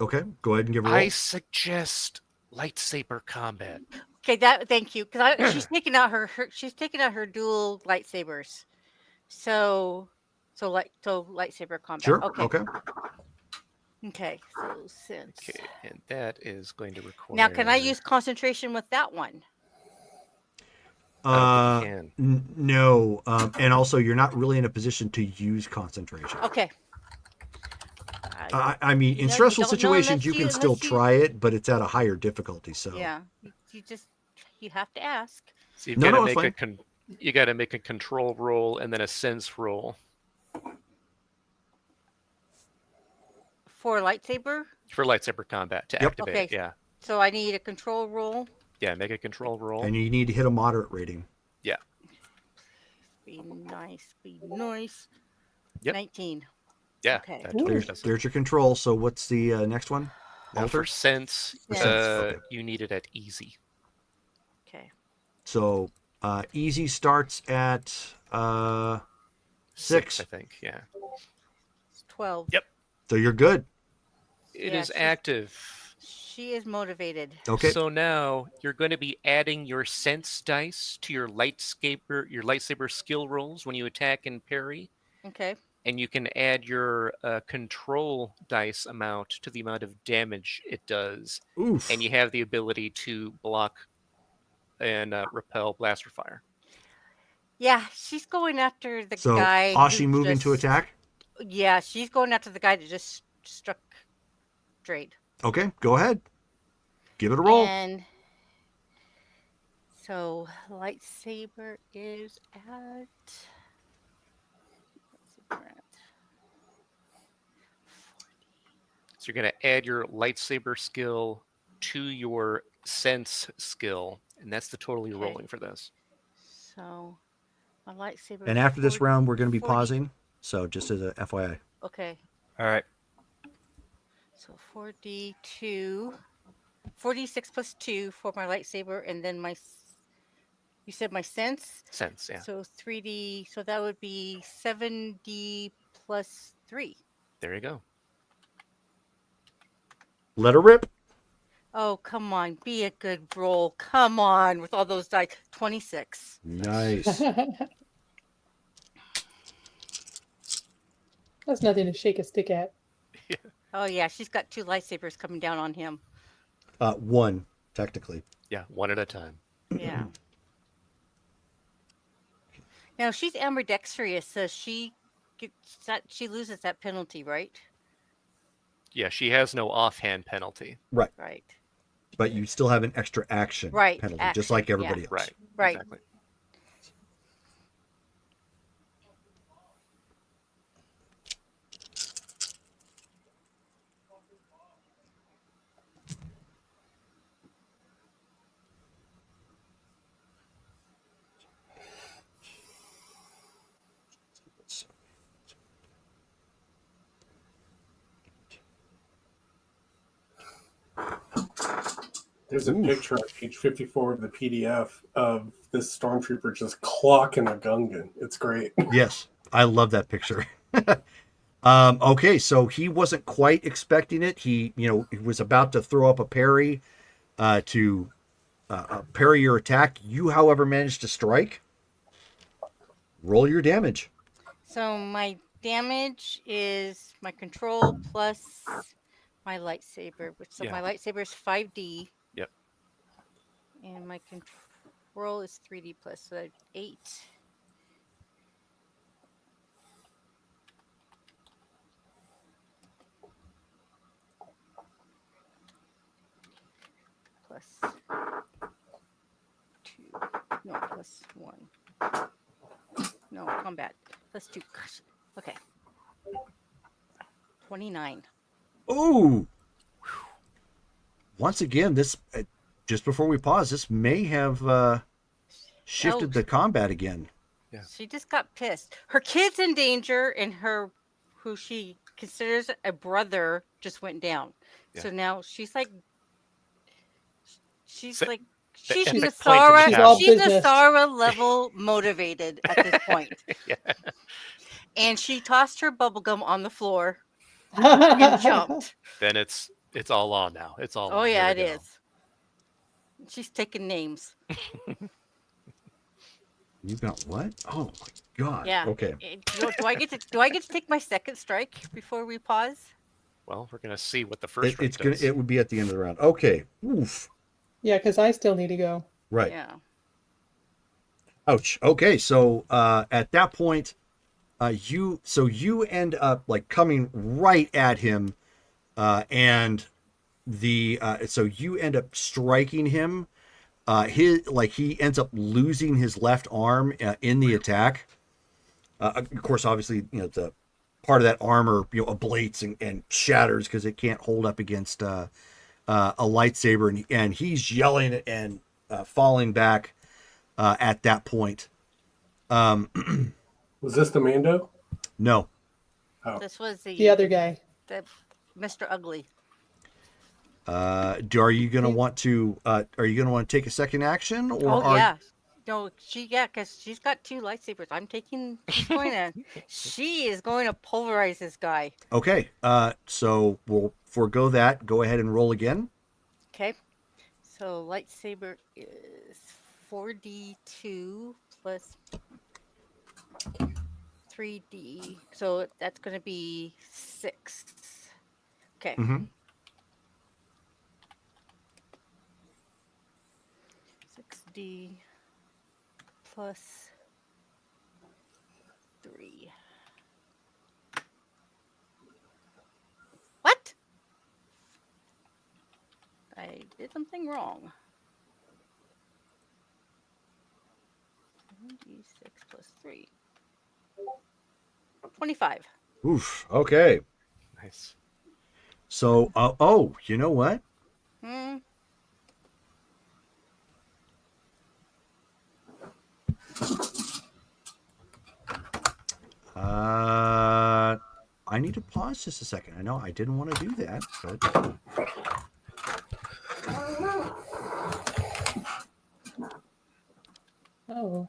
Okay. Go ahead and give a roll. I suggest lightsaber combat. Okay, thank you, because she's taking out she's taking out her dual lightsabers. So lightsaber combat. Sure. Okay. Okay. Okay. So sense. Okay, and that is going to require. Now, can I use concentration with that one? I don't think you can. No. And also, you're not really in a position to use concentration. Okay. I mean, in you stressful don't know situations, you unless can still unless you- try it, but it's at a higher difficulty. So Yeah. You have to ask. So you've No, got to no, it's make fine. you got to make a control roll and then a sense roll For lightsaber. for lightsaber combat to Yep. activate. Okay. It. Yeah, So I need a control roll. yeah. Make a control roll. and you need to hit a moderate rating. Yeah. Be nice. Be nice. Yep. 19. Yeah. Okay. That totally does it. There's your control. So what's the next one? Oh, for After? sense, For sense, okay. you need it at easy. Okay. So easy starts at 6. I think. Yeah. It's 12. Yep. So you're good. It Yeah, is she's- active. She is motivated. Okay. So now you're going to be adding your sense dice to your lightsaber skill rolls when you attack and parry, Okay. and you can add your control dice amount to the amount of damage it does, Oof. and you have the ability to block and repel blaster fire. Yeah, she's going after the So guy. Ashi who moving to just- attack. Yeah, she's going after the guy that just struck Drade. Okay, go ahead. Give it a roll. And so lightsaber is at. So you're going to add your lightsaber skill to your sense skill, and that's the total you're Okay. rolling for this. So my lightsaber. And is after this 40 round, we're going to be 40 pausing. So just as a FYI. Okay, All right. so 42, 46 plus 2 for my lightsaber, and then you said my sense. Sense, yeah. So 3D. So that would be 7D plus 3. There you go. Let her rip. Oh, come on. Be a good roll. Come on. With all those dice. 26. Nice. That's nothing to shake a stick at. Oh, yeah. She's got 2 lightsabers coming down on him. 1, technically. Yeah, one at a time. Yeah. Now, she's ambidextrous, so she loses that penalty, right? Yeah, she has no offhand penalty. Right. Right. But you still have an extra action Right, penalty, action, just like yeah. everybody else. Right. Right. Exactly. There's a Oof. picture on page 54 of the PDF of this stormtrooper just clocking a Gungan. It's great. Yes, I love that picture. Okay, so he wasn't quite expecting it. He was about to throw up a parry to parry your attack. You, however, managed to strike. Roll your damage. So my damage is my control plus my lightsaber. So Yeah. my lightsaber is 5D. Yep. And my control is 3D plus. So that's 8. Plus 2. No, plus 1. No, combat. Plus 2. Gosh. Okay. 29. Ooh. Once again, this just before we pause, this may have shifted the combat again. Yeah. She just got pissed. Her kid's in danger, and who she considers a brother, just went down. Yeah. So now she's like, she's So- like, the she's epic plight of the Nasara. She's all She's business. Nasara level motivated at this point. Yeah. And she tossed her bubblegum on the floor and jumped. Then it's all on now. It's all. Oh on. yeah, it Here we go. is. She's taking names. You got what? Oh my god. Yeah. Okay. Do I get to take my second strike before we pause? Well, we're gonna see what the first. It's strike gonna. does. It would be at the end of the round. Okay. Oof. Yeah, because I still need to go. Right. Yeah. Ouch. Okay. So at that point, you end up like coming right at him, and so you end up striking him. He ends up losing his left arm in the attack. Of course, obviously, the part of that armor ablates and shatters because it can't hold up against a lightsaber, and he's yelling and falling back at that point. Was this the Mando? No. Oh. This was The other guy. the Mr. Ugly. Are you gonna want to take a second action, or Oh are yeah. No, because she's got 2 lightsabers. She is going to pulverize this guy. okay? So we'll forego that. Go ahead and roll again. Okay. So lightsaber is 4d2 plus 3d. So that's going to be 6. Okay. Mm-hmm. 6d plus 3. What? I did something wrong. 1d6 plus 3. 25. Oof. Okay. Nice. So, you know what? Hmm. I need to pause just a second. I know I didn't want to do that, but Oh.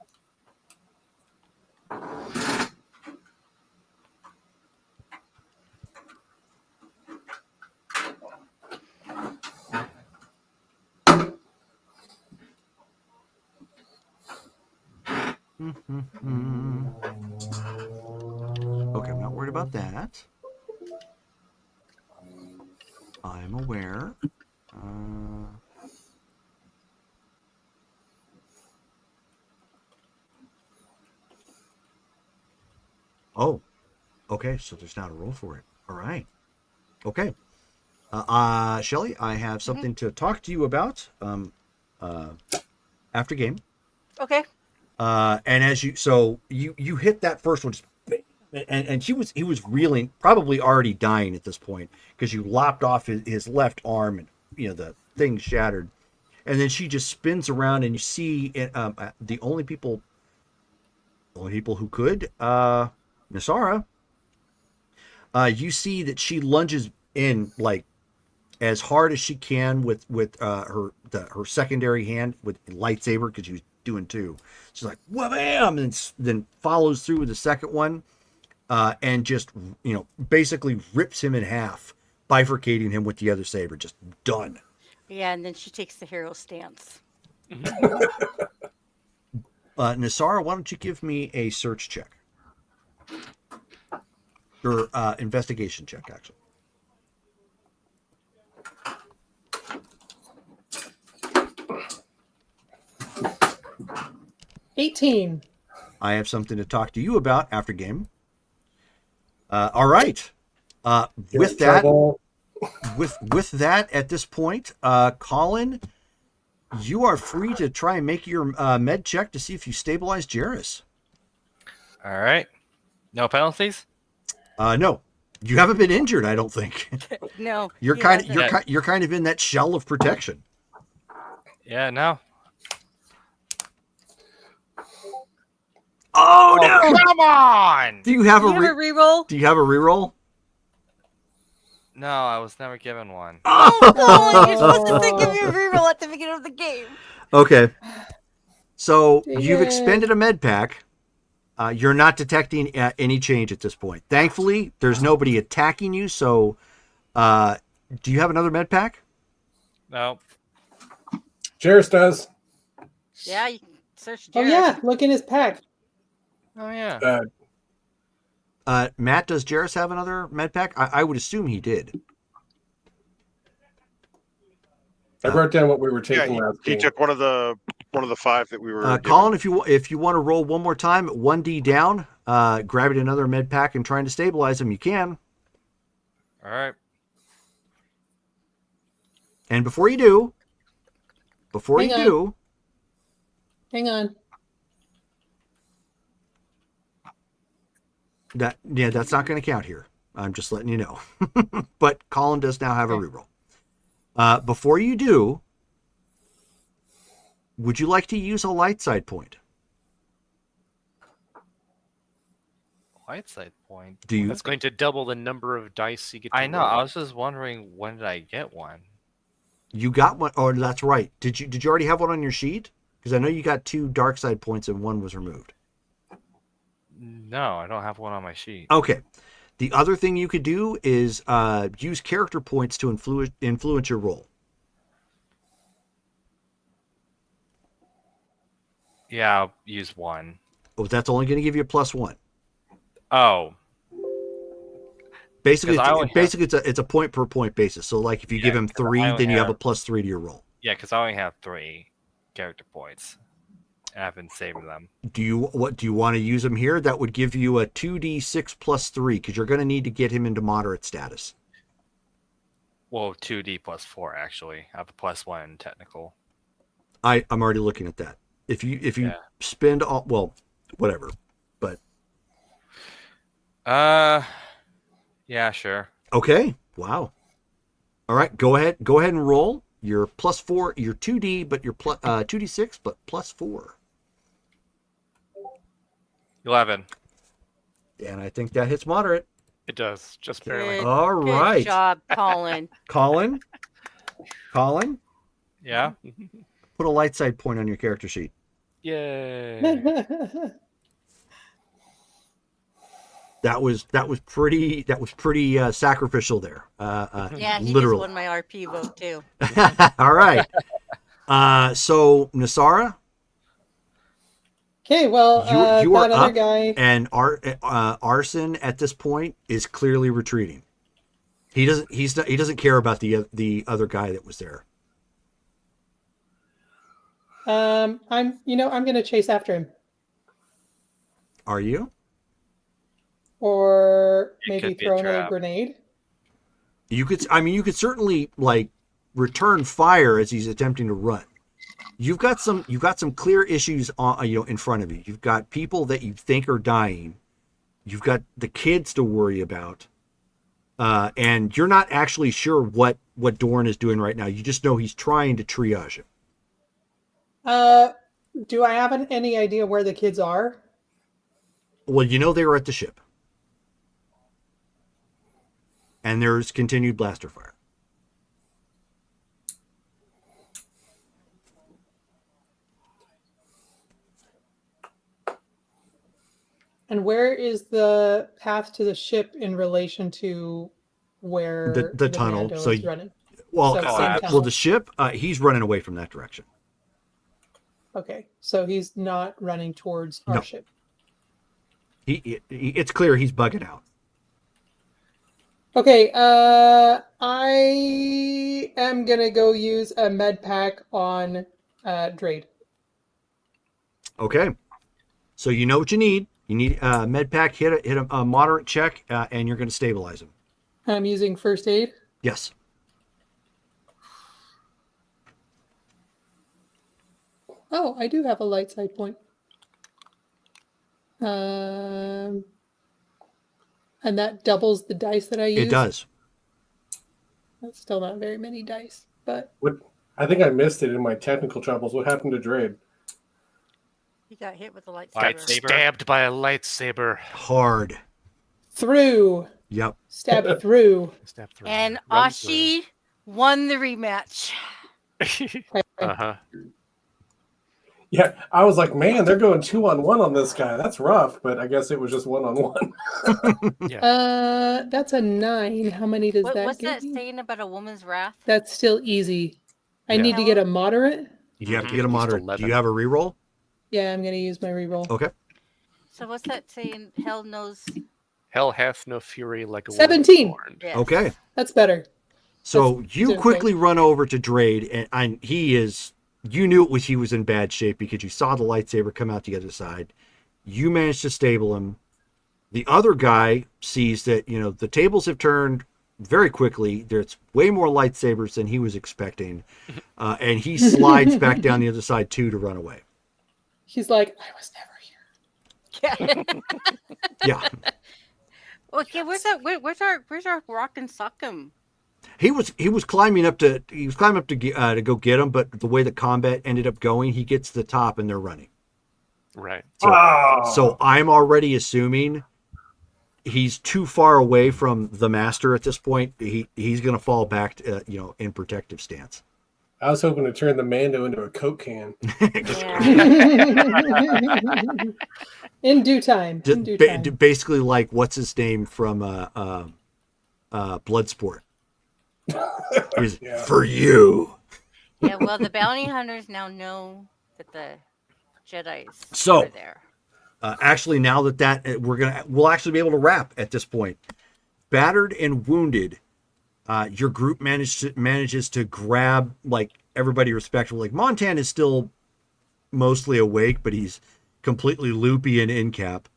okay, I'm not worried about that. I'm aware. Oh, okay. So there's not a roll for it. All right. Okay. Shelly, I have something to talk to you about. After game. Okay. And as you hit that first one, just, and he was reeling, probably already dying at this point because you lopped off his left arm, and the thing shattered. And then she just spins around, and you see the only people who could, Nasara. You see that she lunges in like as hard as she can with her secondary hand with lightsaber, because she was doing 2. She's like wha-bam, and then follows through with the second one, and just basically rips him in half, bifurcating him with the other saber. Just done. Yeah, and then she takes the hero stance. Nasara, why don't you give me a search check or investigation check, actually. $18. I have something to talk to you about after game. All right. With that, Trouble. with that, at this point, Colin, You are free to try and make your med check to see if you stabilize Jarrus. All right. No penalties? No, you haven't been injured. I don't think. No. You're he kind of hasn't. you're kind of in that shell of protection. Yeah, no. Oh no! Come on! Do you have Do a you have a reroll? Do you have a reroll? No, I was never given one. Oh, you're supposed to say give me a reroll at the beginning of the game. Okay. So Dang you've it. expended a med pack. You're not detecting any change at this point. Thankfully, there's nobody attacking you. So, do you have another med pack? No. Jarrus does. Yeah, you can search Oh Jarrus. yeah, look in his pack. Oh yeah. Matt, does Jarrus have another med pack? I would assume he did. I wrote down what we were Yeah, taking last he game. took one of the 5 that we were. given. Colin, if you want to roll one more time, 1D down, grabbing another med pack and trying to stabilize him, you can. All right. And before you do, Hang on. Hang on. that's not going to count here. I'm just letting you know. But Colin does now have a reroll. Before you do, would you like to use a light side point? Light side point. Do you? That's going to double the number of dice you get to I know. roll. I was just wondering when did I get one? You got one? Oh, that's right. Did you already have one on your sheet? Because I know you got 2 dark side points and one was removed. No, I don't have one on my sheet. Okay. The other thing you could do is use character points to influence your roll. Yeah, I'll use one. Oh, that's only going to give you a +1. Oh. Basically, 'Cause I only it's a point per point basis. So, like, if you give him 3, only then you have have- a +3 to your roll. Yeah, because I only have 3 character points. And I've been saving them. Do you want to use them here? That would give you a 2d6 +3 because you're going to need to get him into moderate status. Well, 2D plus 4 actually. I have a +1 in technical. I'm already looking at that. If you Yeah. spend all, well, whatever, but Yeah, sure. okay. Wow. All right, go ahead and roll. Your +4, your 2D, but your 2d6, but +4. 11. And I think that hits moderate. It does, just barely. Good, All good right. job, Colin. Colin, Yeah. put a light side point on your character sheet. Yay. That was pretty sacrificial there. Yeah, he literally. just won my RP vote too. All right. So Nasara, Okay, well, you are that other up, guy. and Arson at this point is clearly retreating. He doesn't care about the other guy that was there. I'm gonna chase after him, Are you? or It maybe could be a throw another trap. grenade. You could certainly like return fire as he's attempting to run. You've got some clear issues on in front of you. You've got people that you think are dying. You've got the kids to worry about. And you're not actually sure what Dorn is doing right now. You just know he's trying to triage it. Do I have any idea where the kids are? Well, you know they were at the ship. And there's continued blaster fire. And where is the path to the ship in relation to where The tunnel, Mando so is you- running? Well, So same well, tunnel. the ship, he's running away from that direction. Okay, so he's not running towards our No. ship. It's clear he's bugging out. Okay, I am gonna go use a med pack on Drade. Okay. So you know what you need. You need a med pack, hit a moderate check, and you're going to stabilize him. I'm using first aid. Yes. Oh, I do have a light side point. And that doubles the dice that I use. It does. That's still not very many dice, but What? I think I missed it in my technical troubles. What happened to Drade? He got hit with a lightsaber. Got Lightsaber. stabbed by a lightsaber. Hard. through. Yep. Stab through. Stabbed through. And Run Ashi won the rematch. through. Uh-huh. Yeah, I was like, man, they're going 2-on-1 on this guy. That's rough, but I guess it was just 1-on-1. That's a 9. How many does that What's give that me? saying about a woman's wrath? That's still easy. I Yeah. need to get a moderate. You have to Mhm. get a Just moderate. Do 11. you have a reroll? Yeah, I'm going to use my reroll. Okay. So what's that saying? Hell knows. Hell hath no fury like a 17. woman scorned. Yes. Okay. That's better. So you doing quickly run over to Drade, and he is. You knew he was in bad shape because you saw the lightsaber come out the other side. You managed to stable him. The other guy sees that the tables have turned very quickly. There's way more lightsabers than he was expecting, and he slides back down the other side too to run away. He's like, I was never here. Yeah. Yeah, Okay, where's our rock and sock'em? he was climbing up to go get him, but the way the combat ended up going, he gets to the top and they're running. Right. So I'm already assuming he's too far away from the master at this point. He's going to fall back, in protective stance. I was hoping to turn the Mando into a Coke can. In due time. In due time. Basically, like what's his name from Bloodsport? He's, Yeah. For you. Yeah, well, the bounty hunters now know that the Jedi's So- are there. Actually, now that we'll actually be able to wrap at this point. Battered and wounded, your group manages to grab like everybody respectively. Like Montan is still mostly awake, but he's completely loopy and in cap.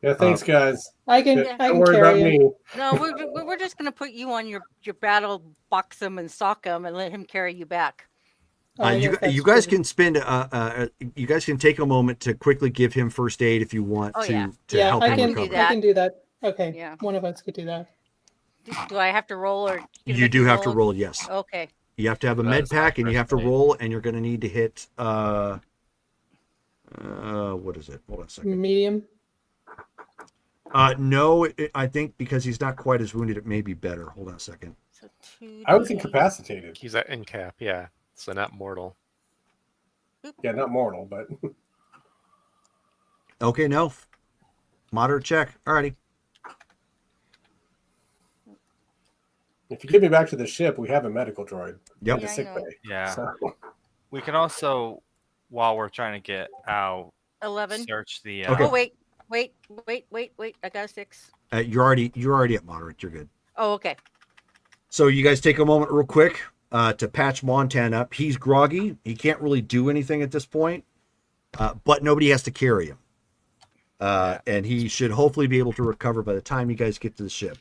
Yeah, thanks, guys. I can Don't I can worry about carry him. me. No, we're just gonna put you on your battle box'em and sock'em and let him carry you back. Oh, I You guess that's guys true. can spend you guys can take a moment to quickly give him first aid if you want Oh, to yeah. Yeah, help I him can recover. do that. I can do that. Okay. Yeah. One of us could do that. Do I have to roll or You do have to roll, yes. Okay. You have to have a med That's my pack and you have to first aid. roll, and you're going to need to hit what is it? Hold on a second. Medium. No, I think because he's not quite as wounded, it may be better. Hold on a second. So 2. I was incapacitated. He's at incap, yeah. So not mortal. Yeah, not mortal, but Okay, no. Moderate check. Alrighty. if you get me back to the ship, we have a medical droid Yep. in the Yeah, I sick know. bay. Yeah. So, We can also, while we're trying to get out, 11. search the. Okay. Oh wait. I got a 6. You're already at moderate. You're good. Oh, okay. So you guys take a moment real quick to patch Montan up. He's groggy. He can't really do anything at this point, but nobody has to carry him. And he should hopefully be able to recover by the time you guys get to the ship.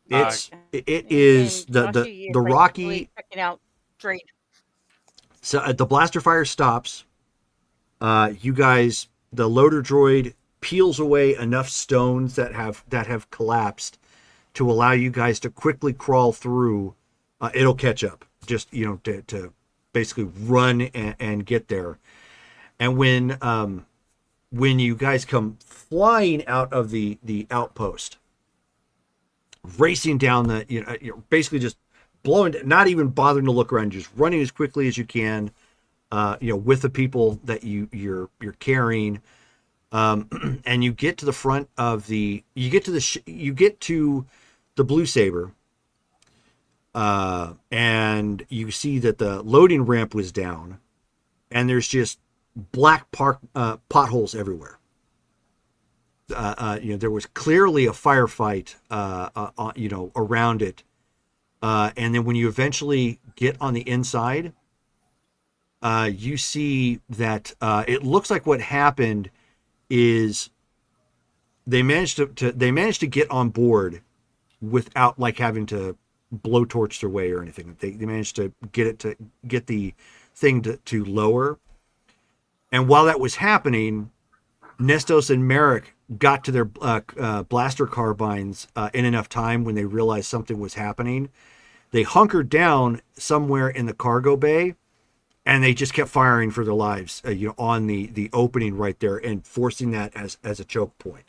It is And the Joshi is, the like, rocky. really checking out Drake. So the blaster fire stops. You guys, the loader droid peels away enough stones that have collapsed to allow you guys to quickly crawl through. It'll catch up, just to basically run and get there. And when you guys come flying out of the outpost, racing down you're basically just blowing, not even bothering to look around, just running as quickly as you can, with the people that you're carrying, and you get to the front of you get to the Blue Saber, and you see that the loading ramp was down, and there's just black potholes everywhere. There was clearly a firefight, around it. And then when you eventually get on the inside, you see that it looks like what happened is they managed to get on board without like having to blowtorch their way or anything. They managed to get the thing to lower. And while that was happening, Nestos and Merrick got to their blaster carbines in enough time when they realized something was happening. They hunkered down somewhere in the cargo bay, and they just kept firing for their lives, on the opening right there, and forcing that as a choke point,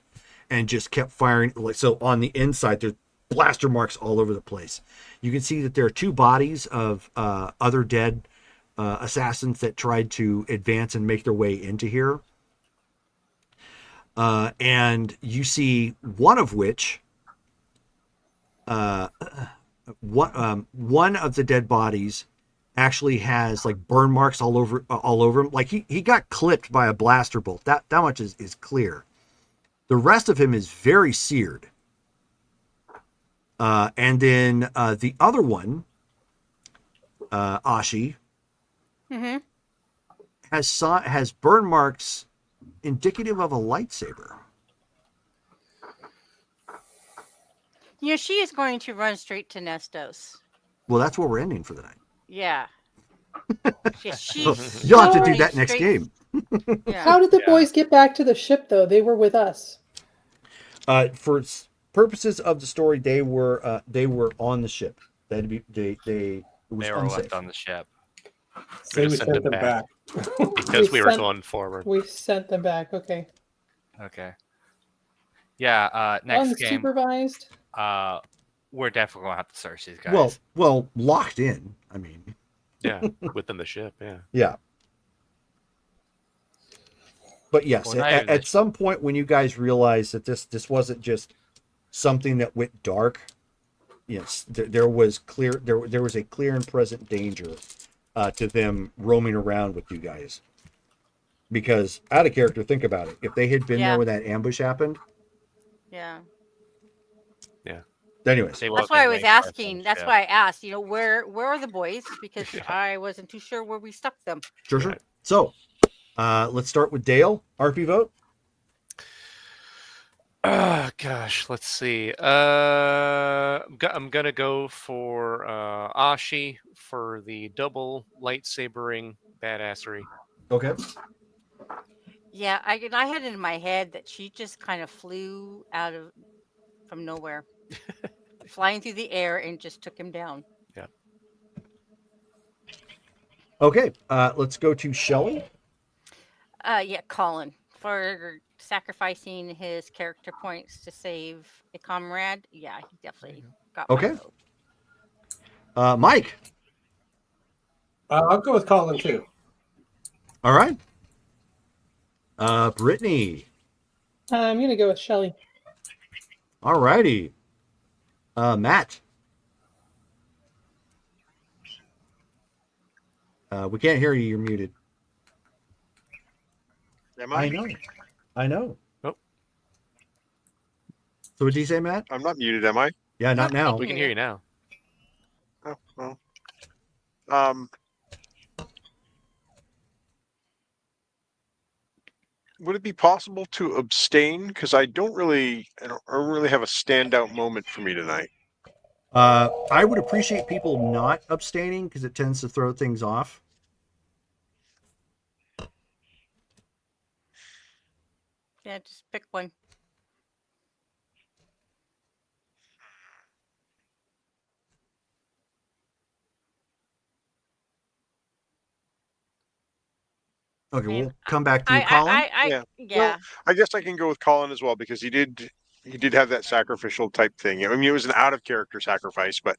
and just kept firing. So on the inside, there's blaster marks all over the place. You can see that there are 2 bodies of other dead assassins that tried to advance and make their way into here. And you see one of which, one of the dead bodies actually has like burn marks all over him. Like he got clipped by a blaster bolt. That much is clear. The rest of him is very seared. And then the other one, Ashi, Mm-hmm. has burn marks indicative of a lightsaber. She is going to run straight to Nestos. Well, that's where we're ending for the night. Yeah. You'll have to do that next game. Yeah. How did the boys get back to the ship, though? They were with us. For purposes of the story, they were on the ship. They it was They were unsafe. left on the ship. Say we Just sent them back. because we were sent- going forward. We sent them back. Okay. Okay. Yeah. Next game. Unsupervised. We're definitely gonna have to search these guys. Well, locked in. I mean, Yeah, within the ship. Yeah. yeah. But yes, Well, not even at the- some point when you guys realized that this wasn't just something that went dark, yes, there was a clear and present danger to them roaming around with you guys. Because out of character, think about it. If they had been Yeah. there when that ambush happened, Yeah. anyways. They That's would've why I been was waiting for us on asking. the That's ship. why I asked. Where are the boys? Because I wasn't too sure where we stuck them. Sure. Right. So, let's start with Dale. RP vote. Oh gosh, let's see. I'm gonna go for Ashi for the double lightsabering badassery. Okay. Yeah, I had it in my head that she just kind of flew from nowhere, flying through the air, and just took him down. Okay. Let's go to Shelley. Yeah, Colin, for sacrificing his character points to save a comrade. Yeah, he definitely got my Okay. vote. Mike. I'll go with Colin too. All right. Brittany. I'm gonna go with Shelly. All righty. Matt. We can't hear you. You're muted. Am I I? know. I know. Oh. So what did you say, Matt? I'm not muted, am I? Yeah, not No, now. We can hear you now. Oh, well. Would it be possible to abstain? Because I don't really have a standout moment for me tonight. I would appreciate people not abstaining because it tends to throw things off. Yeah, just pick one. Okay, Man, we'll come back to you, Colin. Yeah. Yeah. I guess I can go with Colin as well because he did have that sacrificial type thing. I mean, it was an out of character sacrifice, but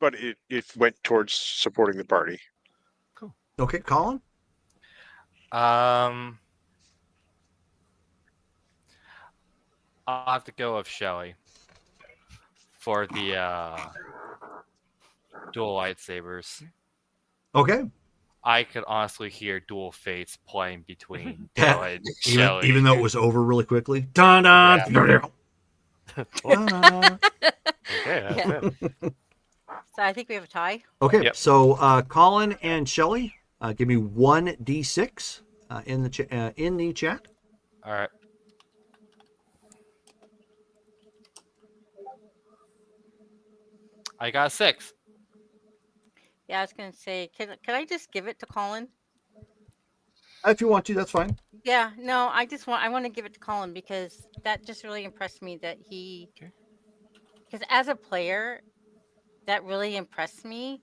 it went towards supporting the party. Okay, Colin. I'll have to go with Shelly for the dual lightsabers. Okay. I could honestly hear Dual Fates playing between Dale and Shelly. Even though it was over really quickly. Dun, dun, dun, dun. Okay, that's Yeah. it. So I think we have a tie. Okay, Yep. so Colin and Shelly, give me 1d6 in the chat. All right. I got 6. Yeah, I was gonna say, can I just give it to Colin? If you want to, that's fine. Yeah, no, I want to give it to Colin because that just really impressed me that Okay. because as a player, that really impressed me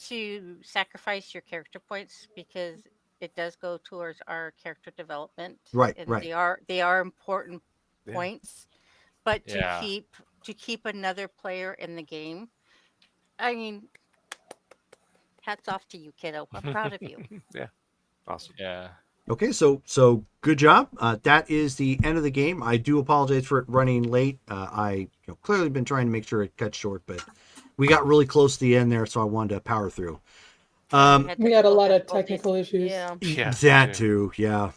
to sacrifice your character points because it does go towards our character development. Right, And right. they are important Yeah. points, but Yeah. to keep another player in the game, I mean, hats off to you, kiddo. I'm proud of you. Yeah. Awesome. Yeah. Okay, so good job. That is the end of the game. I do apologize for it running late. I clearly been trying to make sure it cut short, but we got really close to the end there, so I wanted to power through. We had a technical lot of difficulties. technical issues. Yeah. Yeah, That too, yeah.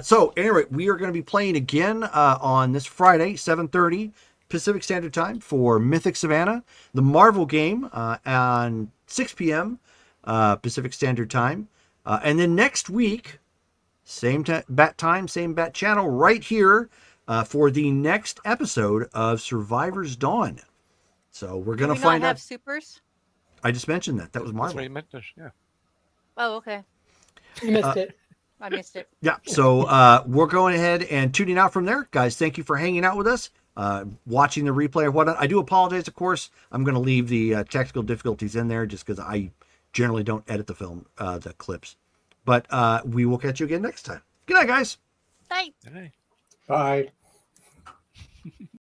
So anyway, we are going to be playing again on this Friday, 7:30 Pacific Standard Time for Mythic Savannah, the Marvel game, on 6 p.m. Pacific Standard Time, and then next week, same bat time, same bat channel, right here for the next episode of Survivor's Dawn. So we're Do going we to not find have out. supers? I just mentioned that. That was That's Marvel. what you meant. Yeah. Oh, okay. You missed it. I missed it. Yeah, so we're going ahead and tuning out from there. Guys, thank you for hanging out with us, watching the replay or whatnot. I do apologize, of course. I'm going to leave the technical difficulties in there just because I generally don't edit the the clips. But we will catch you again next time. Good night, guys. Bye. All right. Bye.